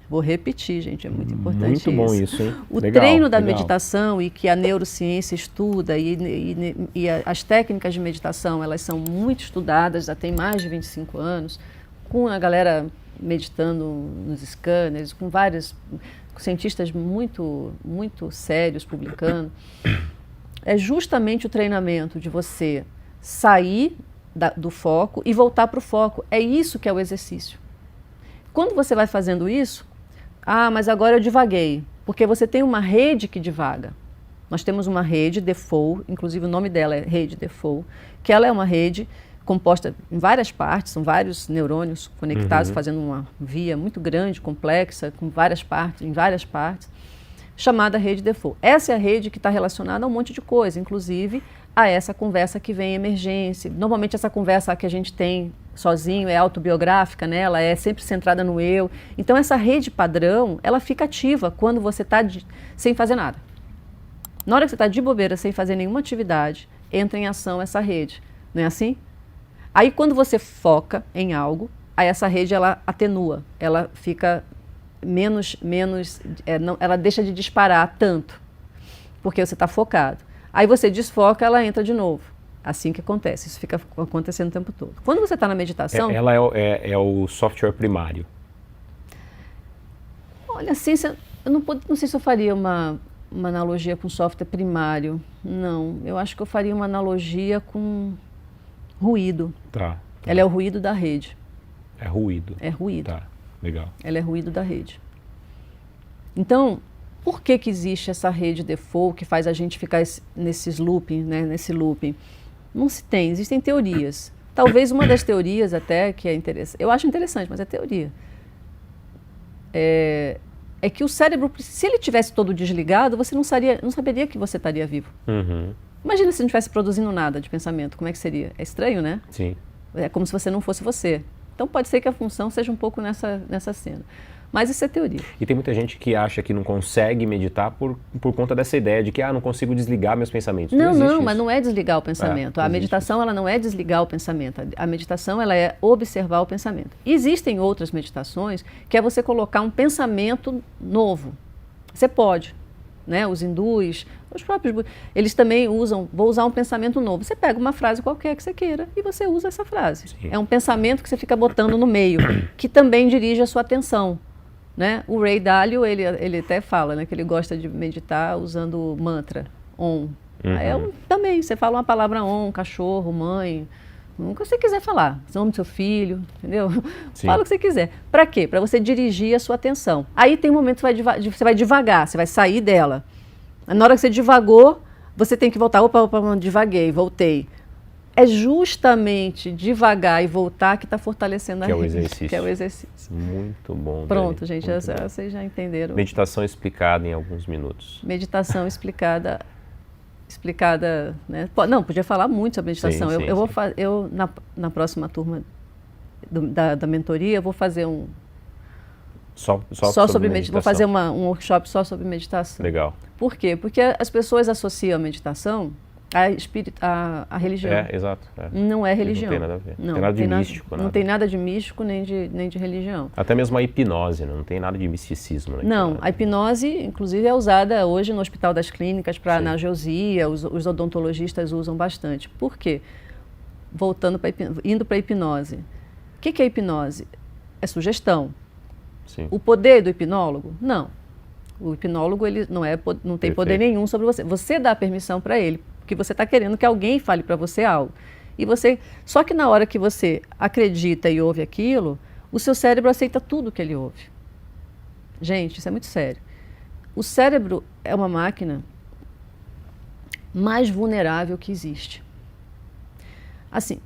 Vou repetir, gente, é muito importante isso. Muito bom isso, hein? O treino da meditação e que a neurociência estuda e as técnicas de meditação, elas são muito estudadas, já tem mais de 25 anos, com a galera meditando nos scanners, com vários cientistas muito, muito sérios publicando. É justamente o treinamento de você sair do foco e voltar para o foco. É isso que é o exercício. Quando você vai fazendo isso, mas agora eu divaguei, porque você tem uma rede que divaga. Nós temos uma rede default, inclusive o nome dela é rede default, que ela é uma rede composta em várias partes, são vários neurônios conectados, fazendo uma via muito grande, complexa, com várias partes, em várias partes, chamada rede default. Essa é a rede que está relacionada a um monte de coisa, inclusive a essa conversa que vem em emergência. Normalmente essa conversa que a gente tem sozinho, é autobiográfica, né? Ela é sempre centrada no eu. Então essa rede padrão, ela fica ativa quando você está sem fazer nada. Na hora que você está de bobeira, sem fazer nenhuma atividade, entra em ação essa rede. Não é assim? Aí quando você foca em algo, aí essa rede ela atenua, ela fica ela deixa de disparar tanto, porque você está focado. Aí você desfoca, ela entra de novo. Assim que acontece, isso fica acontecendo o tempo todo. Quando você está na meditação... Ela é o software primário. Olha, assim, eu não sei se eu faria uma analogia com software primário. Não, eu acho que eu faria uma analogia com ruído. Tá. Ela é o ruído da rede. É ruído. É ruído. Tá, legal. Ela é ruído da rede. Então, por que existe essa rede default que faz a gente ficar nesses looping, né, nesse looping? Não se tem, existem teorias. Talvez uma das teorias até que é interessante, eu acho interessante, mas é teoria. É que o cérebro, se ele tivesse todo desligado, você não saberia que você estaria vivo. Uhum. Imagina se não estivesse produzindo nada de pensamento, como é que seria? É estranho, né? Sim. É como se você não fosse você. Então pode ser que a função seja um pouco nessa cena. Mas isso é teoria. E tem muita gente que acha que não consegue meditar por conta dessa ideia de que não consigo desligar meus pensamentos. Não, mas não é desligar o pensamento. A meditação ela não é desligar o pensamento. A meditação ela é observar o pensamento. Existem outras meditações que é você colocar um pensamento novo. Você pode. Né? Os hindus, os próprios... Eles também usam, vou usar um pensamento novo. Você pega uma frase qualquer que você queira e você usa essa frase. Sim. É um pensamento que você fica botando no meio, que também dirige a sua atenção. Né? O Ray Dalio, ele até fala, né, que ele gosta de meditar usando mantra, Om. Uhum. Também, você fala uma palavra Om, cachorro, mãe, o que você quiser falar, o nome do seu filho, entendeu? Sim. Fala o que você quiser. Para quê? Para você dirigir a sua atenção. Aí tem um momento que você vai devagar, você vai sair dela. Na hora que você divagou, você tem que voltar. Opa, divaguei, voltei. É justamente devagar e voltar que está fortalecendo a rede. Exercício. Que é o exercício. Muito bom. Pronto, Dani. gente, vocês já entenderam. Meditação explicada em alguns minutos. Meditação explicada, né? Não, podia falar muito sobre meditação. Sim, eu na próxima turma da mentoria, eu vou fazer Só sobre meditação. Vou fazer um workshop só sobre meditação. Legal. Por quê? Porque as pessoas associam a meditação a religião. Exato. Não é religião. Não tem nada a ver. Não tem nada de místico. Não tem nada de místico nem de religião. Até mesmo a hipnose, não tem nada de misticismo. Não, a hipnose, inclusive, é usada hoje no Hospital das Clínicas para analgesia, os odontologistas usam bastante. Por quê? Indo para a hipnose. O que é hipnose? É sugestão. Sim. O poder do hipnólogo? Não. O hipnólogo ele não tem poder nenhum sobre você. Você dá permissão para ele, porque você está querendo que alguém fale para você algo. Só que na hora que você acredita e ouve aquilo, o seu cérebro aceita tudo que ele ouve. Gente, isso é muito sério. O cérebro é uma máquina mais vulnerável que existe. Assim,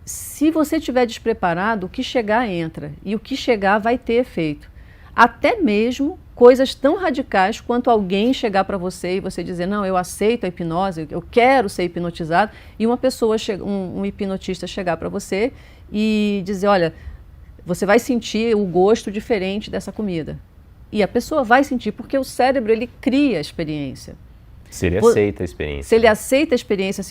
se você estiver despreparado, o que chegar entra, e o que chegar vai ter efeito. Até mesmo coisas tão radicais quanto alguém chegar para você e você dizer, não, eu aceito a hipnose, eu quero ser hipnotizado, e uma pessoa, um hipnotista chegar para você e dizer, olha, você vai sentir o gosto diferente dessa comida. E a pessoa vai sentir, porque o cérebro, ele cria a experiência. Se ele aceita a experiência. Se ele aceita a experiência,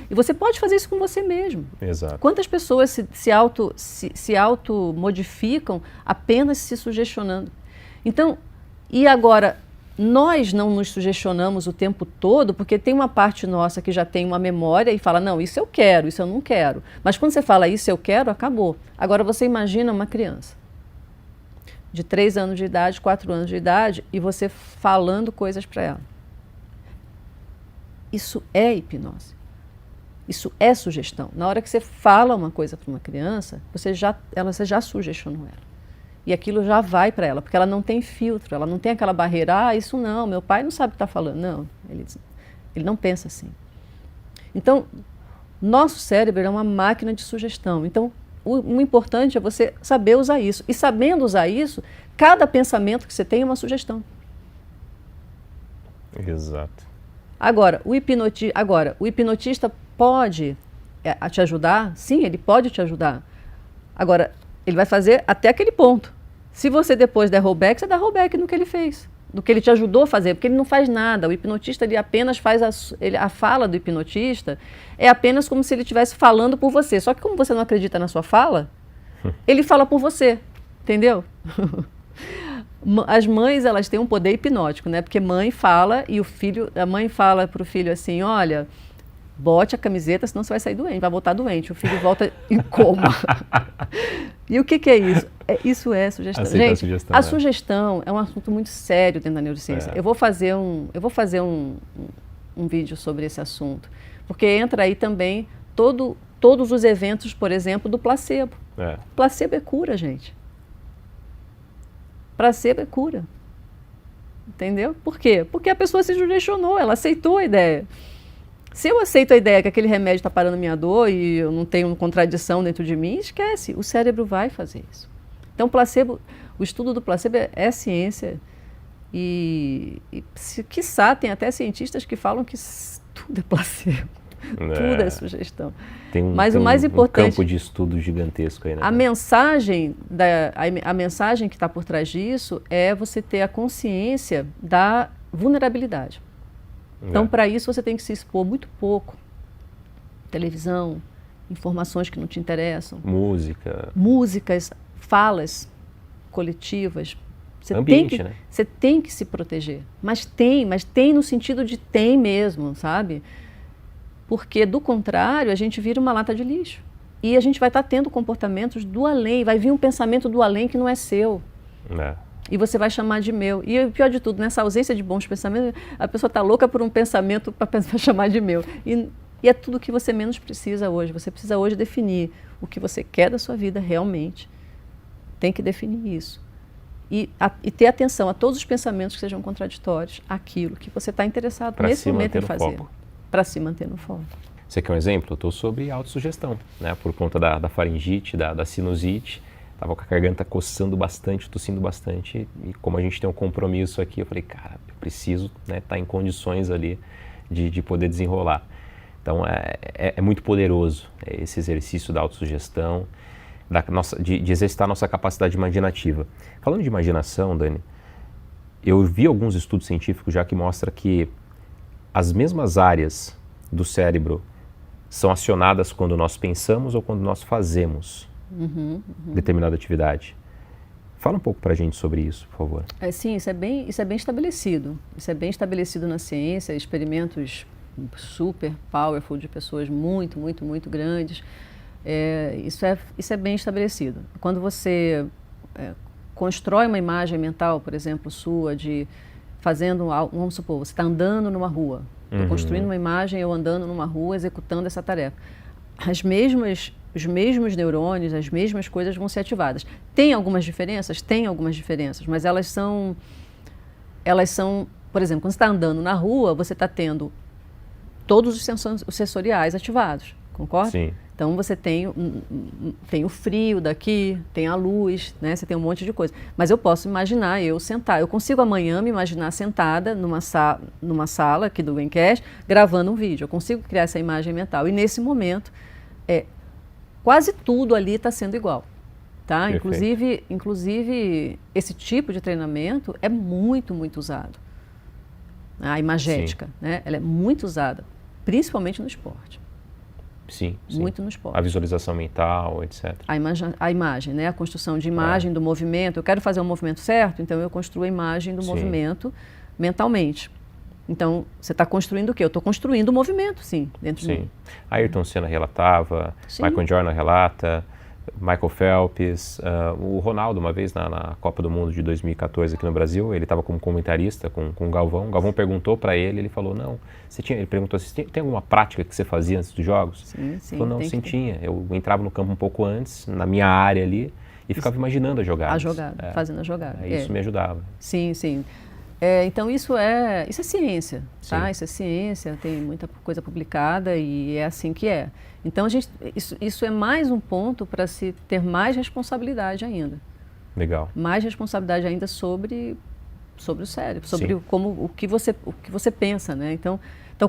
e você pode fazer isso com você mesmo. Exato. Quantas pessoas se auto-modificam apenas se sugestionando? Então, e agora, nós não nos sugestionamos o tempo todo, porque tem uma parte nossa que já tem uma memória e fala, não, isso eu quero, isso eu não quero. Mas quando você fala isso eu quero, acabou. Agora você imagina uma criança de 3 anos de idade, 4 anos de idade, e você falando coisas para ela. Isso é hipnose. Isso é sugestão. Na hora que você fala uma coisa para uma criança, você já sugestionou ela. E aquilo já vai para ela, porque ela não tem filtro, ela não tem aquela barreira, isso não, meu pai não sabe o que está falando. Não, ele não pensa assim. Então, nosso cérebro é uma máquina de sugestão. Então, o importante é você saber usar isso. E sabendo usar isso, cada pensamento que você tem é uma sugestão. Exato. Agora, o hipnotista pode te ajudar? Sim, ele pode te ajudar. Agora, ele vai fazer até aquele ponto. Se você depois der rollback, você dá rollback no que ele fez, no que ele te ajudou a fazer, porque ele não faz nada. O hipnotista, ele apenas faz a fala do hipnotista é apenas como se ele estivesse falando por você. Só que como você não acredita na sua fala, ele fala por você, entendeu? As mães, elas têm um poder hipnótico, né? Porque mãe fala e a mãe fala para o filho assim, olha, bote a camiseta, senão você vai sair doente, vai voltar doente. O filho volta em coma. E o que é isso? Isso é sugestão. Aceita gente, a sugestão, a sugestão é um assunto muito sério dentro da neurociência. Eu vou fazer um vídeo sobre esse assunto, porque entra aí também todos os eventos, por exemplo, do placebo. Placebo é cura, gente. Placebo é cura. Entendeu? Por quê? Porque a pessoa se sugestionou, ela aceitou a ideia. Se eu aceito a ideia que aquele remédio está parando minha dor e eu não tenho contradição dentro de mim, esquece, o cérebro vai fazer isso. Então, o estudo do placebo é ciência quiçá, tem até cientistas que falam que tudo é placebo, tudo é sugestão. Mas o mais importante, um campo de estudo gigantesco aí, né? A mensagem que está por trás disso é você ter a consciência da vulnerabilidade. Então, para isso, você tem que se expor muito pouco. Televisão, informações que não te interessam. Músicas, falas coletivas. Ambiente, né? Você tem que se proteger. Mas tem no sentido de tem mesmo, sabe? Porque, do contrário, a gente vira uma lata de lixo. E a gente vai estar tendo comportamentos do além, vai vir um pensamento do além que não é seu. E você vai chamar de meu. E o pior de tudo, nessa ausência de bons pensamentos, a pessoa está louca por um pensamento para chamar de meu. E é tudo o que você menos precisa hoje. Você precisa hoje definir o que você quer da sua vida realmente. Tem que definir isso. E ter atenção a todos os pensamentos que sejam contraditórios, aquilo que você está interessado nesse momento em fazer. Para se manter no foco. Você quer um exemplo? Eu estou sobre autossugestão, né? Por conta da faringite, da sinusite. Estava com a garganta coçando bastante, tossindo bastante, e como a gente tem um compromisso aqui, eu falei, cara, eu preciso estar em condições ali de poder desenrolar. Então, é muito poderoso esse exercício da autossugestão, de exercitar a nossa capacidade imaginativa. Falando de imaginação, Dani, eu vi alguns estudos científicos já que mostram que as mesmas áreas do cérebro são acionadas quando nós pensamos ou quando nós fazemos determinada atividade. Fala um pouco para a gente sobre isso, por favor. Sim, isso é bem estabelecido. Isso é bem estabelecido na ciência, experimentos super powerful de pessoas muito, muito, muito grandes. Isso é bem estabelecido. Quando você constrói uma imagem mental, por exemplo, sua, vamos supor, você está andando numa rua, estou construindo uma imagem, eu andando numa rua, executando essa tarefa. Os mesmos neurônios, as mesmas coisas vão ser ativadas. Tem algumas diferenças? Tem algumas diferenças, mas elas são, por exemplo, quando você está andando na rua, você está tendo todos os sensoriais ativados, concorda? Sim. Então você tem o frio daqui, tem a luz, né? Você tem um monte de coisa. Mas eu posso imaginar eu sentar, eu consigo amanhã me imaginar sentada numa sala aqui do Gencast, gravando um vídeo. Eu consigo criar essa imagem mental. E nesse momento, quase tudo ali está sendo igual. Tá? Inclusive, esse tipo de treinamento é muito, muito usado. A imagética, né? Ela é muito usada, principalmente no esporte. Sim. Muito no esporte. A visualização mental, etc. A imagem, né? A construção de imagem do movimento. Eu quero fazer um movimento certo, então eu construo a imagem do movimento mentalmente. Então, você está construindo o quê? Eu estou construindo o movimento, dentro de mim. Ayrton Senna relatava, Michael Jordan relata, Michael Phelps, o Ronaldo, uma vez na Copa do Mundo de 2014 aqui no Brasil, ele estava como comentarista com o Galvão. O Galvão perguntou para ele falou, não, ele perguntou assim, tem alguma prática que você fazia antes dos jogos? Sim. Ele falou, não, tinha. Eu entrava no campo um pouco antes, na minha área ali, e ficava imaginando a jogada. Fazendo a jogada. Isso me ajudava. Sim. Então, isso é ciência, tá? Isso é ciência, tem muita coisa publicada e é assim que é. Então, isso é mais um ponto para se ter mais responsabilidade ainda. Legal. Mais responsabilidade ainda sobre sobre o cérebro, sobre Sim. o que você pensa, né? Então,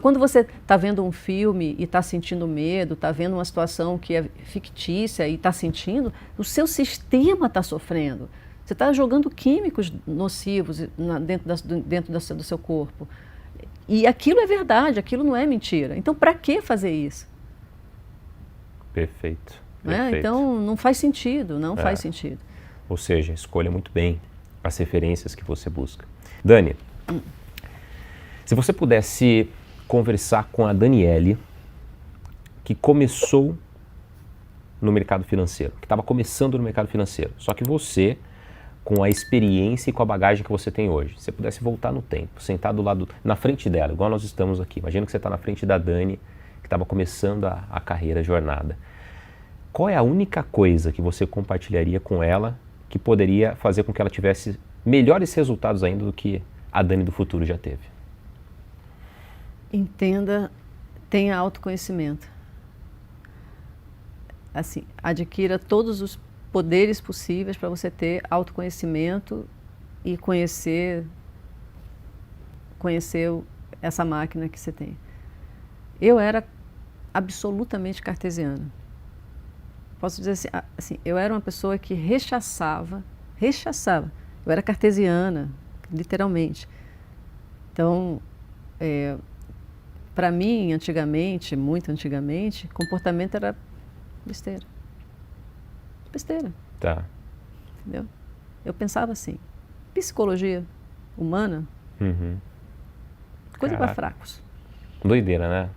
quando você está vendo um filme e está sentindo medo, está vendo uma situação que é fictícia e está sentindo, o seu sistema está sofrendo. Você está jogando químicos nocivos dentro do seu corpo. E aquilo é verdade, aquilo não é mentira. Então, para que fazer isso? Perfeito. Né? Então, não faz sentido, não faz sentido. Ou seja, escolha muito bem as referências que você busca. Dani, se você pudesse conversar com a Daniele, que começou no mercado financeiro, que estava começando no mercado financeiro, só que você, com a experiência e com a bagagem que você tem hoje, se você pudesse voltar no tempo, sentar do lado, na frente dela, igual nós estamos aqui, imagina que você está na frente da Dani, que estava começando a carreira, a jornada. Qual é a única coisa que você compartilharia com ela que poderia fazer com que ela tivesse melhores resultados ainda do que a Dani do futuro já teve? Entenda, tenha autoconhecimento. Assim, adquira todos os poderes possíveis para você ter autoconhecimento e conhecer essa máquina que você tem. Eu era absolutamente cartesiana. Posso dizer assim, eu era uma pessoa que rechaçava. Eu era cartesiana, literalmente. Então, para mim, antigamente, muito antigamente, comportamento era besteira. Besteira. Tá. Entendeu? Eu pensava assim, psicologia humana, coisa para fracos. Doideira, né?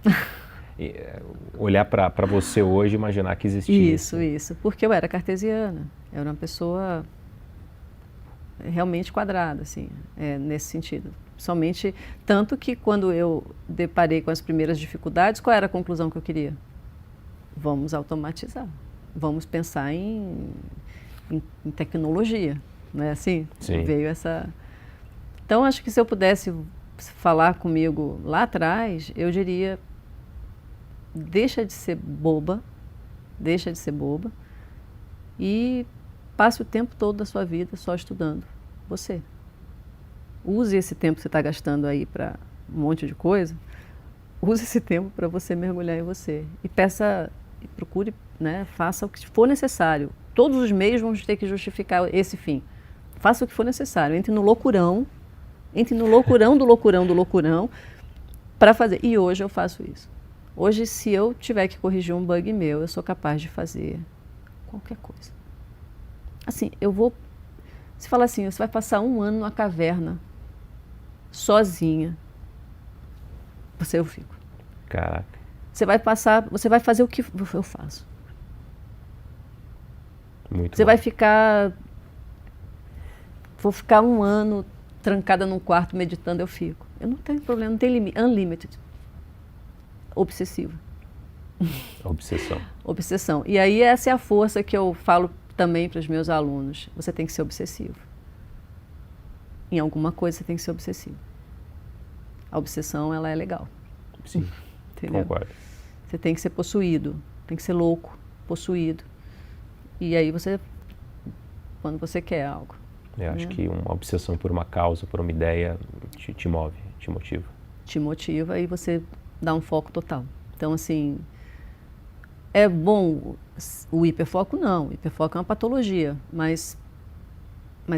Olhar para você hoje e imaginar que existia. Isso. Porque eu era cartesiana. Eu era uma pessoa realmente quadrada, assim, nesse sentido. Somente, tanto que quando eu deparei com as primeiras dificuldades, qual era a conclusão que eu queria? Vamos automatizar. Vamos pensar em tecnologia, não é assim? Sim. Veio essa... Então, acho que se eu pudesse falar comigo lá atrás, eu diria, deixa de ser boba e passe o tempo todo da sua vida só estudando você. Use esse tempo que você está gastando aí para um monte de coisa, use esse tempo para você mergulhar em você. E peça, e procure, né, faça o que for necessário. Todos os meios vão ter que justificar esse fim. Faça o que for necessário. Entre no loucurão do loucurão para fazer. E hoje eu faço isso. Hoje, se eu tiver que corrigir um bug meu, eu sou capaz de fazer qualquer coisa. Assim, eu vou... Se falar assim, você vai passar 1 ano numa caverna, sozinha, eu fico. Caraca. Você vai fazer o que eu faço. Muito Você bom. vai ficar... Vou ficar 1 ano trancada num quarto meditando, eu fico. Eu não tenho problema, não tem limite. Unlimited. Obsessivo. Obsessão. E aí essa é a força que eu falo também para os meus alunos. Você tem que ser obsessivo. Em alguma coisa você tem que ser obsessivo. A obsessão, ela é legal. Sim, entendeu? concordo. Você tem que ser possuído, tem que ser louco, possuído. E aí você, quando você quer algo. Eu acho que uma obsessão por uma causa, por uma ideia, te move, te motiva. Te motiva e você dá um foco total. Então, assim, é bom o hiperfoco? Não, o hiperfoco é uma patologia, mas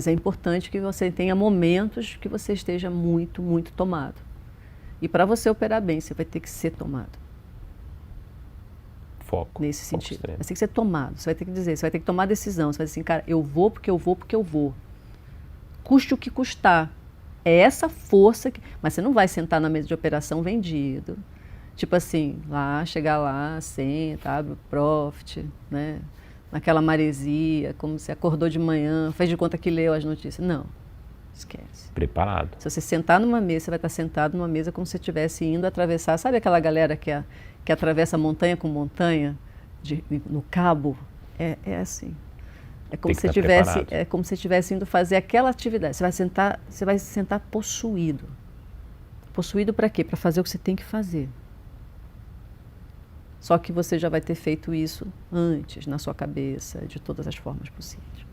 é importante que você tenha momentos que você esteja muito, muito tomado. E para você operar bem, você vai ter que ser tomado. Foco. Nesse Foco sentido. extremo. Você tem que ser tomado, você vai ter que dizer, você vai ter que tomar decisão. Você vai dizer assim, cara, eu vou porque eu vou porque eu vou. Custe o que custar. É essa força que... Mas você não vai sentar na mesa de operação vendido. Tipo assim, chegar lá, senta, abre o profit, né? Naquela maresia, como se acordou de manhã, fez de conta que leu as notícias. Não, esquece. Preparado. Se você sentar numa mesa, você vai estar sentado numa mesa como se você estivesse indo atravessar. Sabe aquela galera que atravessa montanha com montanha, no cabo? É assim. É como se você estivesse indo fazer aquela atividade. Você vai sentar possuído. Possuído para quê? Para fazer o que você tem que fazer. Só que você já vai ter feito isso antes, na sua cabeça, de todas as formas possíveis.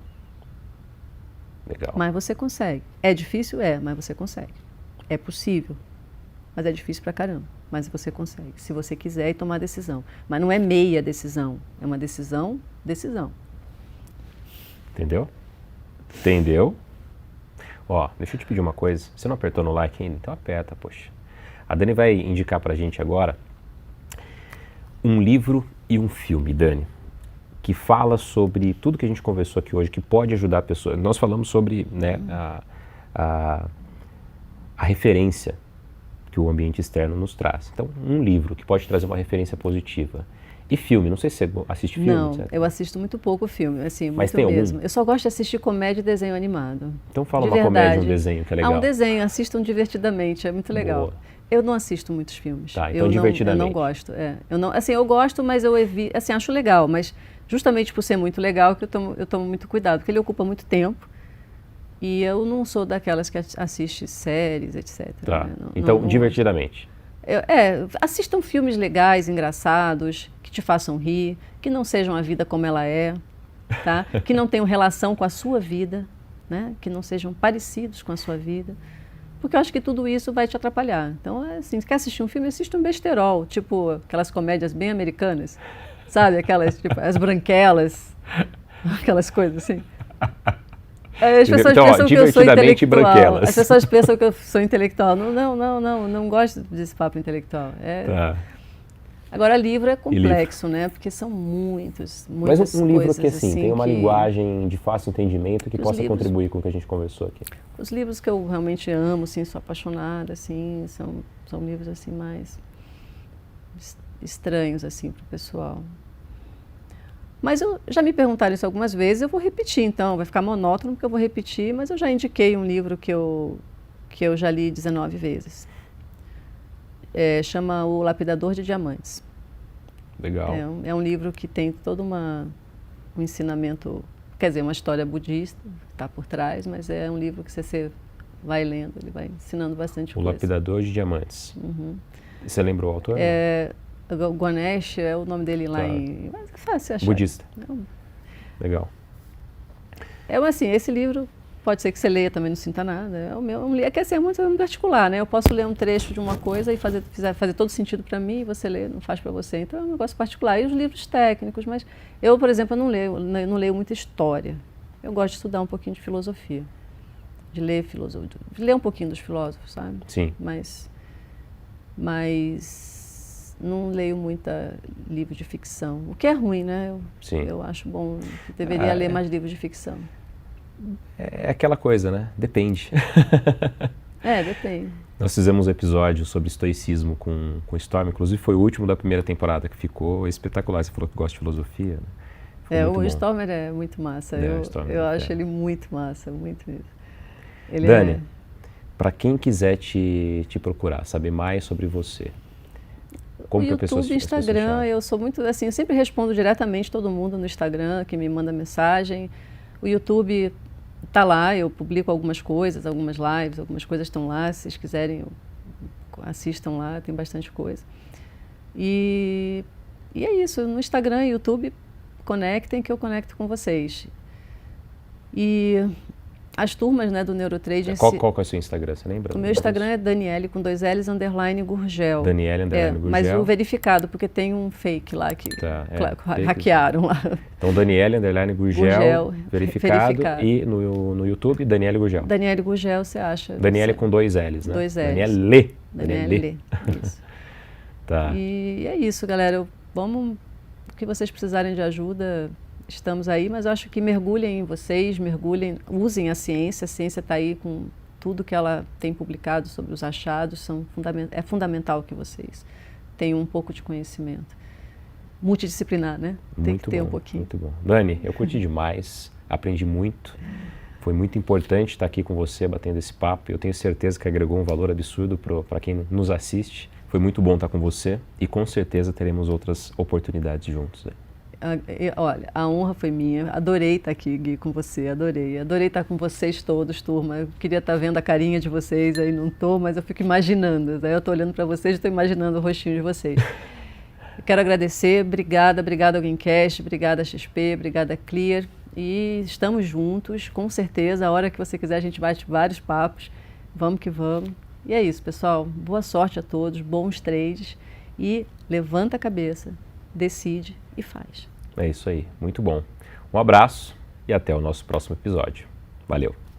Legal. Mas você consegue. É difícil? É, mas você consegue. É possível, mas é difícil pra caramba. Mas você consegue, se você quiser e tomar decisão. Mas não é meia decisão, é uma decisão. Entendeu? Entendeu? Ó, deixa eu te pedir uma coisa. Você não apertou no like ainda? Então aperta, poxa. A Dani vai indicar pra gente agora um livro e um filme, Dani, que fala sobre tudo que a gente conversou aqui hoje, que pode ajudar a pessoa. Nós falamos sobre, né, a referência que o ambiente externo nos traz. Então, um livro que pode trazer uma referência positiva. E filme, não sei se você assiste filme. Não, certo? eu assisto muito pouco filme, assim, Mas muito tem mesmo. algum? Eu só gosto de assistir comédia e desenho animado. Então fala De uma comédia, verdade. um desenho que é legal. Um desenho, assistam divertidamente, é muito legal. Boa. Eu não assisto muitos filmes. Tá, então eu divertidamente. Não gosto. Eu não, assim, eu gosto, mas eu evito, assim, acho legal, mas justamente por ser muito legal que eu tomo muito cuidado, porque ele ocupa muito tempo. E eu não sou daquelas que assiste séries, etc. Tá. Né? Então, não divertidamente. Assistam filmes legais, engraçados, que te façam rir, que não sejam a vida como ela é, tá? Que não tenham relação com a sua vida, né? Que não sejam parecidos com a sua vida, porque eu acho que tudo isso vai te atrapalhar. Então, assim, se quer assistir um filme, assista um besterol, tipo aquelas comédias bem americanas, sabe? Aquelas, tipo, as branquelas, aquelas coisas assim. As pessoas Então, pensam que eu sou divertidamente intelectual. branquelas. As pessoas pensam que eu sou intelectual. Não gosto desse papo intelectual. Tá. Agora, livro é complexo, né? Porque são muitas Mas um livro coisas, que, assim, tem uma que... linguagem de fácil entendimento que Os possa livros- contribuir com o que a gente conversou aqui. Os livros que eu realmente amo, assim, sou apaixonada, assim, são livros, assim, mais estranhos, assim, para o pessoal. Mas já me perguntaram isso algumas vezes, eu vou repetir, então, vai ficar monótono porque eu vou repetir, mas eu já indiquei um livro que eu já li 19 vezes. Chama O Lapidador de Diamantes. Legal. É um livro que tem todo um ensinamento, quer dizer, uma história budista que está por trás, mas é um livro que você vai lendo, ele vai ensinando bastante O coisa. Lapidador de Diamantes. Uhum. Você lembrou o autor? O Ganesh é o nome dele lá Tá. Mas é fácil achar. Budista. Não. Legal. Assim, esse livro pode ser que você leia também, não sinta nada. É que assim, é muito particular, né? Eu posso ler um trecho de uma coisa e fazer todo sentido para mim e você lê, não faz para você. Então é um negócio particular. E os livros técnicos, mas eu, por exemplo, eu não leio muita história. Eu gosto de estudar um pouquinho de filosofia, de ler um pouquinho dos filósofos, sabe? Sim. Mas não leio muita livro de ficção, o que é ruim, né? Sim. Eu acho bom, deveria ler mais livros de ficção. É aquela coisa, né? Depende. Depende. Nós fizemos um episódio sobre estoicismo com o Storm, inclusive foi o último da primeira temporada, que ficou espetacular. Você falou que gosta de filosofia, né? Foi muito O bom. Stormer é muito massa. O Stormer eu acho ele muito massa, muito mesmo. Ele Dani, para quem quiser te procurar, saber mais sobre você, como que a pessoa YouTube, Instagram, eu sou muito, assim, eu sempre respondo diretamente todo mundo no Instagram que me manda mensagem. O YouTube tá lá, eu publico algumas coisas, algumas lives, algumas coisas estão lá, se vocês quiserem, assistam lá, tem bastante coisa. E é isso, no Instagram e YouTube, conectem que eu conecto com vocês. E as turmas, né, do Neurotrading... Qual que é o seu Instagram, você lembra? O meu Instagram é Daniele, com 2 L's, _Gurgel. Daniele, Gurgel. Mas o verificado, porque tem um fake lá que fake. hackearam lá. Então, Daniele, Gurgel, verificado. E no YouTube, Daniele Gurgel. Daniele Gurgel, você acha? Daniele com 2 L's, né? 2 L's. Daniele. Isso. Tá. E é isso, galera. O que vocês precisarem de ajuda, estamos aí, mas eu acho que mergulhem em vocês, usem a ciência está aí com tudo que ela tem publicado sobre os achados, é fundamental que vocês tenham um pouco de conhecimento. Multidisciplinar, né? Tem que ter um pouquinho. Muito bom. Dani, eu curti demais, aprendi muito, foi muito importante estar aqui com você, batendo esse papo, eu tenho certeza que agregou um valor absurdo para quem nos assiste. Foi muito bom estar com você e com certeza teremos outras oportunidades juntos. Olha, a honra foi minha, adorei estar aqui, Gui, com você, adorei estar com vocês todos, turma. Eu queria estar vendo a carinha de vocês, aí não estou, mas eu fico imaginando, aí eu estou olhando para vocês e estou imaginando o rostinho de vocês. Eu quero agradecer, obrigada ao Gamecast, obrigada XP, obrigada Clear, e estamos juntos, com certeza. A hora que você quiser a gente bate vários papos, vamos que vamos. E é isso, pessoal. Boa sorte a todos, bons trades e levanta a cabeça, decide e faz. É isso aí, muito bom. Um abraço e até o nosso próximo episódio. Valeu!